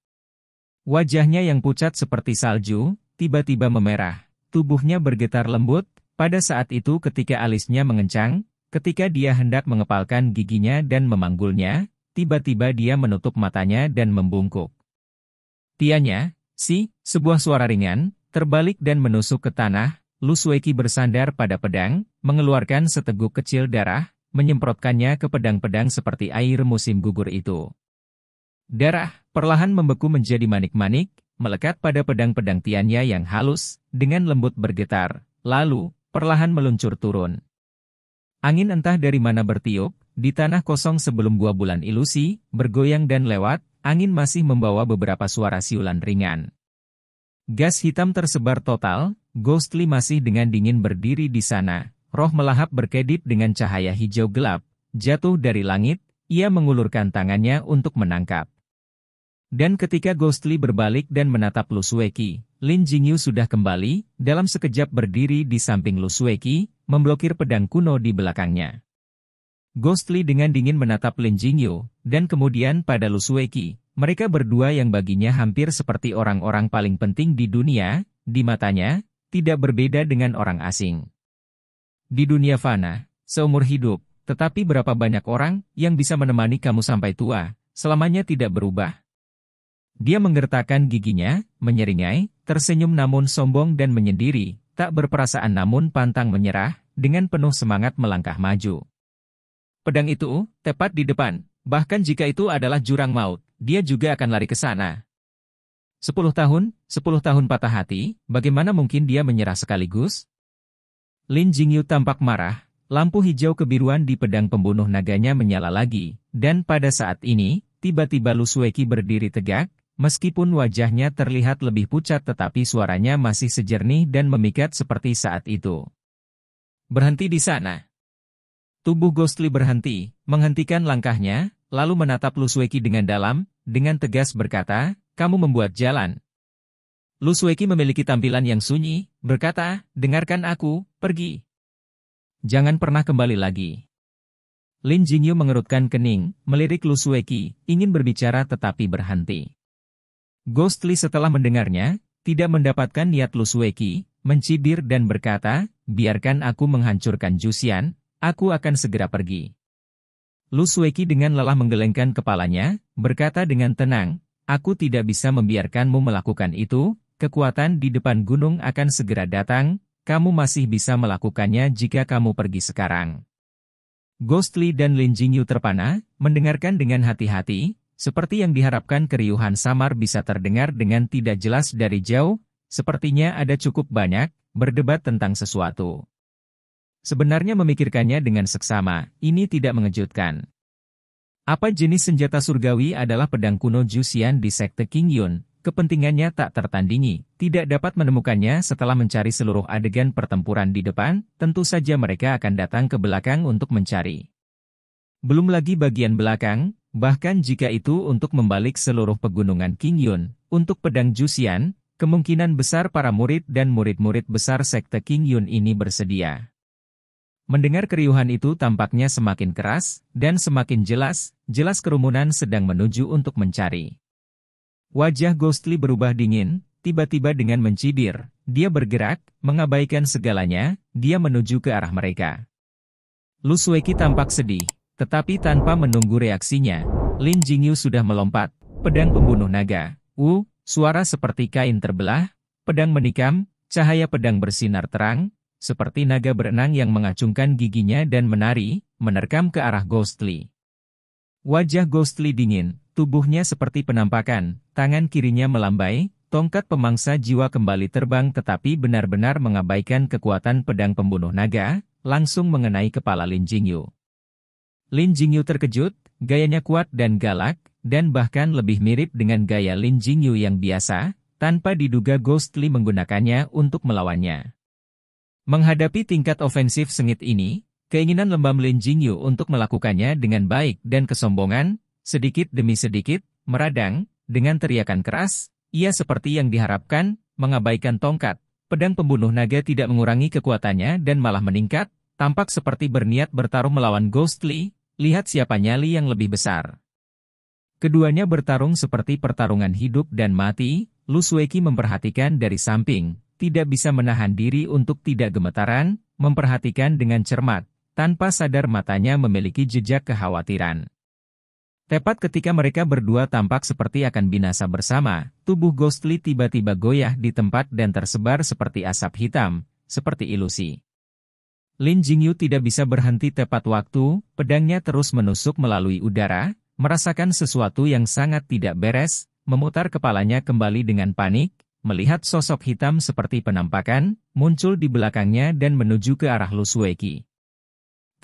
Wajahnya yang pucat seperti salju, tiba-tiba memerah, tubuhnya bergetar lembut. Pada saat itu ketika alisnya mengencang, ketika dia hendak mengepalkan giginya dan memanggulnya, tiba-tiba dia menutup matanya dan membungkuk. Tianya, sebuah suara ringan, terbalik dan menusuk ke tanah, Lusueki bersandar pada pedang, mengeluarkan seteguk kecil darah, menyemprotkannya ke pedang-pedang seperti air musim gugur itu. Darah, perlahan membeku menjadi manik-manik, melekat pada pedang-pedang Tianya yang halus, dengan lembut bergetar, lalu, perlahan meluncur turun. Angin entah dari mana bertiup, di tanah kosong sebelum gua bulan ilusi, bergoyang dan lewat, angin masih membawa beberapa suara siulan ringan. Gas hitam tersebar total, Ghostly masih dengan dingin berdiri di sana, roh melahap berkedip dengan cahaya hijau gelap, jatuh dari langit, ia mengulurkan tangannya untuk menangkap. Dan ketika Ghostly berbalik dan menatap Lusueki, Lin Jingyu sudah kembali, dalam sekejap berdiri di samping Lusueki, memblokir pedang kuno di belakangnya. Ghostly dengan dingin menatap Lin Jingyu, dan kemudian pada Lusueki, mereka berdua yang baginya hampir seperti orang-orang paling penting di dunia, di matanya, tidak berbeda dengan orang asing. Di dunia fana, seumur hidup, tetapi berapa banyak orang yang bisa menemani kamu sampai tua, selamanya tidak berubah. Dia menggertakkan giginya, menyeringai, tersenyum namun sombong dan menyendiri, tak berperasaan namun pantang menyerah, dengan penuh semangat melangkah maju. Pedang itu, tepat di depan, bahkan jika itu adalah jurang maut, dia juga akan lari ke sana. 10 tahun patah hati, bagaimana mungkin dia menyerah sekaligus? Lin Jingyu tampak marah, lampu hijau kebiruan di pedang pembunuh naganya menyala lagi, dan pada saat ini, tiba-tiba Lusueki berdiri tegak, meskipun wajahnya terlihat lebih pucat tetapi suaranya masih sejernih dan memikat seperti saat itu. Berhenti di sana. Tubuh Ghostly berhenti, menghentikan langkahnya, lalu menatap Lusueki dengan dalam, dengan tegas berkata, kamu membuat jalan. Lu Sueki memiliki tampilan yang sunyi, berkata, dengarkan aku, pergi. Jangan pernah kembali lagi. Lin Jingyu mengerutkan kening, melirik Lu Sueki, ingin berbicara tetapi berhenti. Ghostly setelah mendengarnya, tidak mendapatkan niat Lu Sueki, mencibir dan berkata, biarkan aku menghancurkan Juxian, aku akan segera pergi. Lu Sueki dengan lelah menggelengkan kepalanya, berkata dengan tenang, aku tidak bisa membiarkanmu melakukan itu, kekuatan di depan gunung akan segera datang, kamu masih bisa melakukannya jika kamu pergi sekarang. Ghostly dan Lin Jingyu terpana, mendengarkan dengan hati-hati, seperti yang diharapkan keriuhan samar bisa terdengar dengan tidak jelas dari jauh, sepertinya ada cukup banyak, berdebat tentang sesuatu. Sebenarnya memikirkannya dengan seksama, ini tidak mengejutkan. Apa jenis senjata surgawi adalah pedang kuno Juxian di Sekte Qingyun, kepentingannya tak tertandingi, tidak dapat menemukannya setelah mencari seluruh adegan pertempuran di depan, tentu saja mereka akan datang ke belakang untuk mencari. Belum lagi bagian belakang, bahkan jika itu untuk membalik seluruh pegunungan Qingyun, untuk pedang Juxian, kemungkinan besar para murid dan murid-murid besar Sekte Qingyun ini bersedia. Mendengar keriuhan itu tampaknya semakin keras, dan semakin jelas kerumunan sedang menuju untuk mencari. Wajah Ghostly berubah dingin, tiba-tiba dengan mencibir, dia bergerak, mengabaikan segalanya, dia menuju ke arah mereka. Lu Sueki tampak sedih, tetapi tanpa menunggu reaksinya, Lin Jingyu sudah melompat, pedang pembunuh naga. Suara seperti kain terbelah, pedang menikam, cahaya pedang bersinar terang, seperti naga berenang yang mengacungkan giginya dan menari, menerkam ke arah Ghostly. Wajah Ghostly dingin, tubuhnya seperti penampakan, tangan kirinya melambai, tongkat pemangsa jiwa kembali terbang tetapi benar-benar mengabaikan kekuatan pedang pembunuh naga, langsung mengenai kepala Lin Jingyu. Lin Jingyu terkejut, gayanya kuat dan galak, dan bahkan lebih mirip dengan gaya Lin Jingyu yang biasa, tanpa diduga Ghostly menggunakannya untuk melawannya. Menghadapi tingkat ofensif sengit ini, keinginan lembam Lin Jingyu untuk melakukannya dengan baik dan kesombongan, sedikit demi sedikit, meradang, dengan teriakan keras, ia seperti yang diharapkan, mengabaikan tongkat, pedang pembunuh naga tidak mengurangi kekuatannya dan malah meningkat, tampak seperti berniat bertarung melawan Ghostly, lihat siapa nyali yang lebih besar. Keduanya bertarung seperti pertarungan hidup dan mati, Lu Sueki memperhatikan dari samping, tidak bisa menahan diri untuk tidak gemetaran, memperhatikan dengan cermat, tanpa sadar matanya memiliki jejak kekhawatiran. Tepat ketika mereka berdua tampak seperti akan binasa bersama, tubuh Ghostly tiba-tiba goyah di tempat dan tersebar seperti asap hitam, seperti ilusi. Lin Jingyu tidak bisa berhenti tepat waktu, pedangnya terus menusuk melalui udara, merasakan sesuatu yang sangat tidak beres, memutar kepalanya kembali dengan panik, melihat sosok hitam seperti penampakan, muncul di belakangnya dan menuju ke arah Lu Sueki.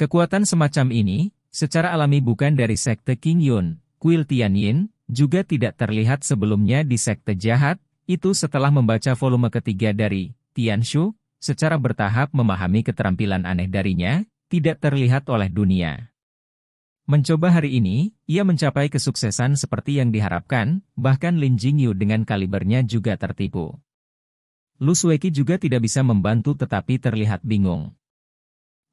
Kekuatan semacam ini, secara alami bukan dari Sekte Qingyun, Kuil Tianyin, juga tidak terlihat sebelumnya di Sekte Jahat, itu setelah membaca volume ketiga dari Tianshu, secara bertahap memahami keterampilan aneh darinya, tidak terlihat oleh dunia. Mencoba hari ini, ia mencapai kesuksesan seperti yang diharapkan, bahkan Lin Jingyu dengan kalibernya juga tertipu. Lu Sueki juga tidak bisa membantu tetapi terlihat bingung.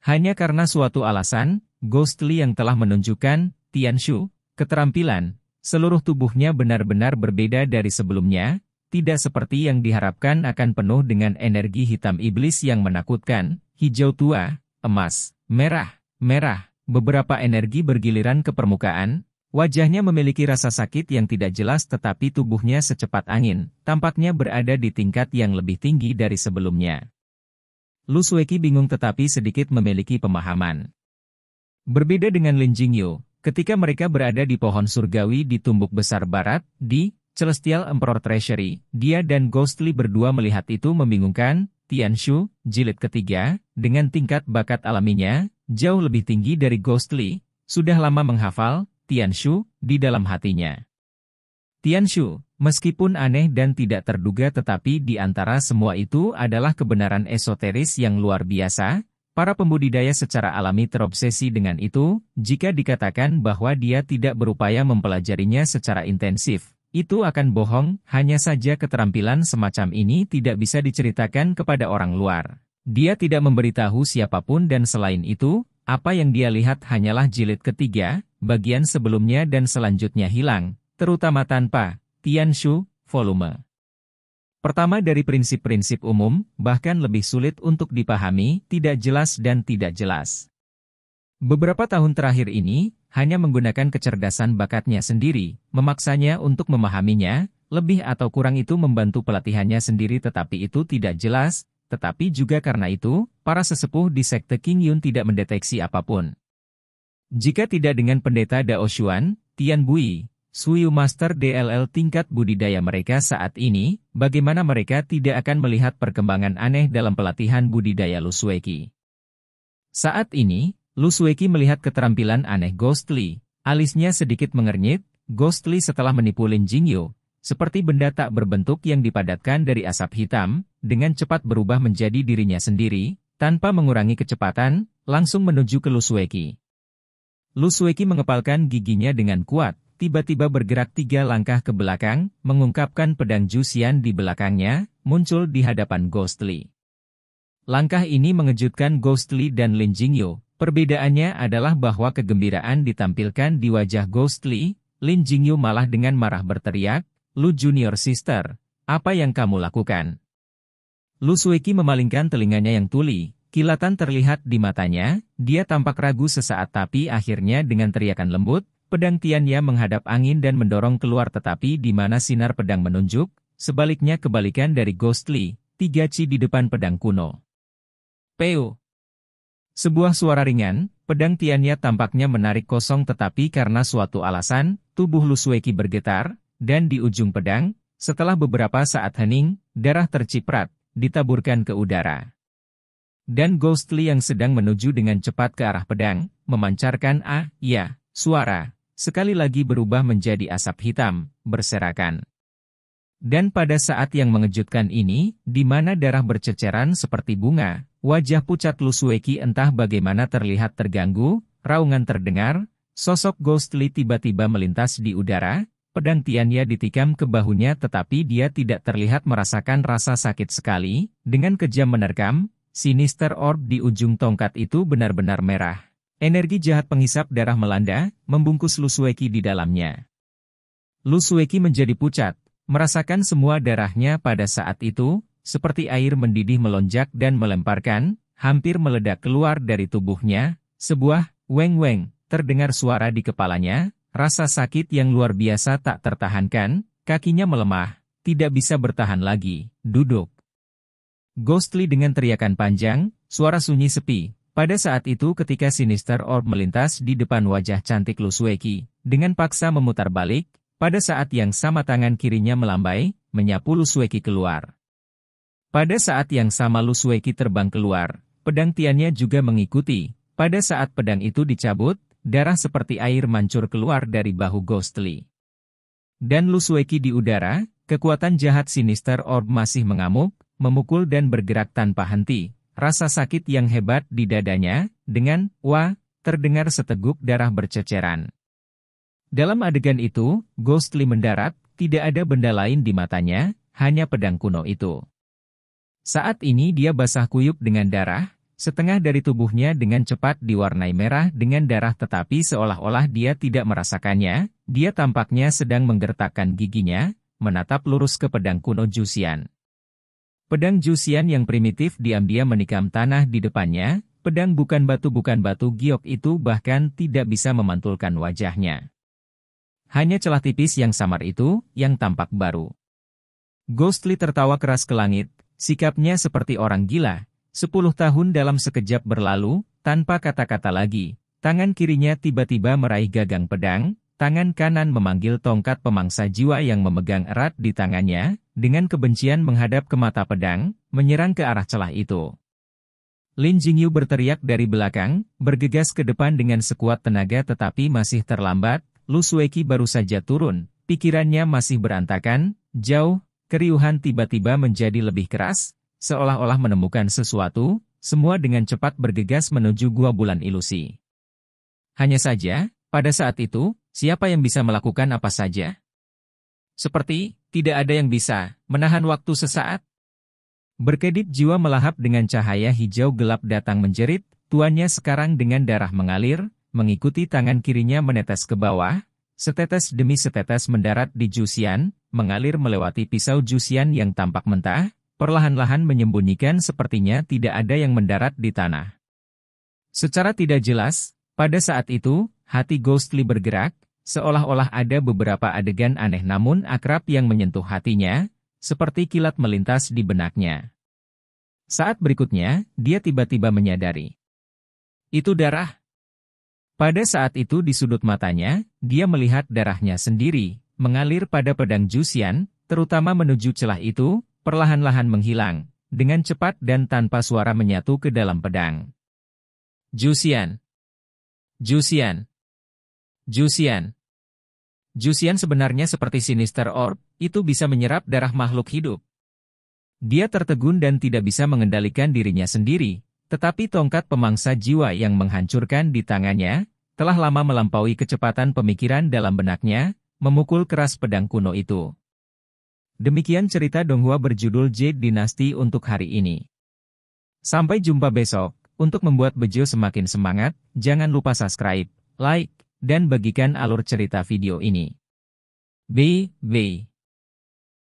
Hanya karena suatu alasan, Ghostly yang telah menunjukkan, Tianshu, keterampilan, seluruh tubuhnya benar-benar berbeda dari sebelumnya, tidak seperti yang diharapkan akan penuh dengan energi hitam iblis yang menakutkan, hijau tua, emas, merah, beberapa energi bergiliran ke permukaan, wajahnya memiliki rasa sakit yang tidak jelas tetapi tubuhnya secepat angin, tampaknya berada di tingkat yang lebih tinggi dari sebelumnya. Lu Sueki bingung tetapi sedikit memiliki pemahaman. Berbeda dengan Lin Jingyu, ketika mereka berada di pohon surgawi di Tumbuk Besar Barat, di Celestial Emperor Treasury, dia dan Ghostly berdua melihat itu membingungkan. Tianshu, jilid ketiga, dengan tingkat bakat alaminya, jauh lebih tinggi dari Ghostly, sudah lama menghafal, Tianshu, di dalam hatinya. Tianshu, meskipun aneh dan tidak terduga tetapi di antara semua itu adalah kebenaran esoteris yang luar biasa, para pembudidaya secara alami terobsesi dengan itu, jika dikatakan bahwa dia tidak berupaya mempelajarinya secara intensif, Itu akan bohong, hanya saja keterampilan semacam ini tidak bisa diceritakan kepada orang luar. Dia tidak memberitahu siapapun dan selain itu, apa yang dia lihat hanyalah jilid ketiga, bagian sebelumnya dan selanjutnya hilang, terutama tanpa Tianshu, volume pertama dari prinsip-prinsip umum, bahkan lebih sulit untuk dipahami, tidak jelas dan tidak jelas. Beberapa tahun terakhir ini, hanya menggunakan kecerdasan bakatnya sendiri, memaksanya untuk memahaminya, lebih atau kurang itu membantu pelatihannya sendiri tetapi itu tidak jelas, tetapi juga karena itu, para sesepuh di sekte Qingyun tidak mendeteksi apapun. Jika tidak dengan pendeta Dao Xuan, Tian Bui, Suyu Master DLL tingkat budidaya mereka saat ini, bagaimana mereka tidak akan melihat perkembangan aneh dalam pelatihan budidaya Lu Sueki. Saat ini, Lu Sueki melihat keterampilan aneh Ghostly, alisnya sedikit mengernyit, Ghostly setelah menipu Lin Jingyu, seperti benda tak berbentuk yang dipadatkan dari asap hitam, dengan cepat berubah menjadi dirinya sendiri, tanpa mengurangi kecepatan, langsung menuju ke Lu Sueki. Lu Sueki mengepalkan giginya dengan kuat, tiba-tiba bergerak 3 langkah ke belakang, mengungkapkan pedang Juxian di belakangnya, muncul di hadapan Ghostly. Langkah ini mengejutkan Ghostly dan Lin Jingyu. Perbedaannya adalah bahwa kegembiraan ditampilkan di wajah Ghostly, Lin Jingyu malah dengan marah berteriak, "Lu Junior Sister, apa yang kamu lakukan?" Lu Sueki memalingkan telinganya yang tuli, kilatan terlihat di matanya, dia tampak ragu sesaat tapi akhirnya dengan teriakan lembut, pedang Tianya menghadap angin dan mendorong keluar tetapi di mana sinar pedang menunjuk, sebaliknya kebalikan dari Ghostly, 3 ci di depan pedang kuno. Peu. Sebuah suara ringan, pedang Tianya tampaknya menarik kosong tetapi karena suatu alasan, tubuh Lu Sueki bergetar, dan di ujung pedang, setelah beberapa saat hening, darah terciprat, ditaburkan ke udara. Dan Ghostly yang sedang menuju dengan cepat ke arah pedang, memancarkan suara, sekali lagi berubah menjadi asap hitam, berserakan. Dan pada saat yang mengejutkan ini, di mana darah berceceran seperti bunga, wajah pucat Lu Sueki entah bagaimana terlihat terganggu, raungan terdengar, sosok Ghostly tiba-tiba melintas di udara, pedang Tianya ditikam ke bahunya tetapi dia tidak terlihat merasakan rasa sakit sekali, dengan kejam menerkam, sinister orb di ujung tongkat itu benar-benar merah. Energi jahat penghisap darah melanda, membungkus Lu Sueki di dalamnya. Lu Sueki menjadi pucat, merasakan semua darahnya pada saat itu, seperti air mendidih melonjak dan melemparkan, hampir meledak keluar dari tubuhnya, sebuah weng-weng, terdengar suara di kepalanya, rasa sakit yang luar biasa tak tertahankan, kakinya melemah, tidak bisa bertahan lagi, duduk. Ghostly dengan teriakan panjang, suara sunyi sepi, pada saat itu ketika sinister orb melintas di depan wajah cantik Lu Sueki, dengan paksa memutar balik, pada saat yang sama tangan kirinya melambai, menyapu Lu Sueki keluar. Pada saat yang sama Lu Sueki terbang keluar, pedang Tianya juga mengikuti. Pada saat pedang itu dicabut, darah seperti air mancur keluar dari bahu Ghostly. Dan Lu Sueki di udara, kekuatan jahat sinister orb masih mengamuk, memukul dan bergerak tanpa henti. Rasa sakit yang hebat di dadanya, dengan, terdengar seteguk darah berceceran. Dalam adegan itu, Ghostly mendarat, tidak ada benda lain di matanya, hanya pedang kuno itu. Saat ini dia basah kuyup dengan darah, setengah dari tubuhnya dengan cepat diwarnai merah dengan darah tetapi seolah-olah dia tidak merasakannya, dia tampaknya sedang menggertakkan giginya, menatap lurus ke pedang kuno Juxian. Pedang Juxian yang primitif diam-diam menikam tanah di depannya, pedang bukan batu giok itu bahkan tidak bisa memantulkan wajahnya. Hanya celah tipis yang samar itu, yang tampak baru. Ghostly tertawa keras ke langit, sikapnya seperti orang gila. 10 tahun dalam sekejap berlalu, tanpa kata-kata lagi. Tangan kirinya tiba-tiba meraih gagang pedang, tangan kanan memanggil tongkat pemangsa jiwa yang memegang erat di tangannya, dengan kebencian menghadap ke mata pedang, menyerang ke arah celah itu. Lin Jingyu berteriak dari belakang, bergegas ke depan dengan sekuat tenaga tetapi masih terlambat. Lu Sueki baru saja turun, pikirannya masih berantakan, jauh, keriuhan tiba-tiba menjadi lebih keras, seolah-olah menemukan sesuatu, semua dengan cepat bergegas menuju gua bulan ilusi. Hanya saja, pada saat itu, siapa yang bisa melakukan apa saja? Seperti, tidak ada yang bisa menahan waktu sesaat. Berkedip jiwa melahap dengan cahaya hijau gelap datang menjerit, tuannya sekarang dengan darah mengalir, mengikuti tangan kirinya menetes ke bawah, setetes demi setetes mendarat di Jusian, mengalir melewati pisau Jusian yang tampak mentah, perlahan-lahan menyembunyikan sepertinya tidak ada yang mendarat di tanah. Secara tidak jelas, pada saat itu, hati Ghostly bergerak, seolah-olah ada beberapa adegan aneh namun akrab yang menyentuh hatinya, seperti kilat melintas di benaknya. Saat berikutnya, dia tiba-tiba menyadari. Itu darah. Pada saat itu di sudut matanya, dia melihat darahnya sendiri, mengalir pada pedang Jusian, terutama menuju celah itu, perlahan-lahan menghilang, dengan cepat dan tanpa suara menyatu ke dalam pedang. Jusian. Jusian. Jusian. Jusian sebenarnya seperti Sinister Orb, itu bisa menyerap darah makhluk hidup. Dia tertegun dan tidak bisa mengendalikan dirinya sendiri, tetapi tongkat pemangsa jiwa yang menghancurkan di tangannya, telah lama melampaui kecepatan pemikiran dalam benaknya, memukul keras pedang kuno itu. Demikian cerita Donghua berjudul Jade Dynasty untuk hari ini. Sampai jumpa besok, untuk membuat Bejo semakin semangat, jangan lupa subscribe, like, dan bagikan alur cerita video ini. B.